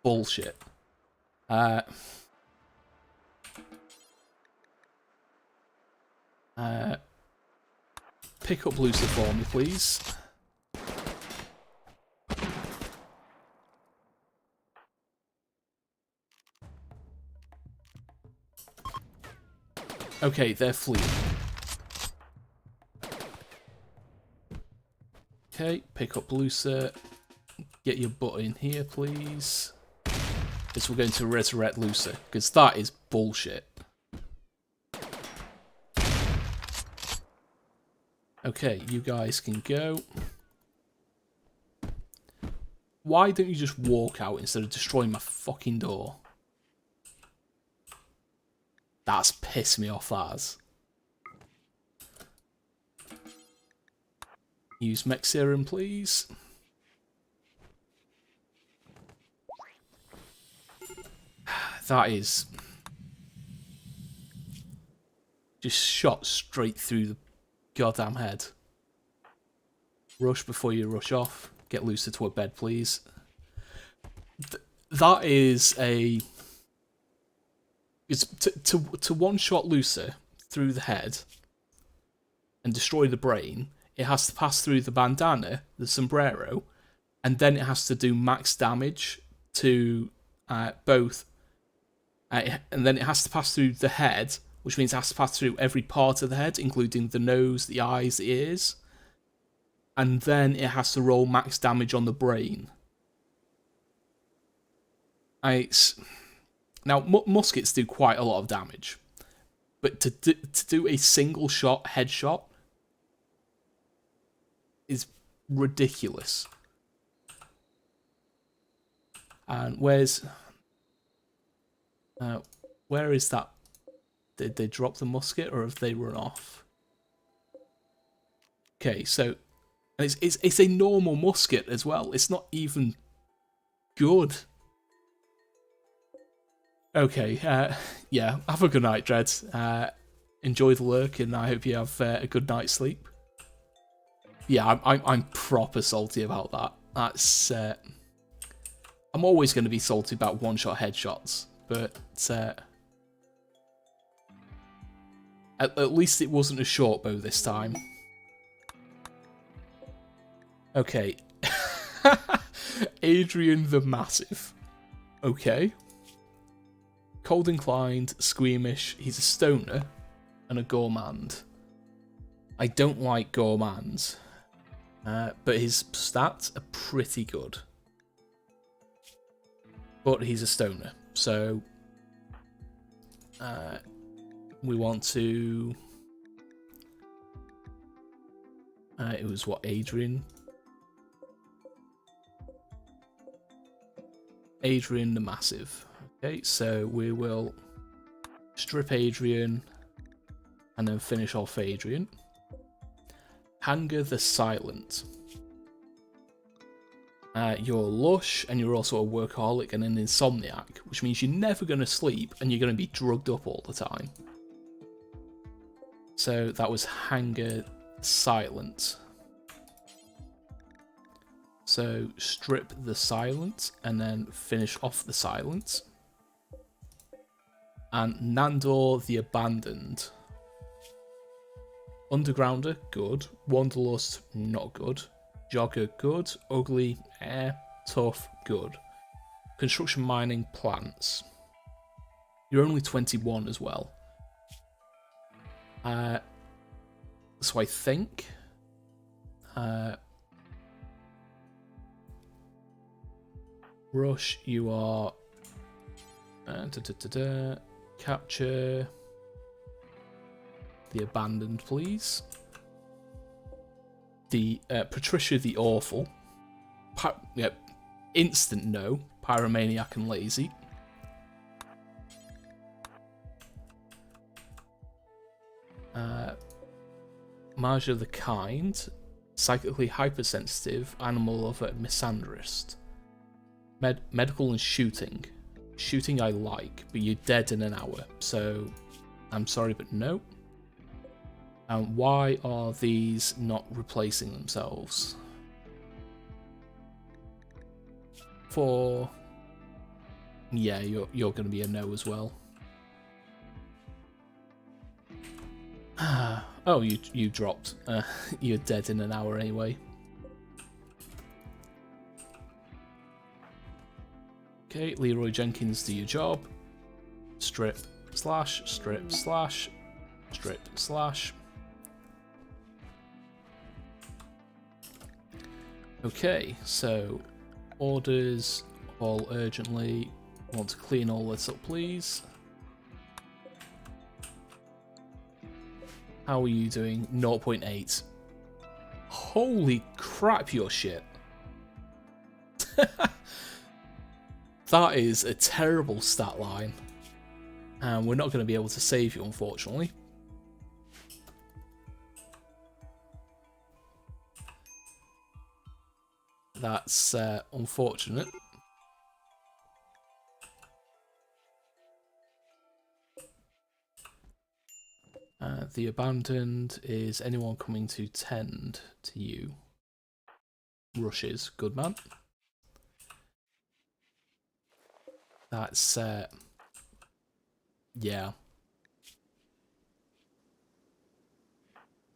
bullshit. Pick up Lucy for me, please. Okay, they're fleeing. Okay, pick up Lucy. Get your butt in here, please. Because we're going to resurrect Lucy, because that is bullshit. Okay, you guys can go. Why don't you just walk out instead of destroying my fucking door? That's pissed me off, as. Use mech serum, please. That is just shot straight through the goddamn head. Rush before you rush off. Get Lucer to a bed, please. That is a... It's to one-shot Lucer through the head and destroy the brain, it has to pass through the bandana, the sombrero, and then it has to do max damage to both. And then it has to pass through the head, which means it has to pass through every part of the head, including the nose, the eyes, the ears. And then it has to roll max damage on the brain. Now, muskets do quite a lot of damage. But to do a single shot headshot is ridiculous. And where is that? Did they drop the musket or have they run off? Okay, so it's a normal musket as well. It's not even good. Okay, yeah, have a good night, Dread. Enjoy the lurk, and I hope you have a good night's sleep. Yeah, I'm proper salty about that. That's I'm always going to be salty about one-shot headshots, but at least it wasn't a short bow this time. Okay, Adrian the Massive. Okay. Cold inclined, squeamish, he's a stoner, and a gourmand. I don't like gourmands, but his stats are pretty good. But he's a stoner, so we want to... it was what, Adrian? Adrian the Massive. Okay, so we will strip Adrian and then finish off Adrian. Hanger the Silent. You're lush and you're also a workaholic and an insomniac, which means you're never going to sleep and you're going to be drugged up all the time. So that was Hanger Silent. So strip the Silent and then finish off the Silent. And Nandor the Abandoned. Undergrounder, good. Wanderlust, not good. Jogger, good. Ugly, tough, good. Construction mining, plants. You're only 21 as well. So I think... Rush, you are... Capture the Abandoned, please. The Patricia the Awful. Yep, instant no. Pyromaniac and Lazy. Marja the Kind. Psychically hypersensitive. Animal lover, misandrist. Medical and shooting. Shooting I like, but you're dead in an hour, so I'm sorry, but no. And why are these not replacing themselves? For... Yeah, you're going to be a no as well. Oh, you dropped. You're dead in an hour anyway. Okay, Leroy Jenkins, do your job. Strip, slash, strip, slash, strip, slash. Okay, so orders all urgently. Want to clean all this up, please. How are you doing? 0.8. Holy crap, you're shit. That is a terrible stat line. And we're not going to be able to save you, unfortunately. That's unfortunate. The abandoned is anyone coming to tend to you. Rushes, good man. That's yeah.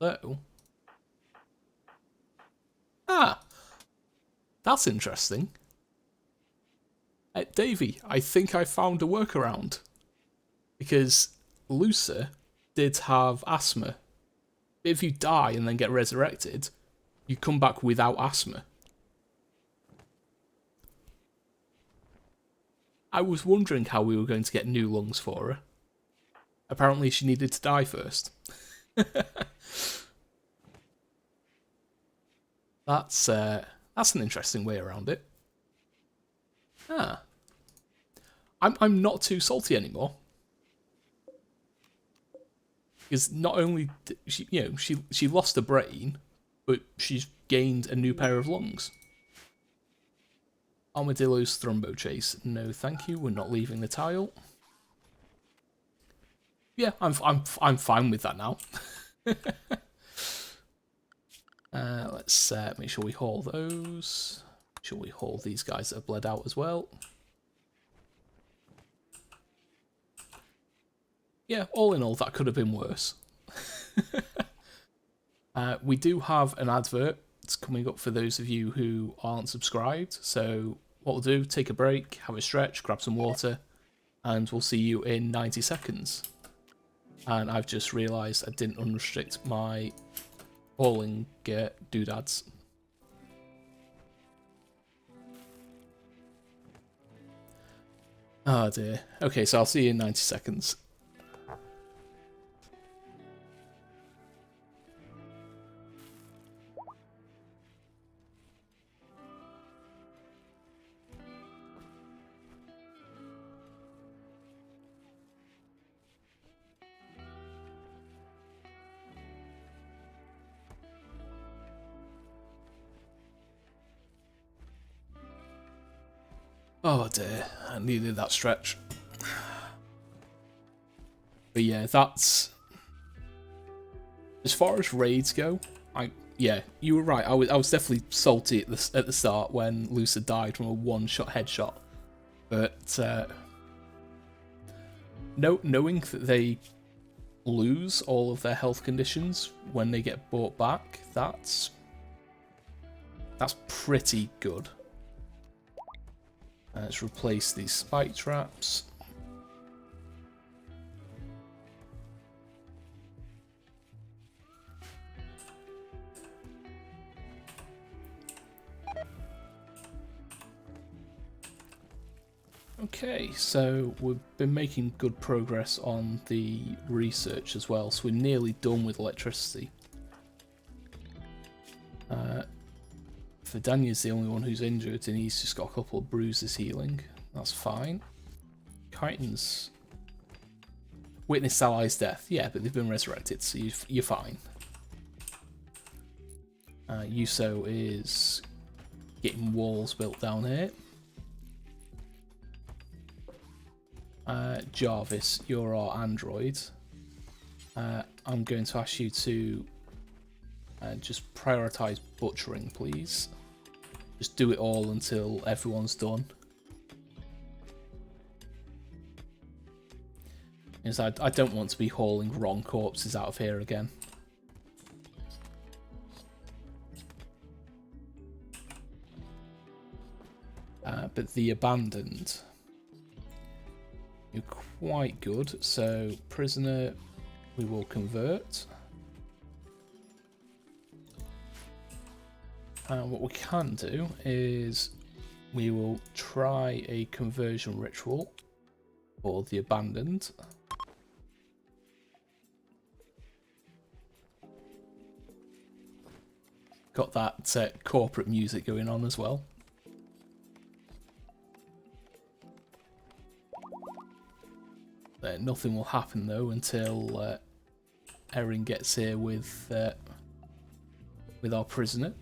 So that's interesting. Davey, I think I found a workaround. Because Lucer did have asthma. If you die and then get resurrected, you come back without asthma. I was wondering how we were going to get new lungs for her. Apparently she needed to die first. That's an interesting way around it. I'm not too salty anymore. Because not only did she lost a brain, but she's gained a new pair of lungs. Armadillo's thrombo chase. No, thank you. We're not leaving the tile. Yeah, I'm fine with that now. Let's make sure we haul those. Make sure we haul these guys that have bled out as well. Yeah, all in all, that could have been worse. We do have an advert. It's coming up for those of you who aren't subscribed. So what we'll do, take a break, have a stretch, grab some water, and we'll see you in 90 seconds. And I've just realised I didn't unrestrict my hauling doodads. Oh dear. Okay, so I'll see you in 90 seconds. Oh dear, I needed that stretch. But yeah, that's... As far as raids go, yeah, you were right. I was definitely salty at the start when Lucer died from a one-shot headshot. But knowing that they lose all of their health conditions when they get brought back, that's pretty good. Let's replace these spike traps. Okay, so we've been making good progress on the research as well, so we're nearly done with electricity. Vidania's the only one who's injured, and he's just got a couple of bruises healing. That's fine. Chitin's witnessed allies' death. Yeah, but they've been resurrected, so you're fine. Yuso is getting walls built down here. Jarvis, you're our android. I'm going to ask you to just prioritise butchering, please. Just do it all until everyone's done. Because I don't want to be hauling wrong corpses out of here again. But the abandoned, you're quite good. So prisoner, we will convert. And what we can do is we will try a conversion ritual for the abandoned. Got that corporate music going on as well. Nothing will happen though until Erin gets here with our prisoner.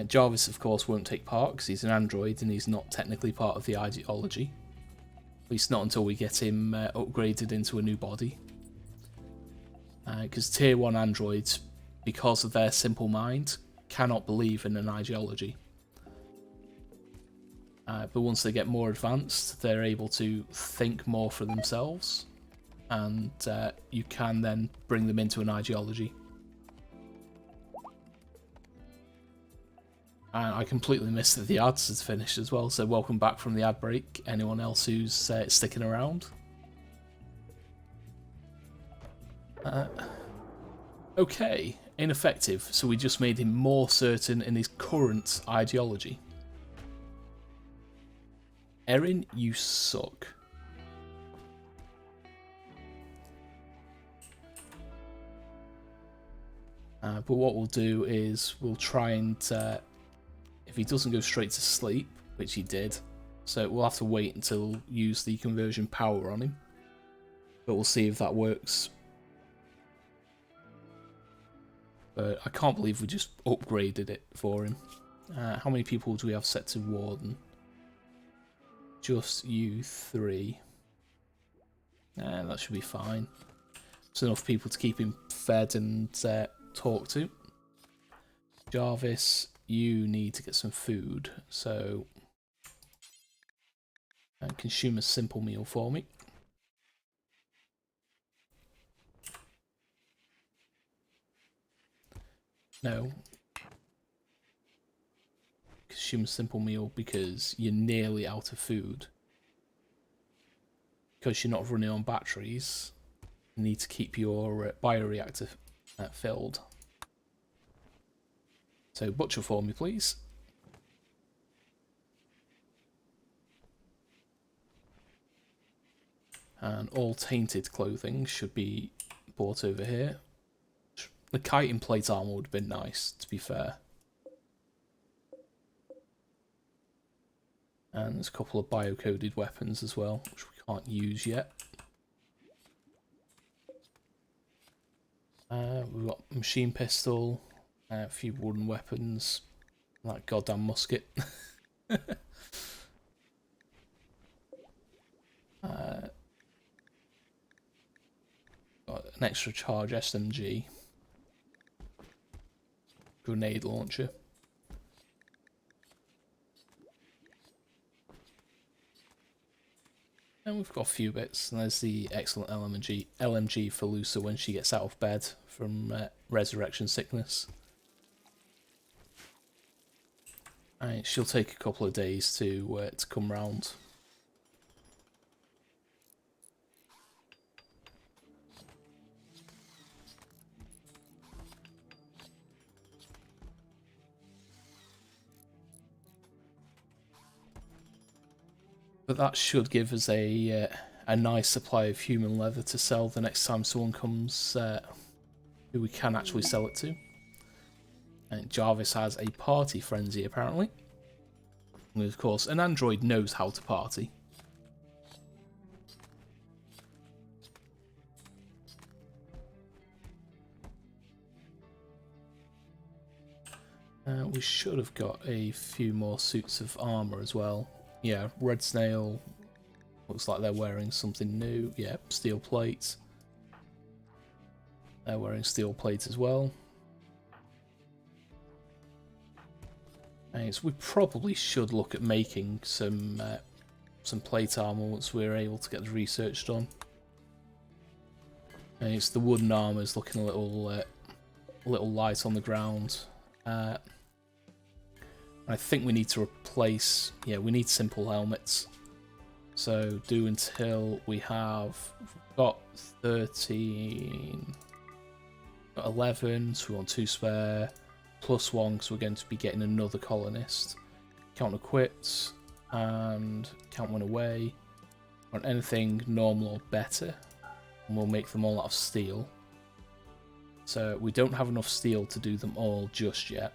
Jarvis, of course, won't take part because he's an android and he's not technically part of the ideology. At least not until we get him upgraded into a new body. Because Tier 1 androids, because of their simple mind, cannot believe in an ideology. But once they get more advanced, they're able to think more for themselves, and you can then bring them into an ideology. And I completely missed that the ads had finished as well, so welcome back from the ad break, anyone else who's sticking around. Okay, ineffective, so we just made him more certain in his current ideology. Erin, you suck. But what we'll do is we'll try and, if he doesn't go straight to sleep, which he did, so we'll have to wait until use the conversion power on him. But we'll see if that works. But I can't believe we just upgraded it for him. How many people do we have set to Warden? Just you 3. That should be fine. It's enough people to keep him fed and talk to. Jarvis, you need to get some food, so consume a simple meal for me. No. Consume a simple meal because you're nearly out of food. Because you're not running on batteries, you need to keep your bioreactor filled. So butcher for me, please. And all tainted clothing should be bought over here. The chitin plate armor would have been nice, to be fair. And there's a couple of bio-coded weapons as well, which we can't use yet. We've got a machine pistol, a few wooden weapons, that goddamn musket. Got an extra charge SMG. Grenade launcher. And we've got a few bits, and there's the excellent LMG for Lusa when she gets out of bed from resurrection sickness. And she'll take a couple of days to come round. But that should give us a nice supply of human leather to sell the next time someone comes who we can actually sell it to. And Jarvis has a party frenzy, apparently. And of course, an android knows how to party. We should have got a few more suits of armour as well. Yeah, Red Snail, looks like they're wearing something new. Yeah, steel plates. They're wearing steel plates as well. And we probably should look at making some plate armor once we're able to get the research done. And it's the wooden armor is looking a little light on the ground. I think we need to replace, yeah, we need simple helmets. So do until we have got 13, got 11, so we want 2 spare, plus 1 because we're going to be getting another colonist. Count equipped, and count one away. Want anything normal or better, and we'll make them all out of steel. So we don't have enough steel to do them all just yet.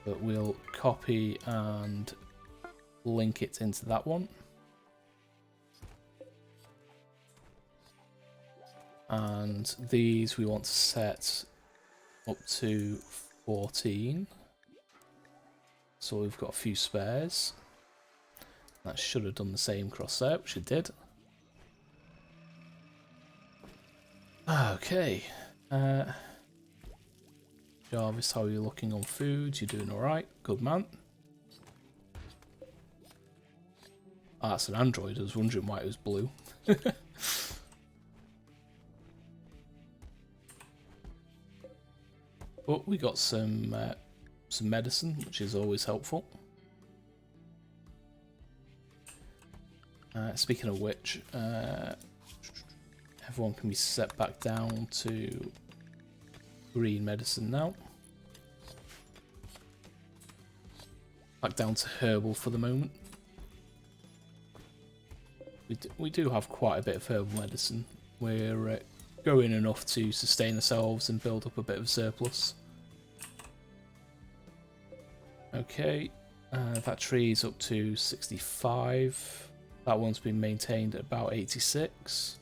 But we'll copy and link it into that one. And these we want to set up to 14. So we've got a few spares. That should have done the same across there, which it did. Okay. Jarvis, how are you looking on food? You're doing alright. Good man. Ah, that's an android. I was wondering why it was blue. But we got some medicine, which is always helpful. Speaking of which, everyone can be set back down to green medicine now. Back down to herbal for the moment. We do have quite a bit of herbal medicine. We're growing enough to sustain ourselves and build up a bit of surplus. Okay, that tree is up to 65. That one's been maintained at about 86.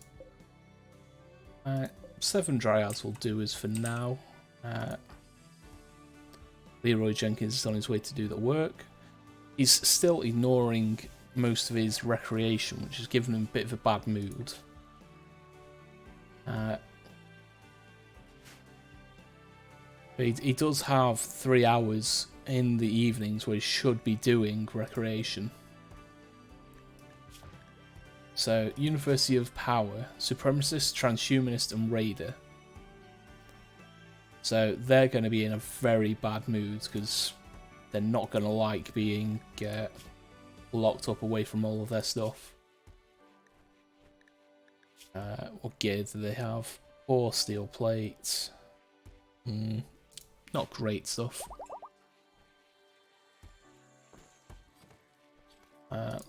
7 dryads will do us for now. Leroy Jenkins is on his way to do the work. He's still ignoring most of his recreation, which has given him a bit of a bad mood. He does have 3 hours in the evenings where he should be doing recreation. So, University of Power, Supremacist, Transhumanist, and Raider. So, they're going to be in a very bad mood because they're not going to like being locked up away from all of their stuff. What gear do they have? 4 steel plates. Not great stuff.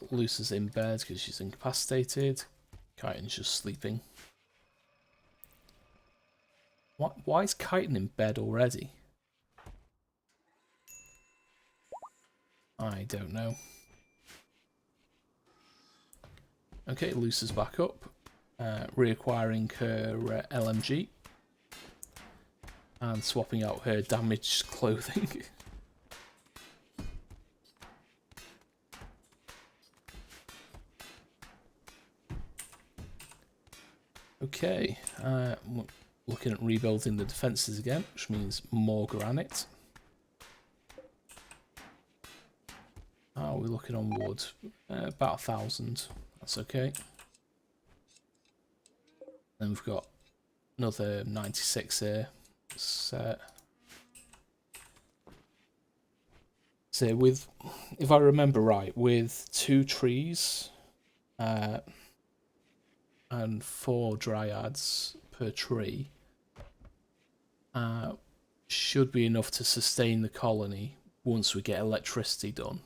Luce is in bed because she's incapacitated. Chitin's just sleeping. Why is Chitin in bed already? I don't know. Okay, Luce is back up. Reacquiring her LMG. And swapping out her damaged clothing. Okay, looking at rebuilding the defences again, which means more granite. How are we looking on wood? About 1,000, that's okay. Then we've got another 96 here. So with, if I remember right, with 2 trees, and 4 dryads per tree should be enough to sustain the colony once we get electricity done.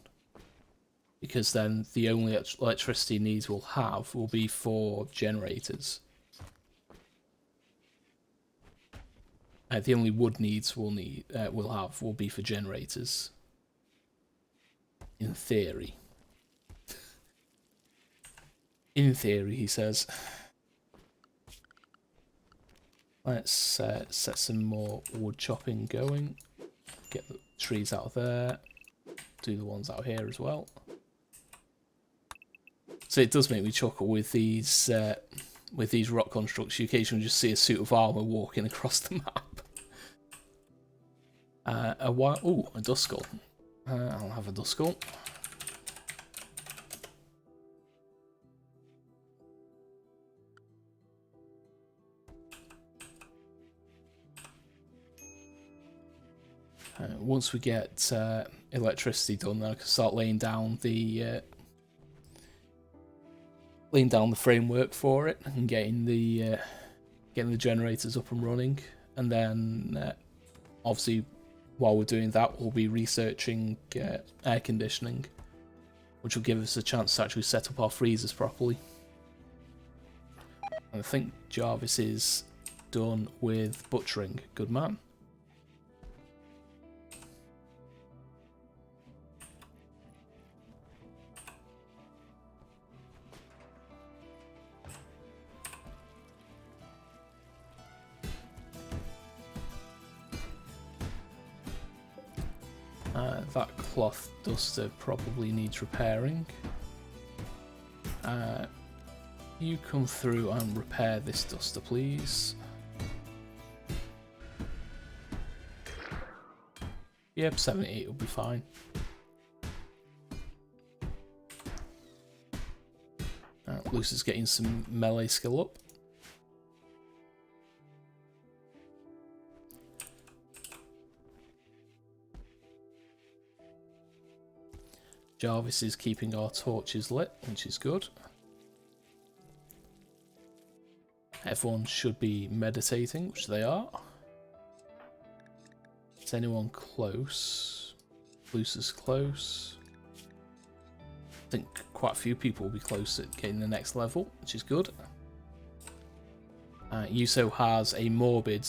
Because then the only electricity needs we'll have will be for generators. The only wood needs we'll have will be for generators. In theory. In theory, he says. Let's set some more wood chopping going. Get the trees out of there. Do the ones out here as well. So it does make me chuckle with these rock constructs. You occasionally just see a suit of armour walking across the map. A dust skull. I'll have a dust skull. Once we get electricity done, then I can start laying down the framework for it and getting the generators up and running. And then obviously, while we're doing that, we'll be researching air conditioning, which will give us a chance to actually set up our freezers properly. And I think Jarvis is done with butchering. Good man. That cloth duster probably needs repairing. You come through and repair this duster, please. Yep, 78 will be fine. Lucy's getting some melee skill up. Jarvis is keeping our torches lit, which is good. Everyone should be meditating, which they are. Is anyone close? Lucy's close. I think quite a few people will be close at getting the next level, which is good. Yuso has a morbid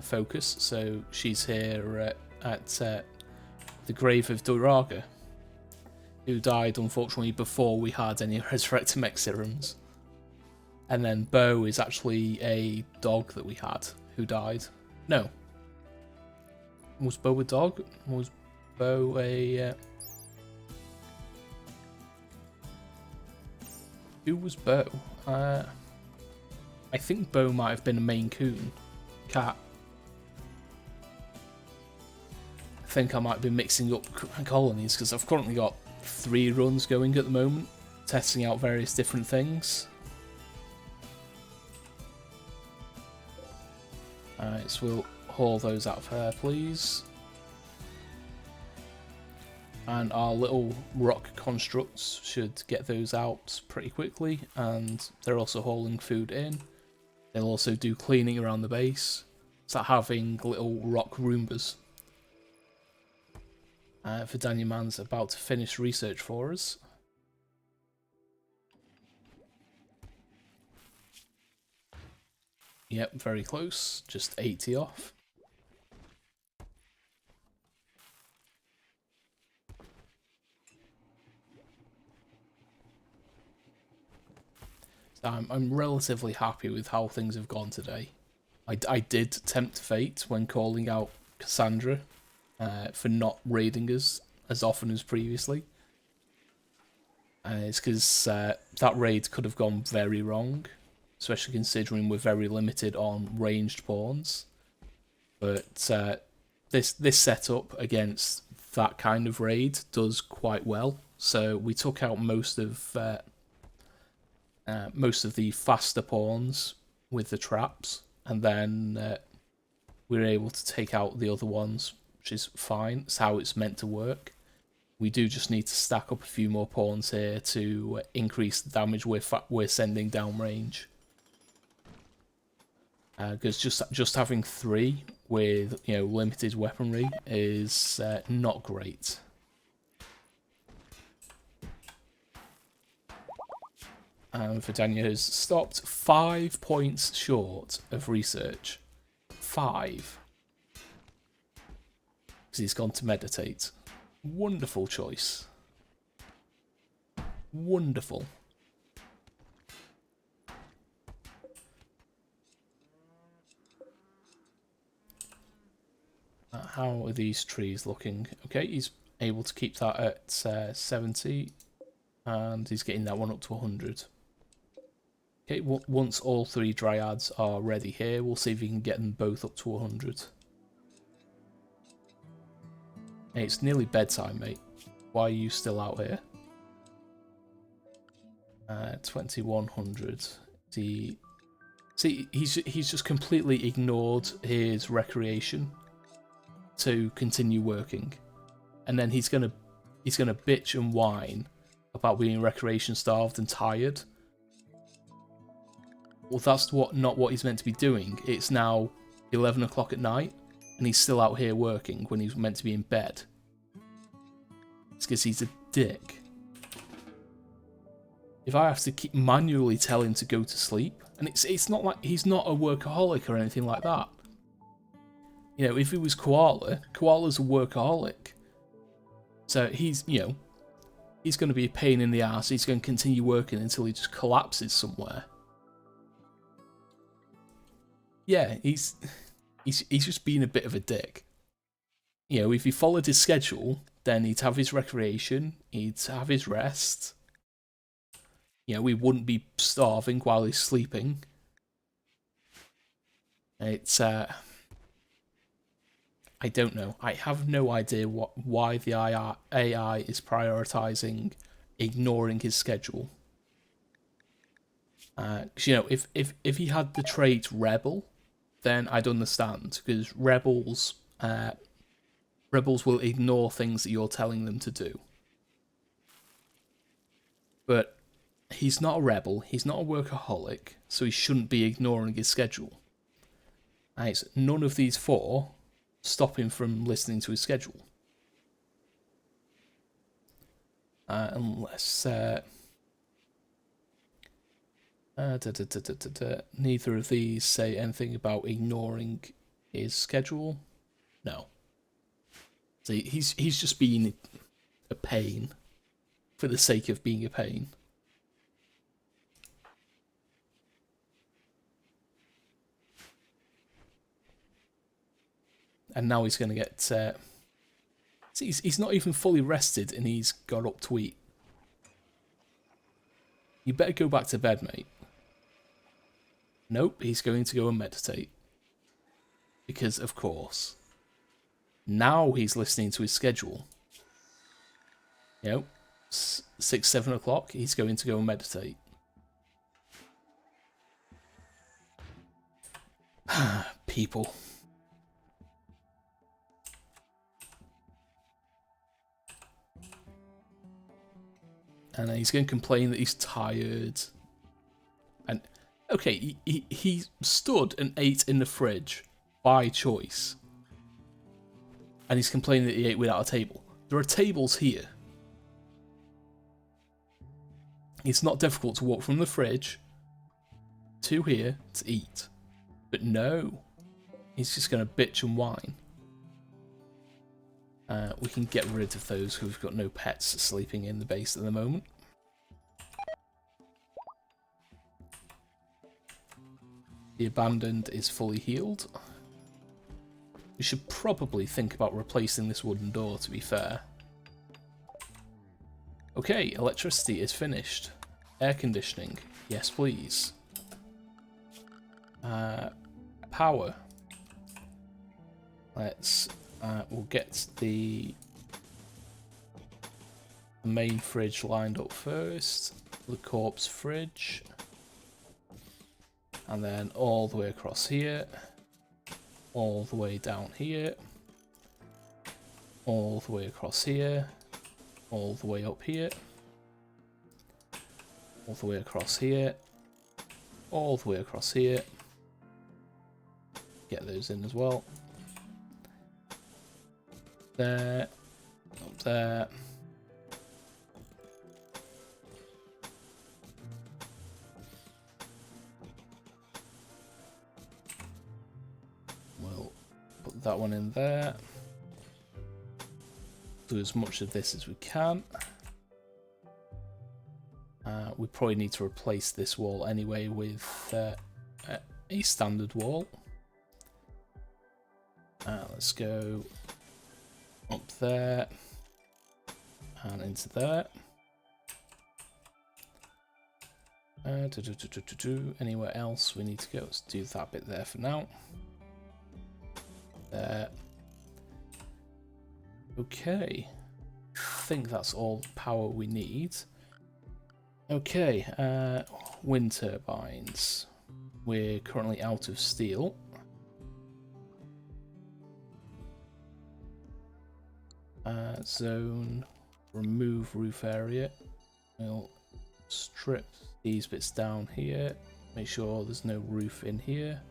focus, so she's here at the grave of Duraga, who died unfortunately before we had any resurrected mech serums. And then Bo is actually a dog that we had who died. No. Was Bo a dog? Was Bo a... Who was Bo? I think Bo might have been a Maine Coon cat. I think I might be mixing up colonies because I've currently got 3 runs going at the moment, testing out various different things. Alright, so we'll haul those out of there, please. And our little rock constructs should get those out pretty quickly, and they're also hauling food in. They'll also do cleaning around the base. Start having little rock Roombas. Vidania Man's about to finish research for us. Yep, very close. Just 80 off. I'm relatively happy with how things have gone today. I did tempt fate when calling out Cassandra for not raiding us as often as previously. It's because that raid could have gone very wrong, especially considering we're very limited on ranged pawns. But this setup against that kind of raid does quite well. So we took out most of the faster pawns with the traps, and then we were able to take out the other ones, which is fine. It's how it's meant to work. We do just need to stack up a few more pawns here to increase the damage we're sending downrange. Because just having 3 with limited weaponry is not great. And Vidania has stopped 5 points short of research. 5. Because he's gone to meditate. Wonderful choice. Wonderful. How are these trees looking? Okay, he's able to keep that at 70. And he's getting that one up to 100. Okay, once all 3 dryads are ready here, we'll see if we can get them both up to 100. Hey, it's nearly bedtime, mate. Why are you still out here? 2100. See, he's just completely ignored his recreation to continue working, and then he's gonna bitch and whine about being recreation starved and tired. Well, that's not what he's meant to be doing. It's now 11 o'clock at night, and he's still out here working when he's meant to be in bed. It's because he's a dick. If I have to keep manually tell him to go to sleep, and it's not like he's not a workaholic or anything like that. If he was Koala's a workaholic. So he's going to be a pain in the ass. He's going to continue working until he just collapses somewhere. Yeah, he's just being a bit of a dick. If he followed his schedule, then he'd have his recreation, he'd have his rest. You know, we wouldn't be starving while he's sleeping. It's, I don't know. I have no idea why the AI is prioritizing ignoring his schedule. Because, you know, if he had the trait Rebel, then I'd understand. Because rebels will ignore things that you're telling them to do. But he's not a rebel, he's not a workaholic, so he shouldn't be ignoring his schedule. Right, none of these four stop him from listening to his schedule. Unless... neither of these say anything about ignoring his schedule. No. So he's just being a pain for the sake of being a pain. And now he's going to get... he's not even fully rested and he's got up to eat. You better go back to bed, mate. Nope, he's going to go and meditate. Because, of course. Now he's listening to his schedule. You know, 6, 7 o'clock, he's going to go and meditate. People. And then he's going to complain that he's tired. And, okay, he stood and ate in the fridge by choice. And he's complaining that he ate without a table. There are tables here. It's not difficult to walk from the fridge to here to eat. But no, he's just going to bitch and whine. We can get rid of those who've got no pets sleeping in the base at the moment. The abandoned is fully healed. We should probably think about replacing this wooden door, to be fair. Okay, electricity is finished. Air conditioning, yes please. Power. Let's... we'll get the main fridge lined up first. The corpse fridge. And then all the way across here. All the way down here. All the way across here. All the way up here. All the way across here. All the way across here. Get those in as well. There. Up there. We'll put that one in there. Do as much of this as we can. We probably need to replace this wall anyway with a standard wall. Let's go up there and into there. Anywhere else we need to go? Let's do that bit there for now. There. Okay. I think that's all the power we need. Okay, wind turbines. We're currently out of steel. Zone, remove roof area. We'll strip these bits down here. Make sure there's no roof in here.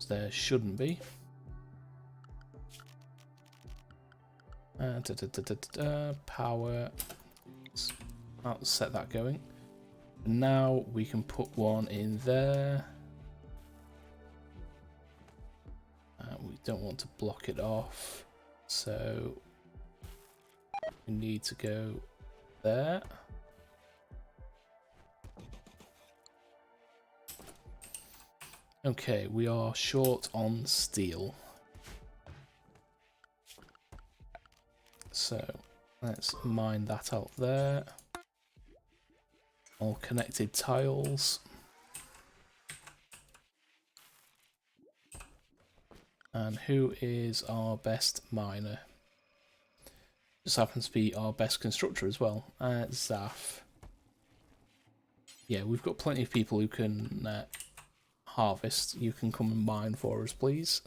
There shouldn't be. Power. I'll set that going. Now we can put one in there. We don't want to block it off, so we need to go there. Okay, we are short on steel. So let's mine that out there. All connected tiles. And who is our best miner? Just happens to be our best constructor as well. Zaf. Yeah, we've got plenty of people who can harvest. You can come and mine for us, please.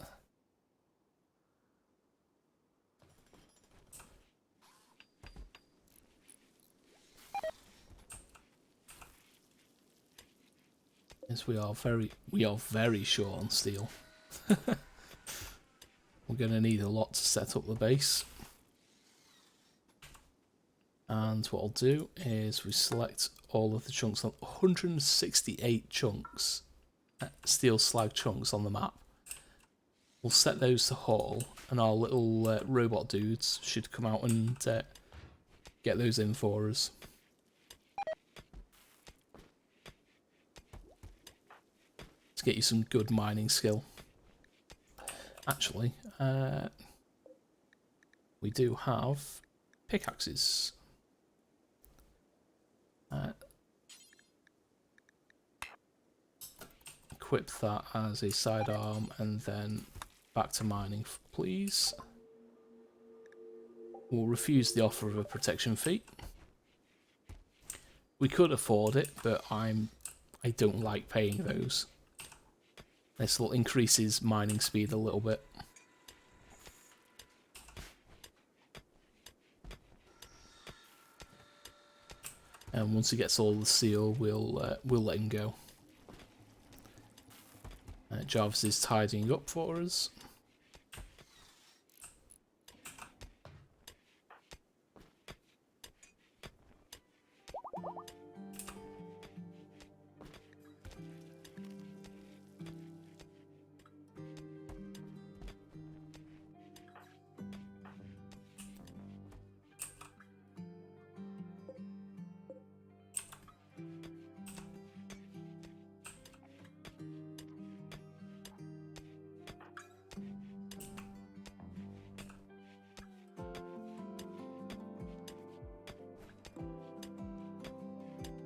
Yes, we are very short on steel. We're going to need a lot to set up the base. And what I'll do is we select all of the chunks on 168 chunks, steel slag chunks on the map. We'll set those to haul, and our little robot dudes should come out and get those in for us. To get you some good mining skill. Actually, we do have pickaxes. Equip that as a sidearm and then back to mining, please. We'll refuse the offer of a protection fee. We could afford it, but I don't like paying those. This will increase his mining speed a little bit. And once he gets all the steel, we'll let him go. Jarvis is tidying up for us.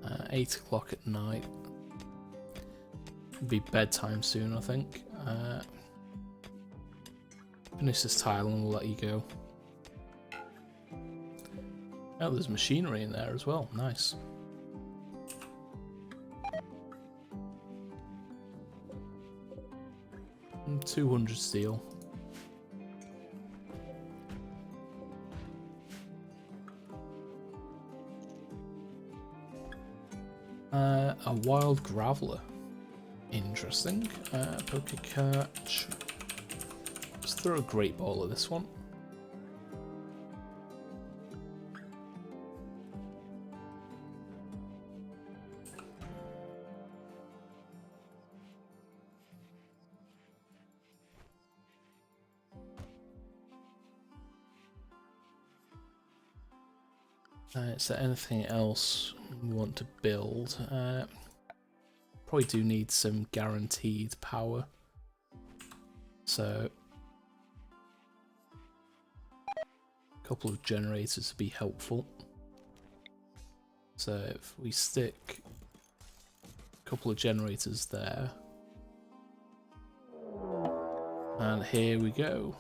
Uh, 8 o'clock at night. It'll be bedtime soon, I think. Finish this tile and we'll let you go. Oh, there's machinery in there as well. Nice. And 200 steel. A wild graveler. Interesting. Poker catch. Let's throw a great ball at this one. Is there anything else we want to build? Probably do need some guaranteed power. So a couple of generators would be helpful. So if we stick a couple of generators there. And here we go.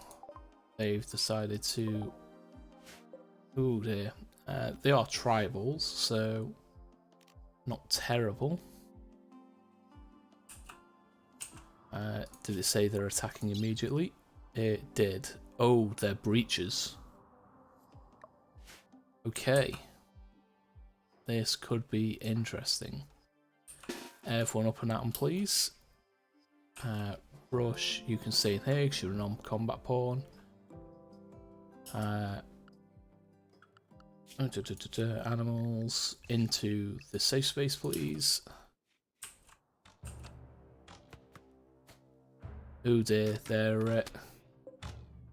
They've decided to... Oh dear. They are tribals, so not terrible. Did it say they're attacking immediately? It did. Oh, they're breaches. Okay. This could be interesting. Everyone up and at 'em, please. Rush, you can stay in here because you're a non-combat pawn. Animals into the safe space, please. Oh dear, they're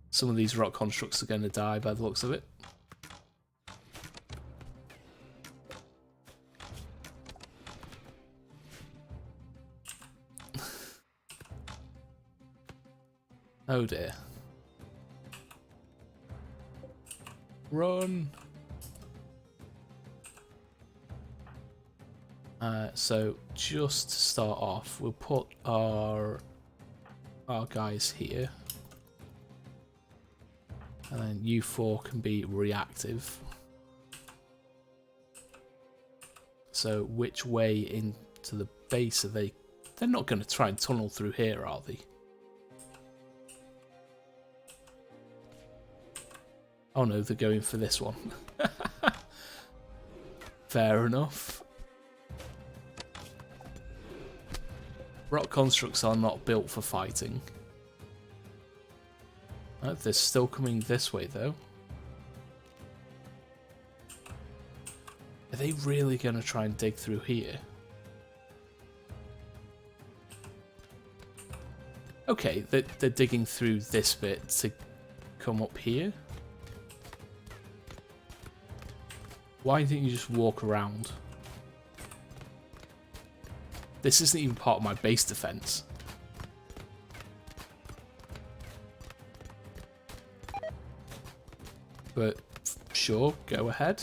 some of these rock constructs are going to die by the looks of it. Oh dear. Run! So just to start off, we'll put our guys here. And then you four can be reactive. So which way into the base are they? They're not going to try and tunnel through here, are they? Oh no, they're going for this one. Fair enough. Rock constructs are not built for fighting. Oh, they're still coming this way though. Are they really going to try and dig through here? Okay, they're digging through this bit to come up here. Why didn't you just walk around? This isn't even part of my base defense. But sure, go ahead.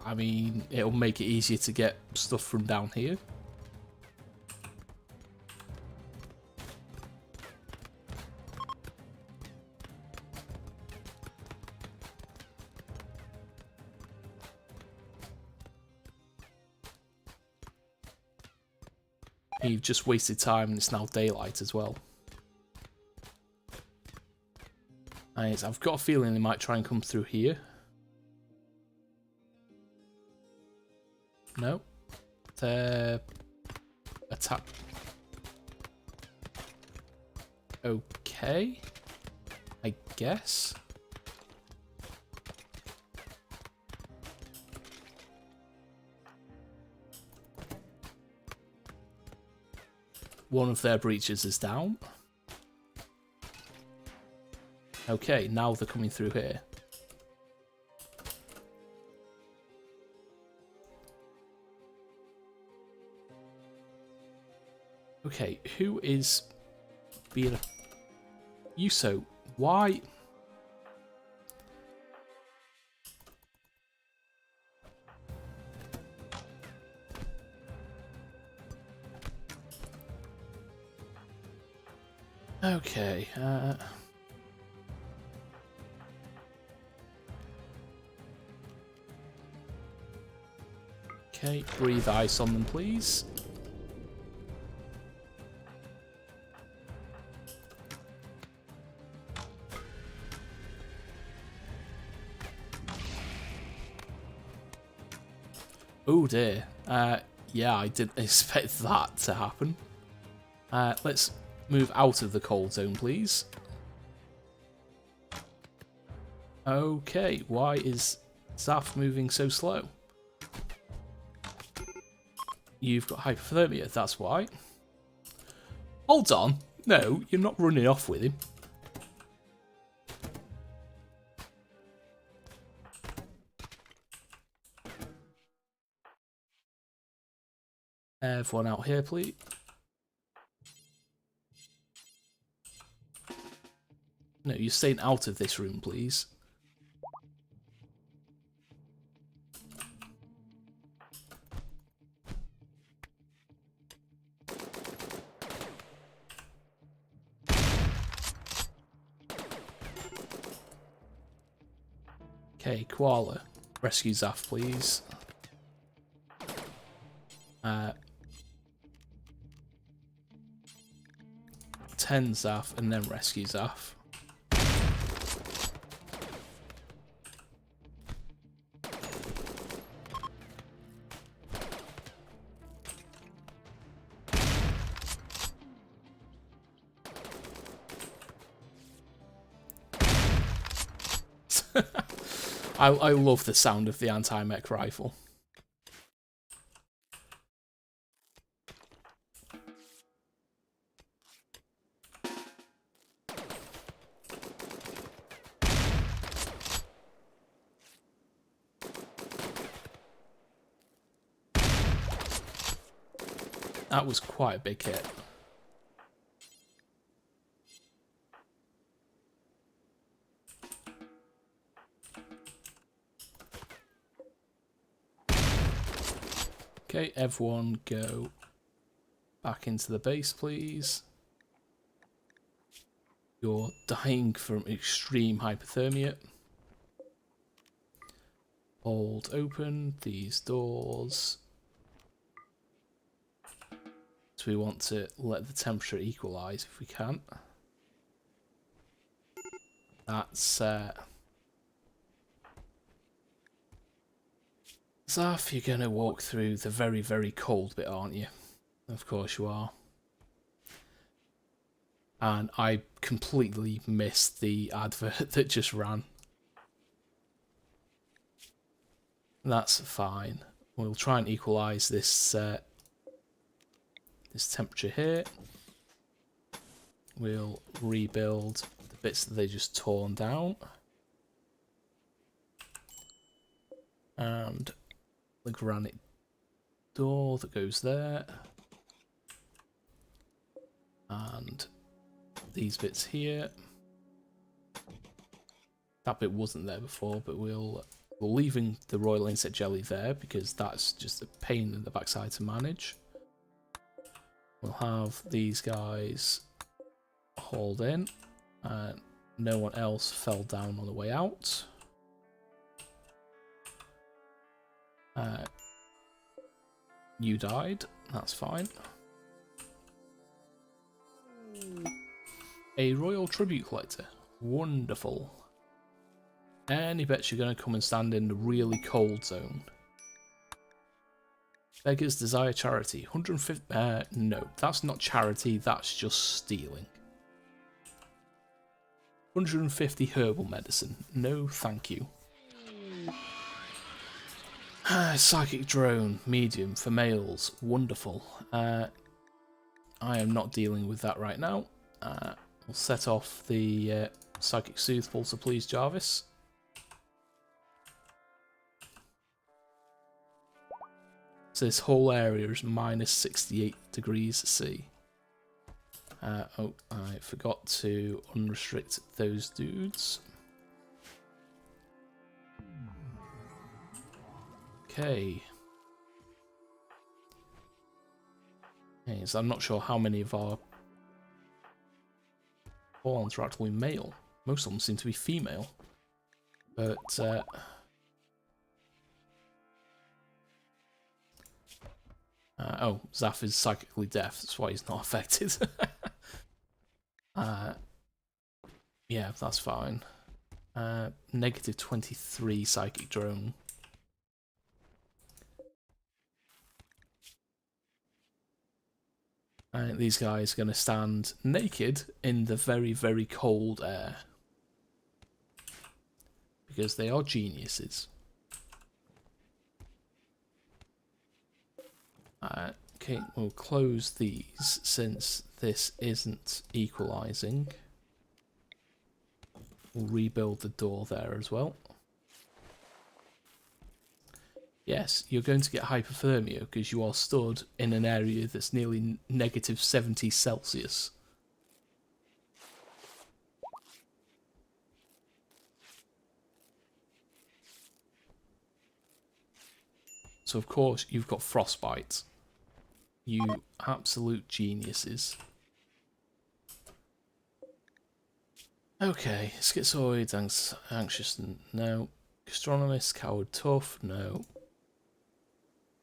I mean, it'll make it easier to get stuff from down here. You've just wasted time and it's now daylight as well. Right, I've got a feeling they might try and come through here. No. They're... attack. Okay. I guess. One of their breaches is down. Okay, now they're coming through here. Okay, who is being a... Yuso, why... Okay, okay, breathe ice on them, please. Oh dear. Yeah, I didn't expect that to happen. Let's move out of the cold zone, please. Okay, why is Zaf moving so slow? You've got hypothermia, that's why. Hold on. No, you're not running off with him. Everyone out here, please. No, you're staying out of this room, please. Okay, Koala. Rescue Zaf, please. 10 Zaf and then rescue Zaf. I love the sound of the anti-mech rifle. That was quite a big hit. Okay, everyone go back into the base, please. You're dying from extreme hypothermia. Hold open these doors. So we want to let the temperature equalize if we can. That's Zaf, you're going to walk through the very, very cold bit, aren't you? Of course you are. And I completely missed the advert that just ran. That's fine. We'll try and equalise this this temperature here. We'll rebuild the bits that they just torn down. And the granite door that goes there. And these bits here. That bit wasn't there before, but we're leaving the royal insect jelly there because that's just a pain in the backside to manage. We'll have these guys hauled in, and no one else fell down on the way out. You died, that's fine. A royal tribute collector, wonderful. Any bets you're going to come and stand in the really cold zone. Beggars desire charity, 150, no, that's not charity, that's just stealing. 150 herbal medicine, no thank you. Psychic drone, medium, for males, wonderful. I am not dealing with that right now. We'll set off the psychic soothe pulsar, please, Jarvis. So this whole area is minus 68 degrees C. Oh, I forgot to unrestrict those dudes. Okay. So I'm not sure how many of our pawns are actually male. Most of them seem to be female. But oh, Zaf is psychically deaf, that's why he's not affected. Yeah, that's fine. Negative 23 psychic drone. And these guys are going to stand naked in the very, very cold air. Because they are geniuses. Okay, we'll close these since this isn't equalising. We'll rebuild the door there as well. Yes, you're going to get hypothermia because you are stood in an area that's nearly negative 70 Celsius. So of course you've got frostbite. You absolute geniuses. Okay, schizoid, anxious, no. Gastronomist, coward, tough, no.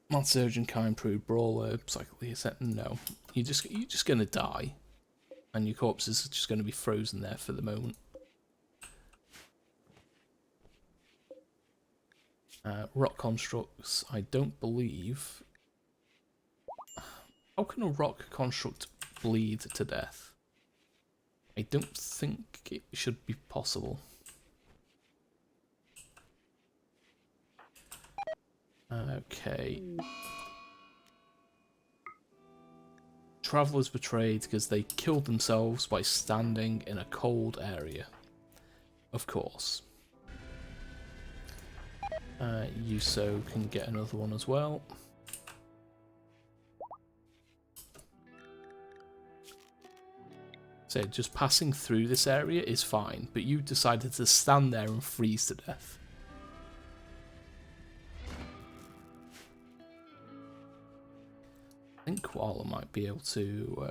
Mad surgeon, kind, prude, brawler, psychically set, no. You're just gonna die, and your corpse is just gonna be frozen there for the moment. Rock constructs, I don't believe. How can a rock construct bleed to death? I don't think it should be possible. Okay. Travellers betrayed because they killed themselves by standing in a cold area. Of course. Yuso can get another one as well. So just passing through this area is fine, but you decided to stand there and freeze to death. think Koala might be able to...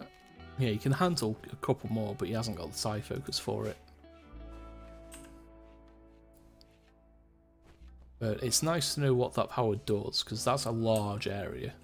yeah, he can handle a couple more, but he hasn't got the side focus for it. But it's nice to know what that power does, because that's a large area.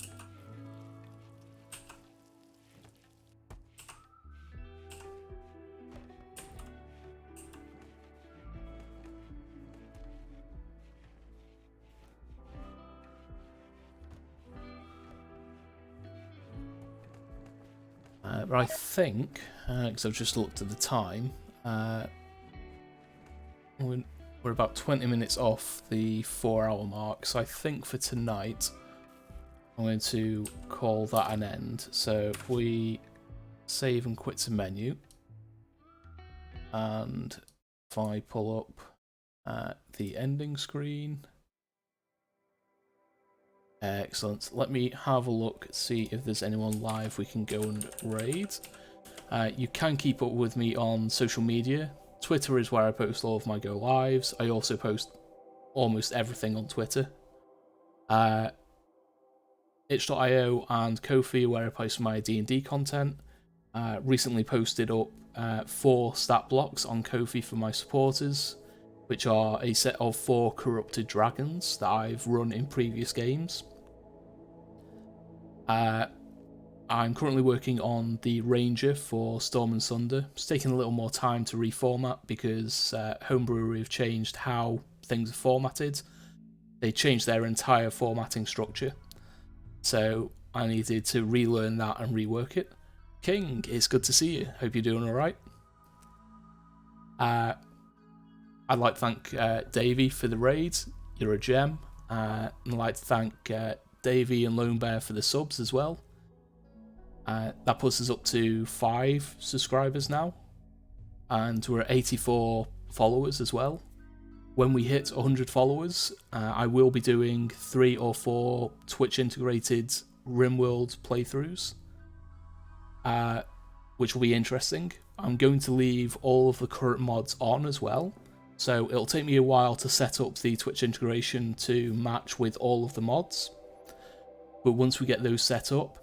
But I think, because I've just looked at the time, we're about 20 minutes off the 4-hour mark, so I think for tonight I'm going to call that an end. So if we save and quit to menu, and if I pull up the ending screen, excellent. Let me have a look, see if there's anyone live we can go and raid. You can keep up with me on social media. Twitter is where I post all of my go lives. I also post almost everything on Twitter. itch.io and Ko-fi where I post my D&D content. Recently posted up 4 stat blocks on Ko-fi for my supporters, which are a set of 4 corrupted dragons that I've run in previous games. I'm currently working on the Ranger for Storm and Sunder. It's taking a little more time to reformat because Homebrewery have changed how things are formatted. They changed their entire formatting structure. So I needed to relearn that and rework it. King, it's good to see you. Hope you're doing alright. I'd like to thank Davey for the raid. You're a gem. And I'd like to thank Davey and Lone Bear for the subs as well. That puts us up to 5 subscribers now, and we're at 84 followers as well. When we hit 100 followers, I will be doing 3 or 4 Twitch integrated RimWorld playthroughs, which will be interesting. I'm going to leave all of the current mods on as well, so it'll take me a while to set up the Twitch integration to match with all of the mods. But once we get those set up,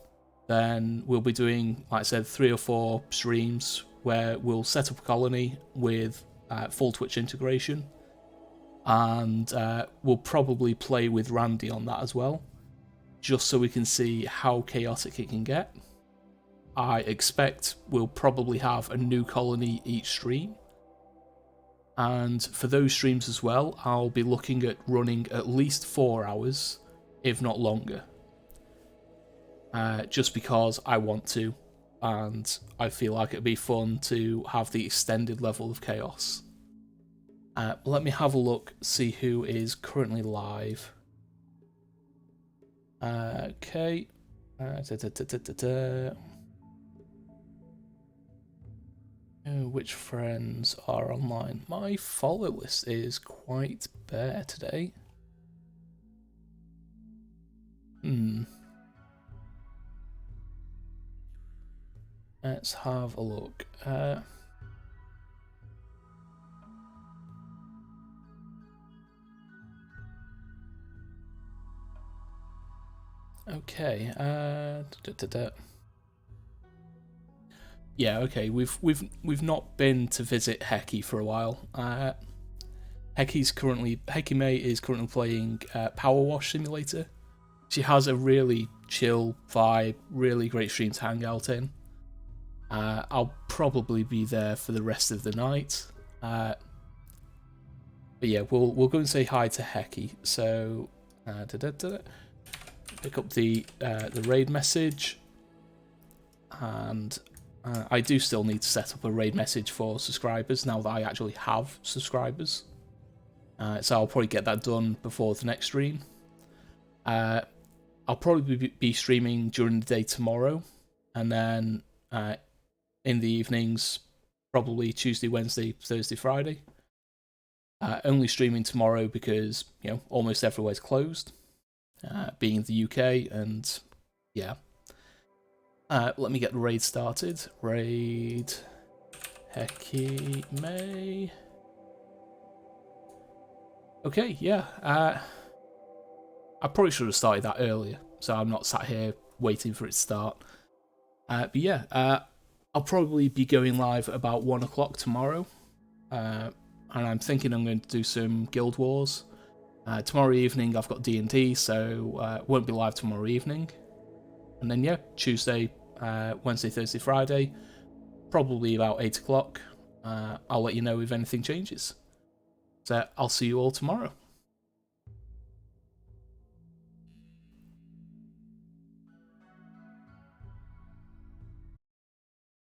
then we'll be doing, like I said, 3 or 4 streams where we'll set up a colony with full Twitch integration, and we'll probably play with Randy on that as well, just so we can see how chaotic it can get. I expect we'll probably have a new colony each stream, and for those streams as well, I'll be looking at running at least 4 hours, if not longer. Just because I want to, and I feel like it'd be fun to have the extended level of chaos. Let me have a look, see who is currently live. Okay. Which friends are online? My follow list is quite bare today. Let's have a look. Okay. Yeah. Okay. We've not been to visit Heki for a while. Heki May is currently playing Power Wash Simulator. She has a really chill vibe, really great stream to hang out in. I'll probably be there for the rest of the night. But yeah, we'll go and say hi to Heki. So pick up the raid message, and I do still need to set up a raid message for subscribers now that I actually have subscribers. So I'll probably get that done before the next stream. I'll probably be streaming during the day tomorrow, and then in the evenings, probably Tuesday, Wednesday, Thursday, Friday. Only streaming tomorrow because, you know, almost everywhere's closed, being in the UK, and yeah. Let me get the raid started. Raid Heki May. Okay, yeah. I probably should have started that earlier, so I'm not sat here waiting for it to start. But yeah, I'll probably be going live about 1 o'clock tomorrow. And I'm thinking I'm going to do some Guild Wars. Tomorrow evening I've got D&D, so won't be live tomorrow evening. And then yeah, Tuesday, Wednesday, Thursday, Friday, probably about 8 o'clock. I'll let you know if anything changes. So I'll see you all tomorrow.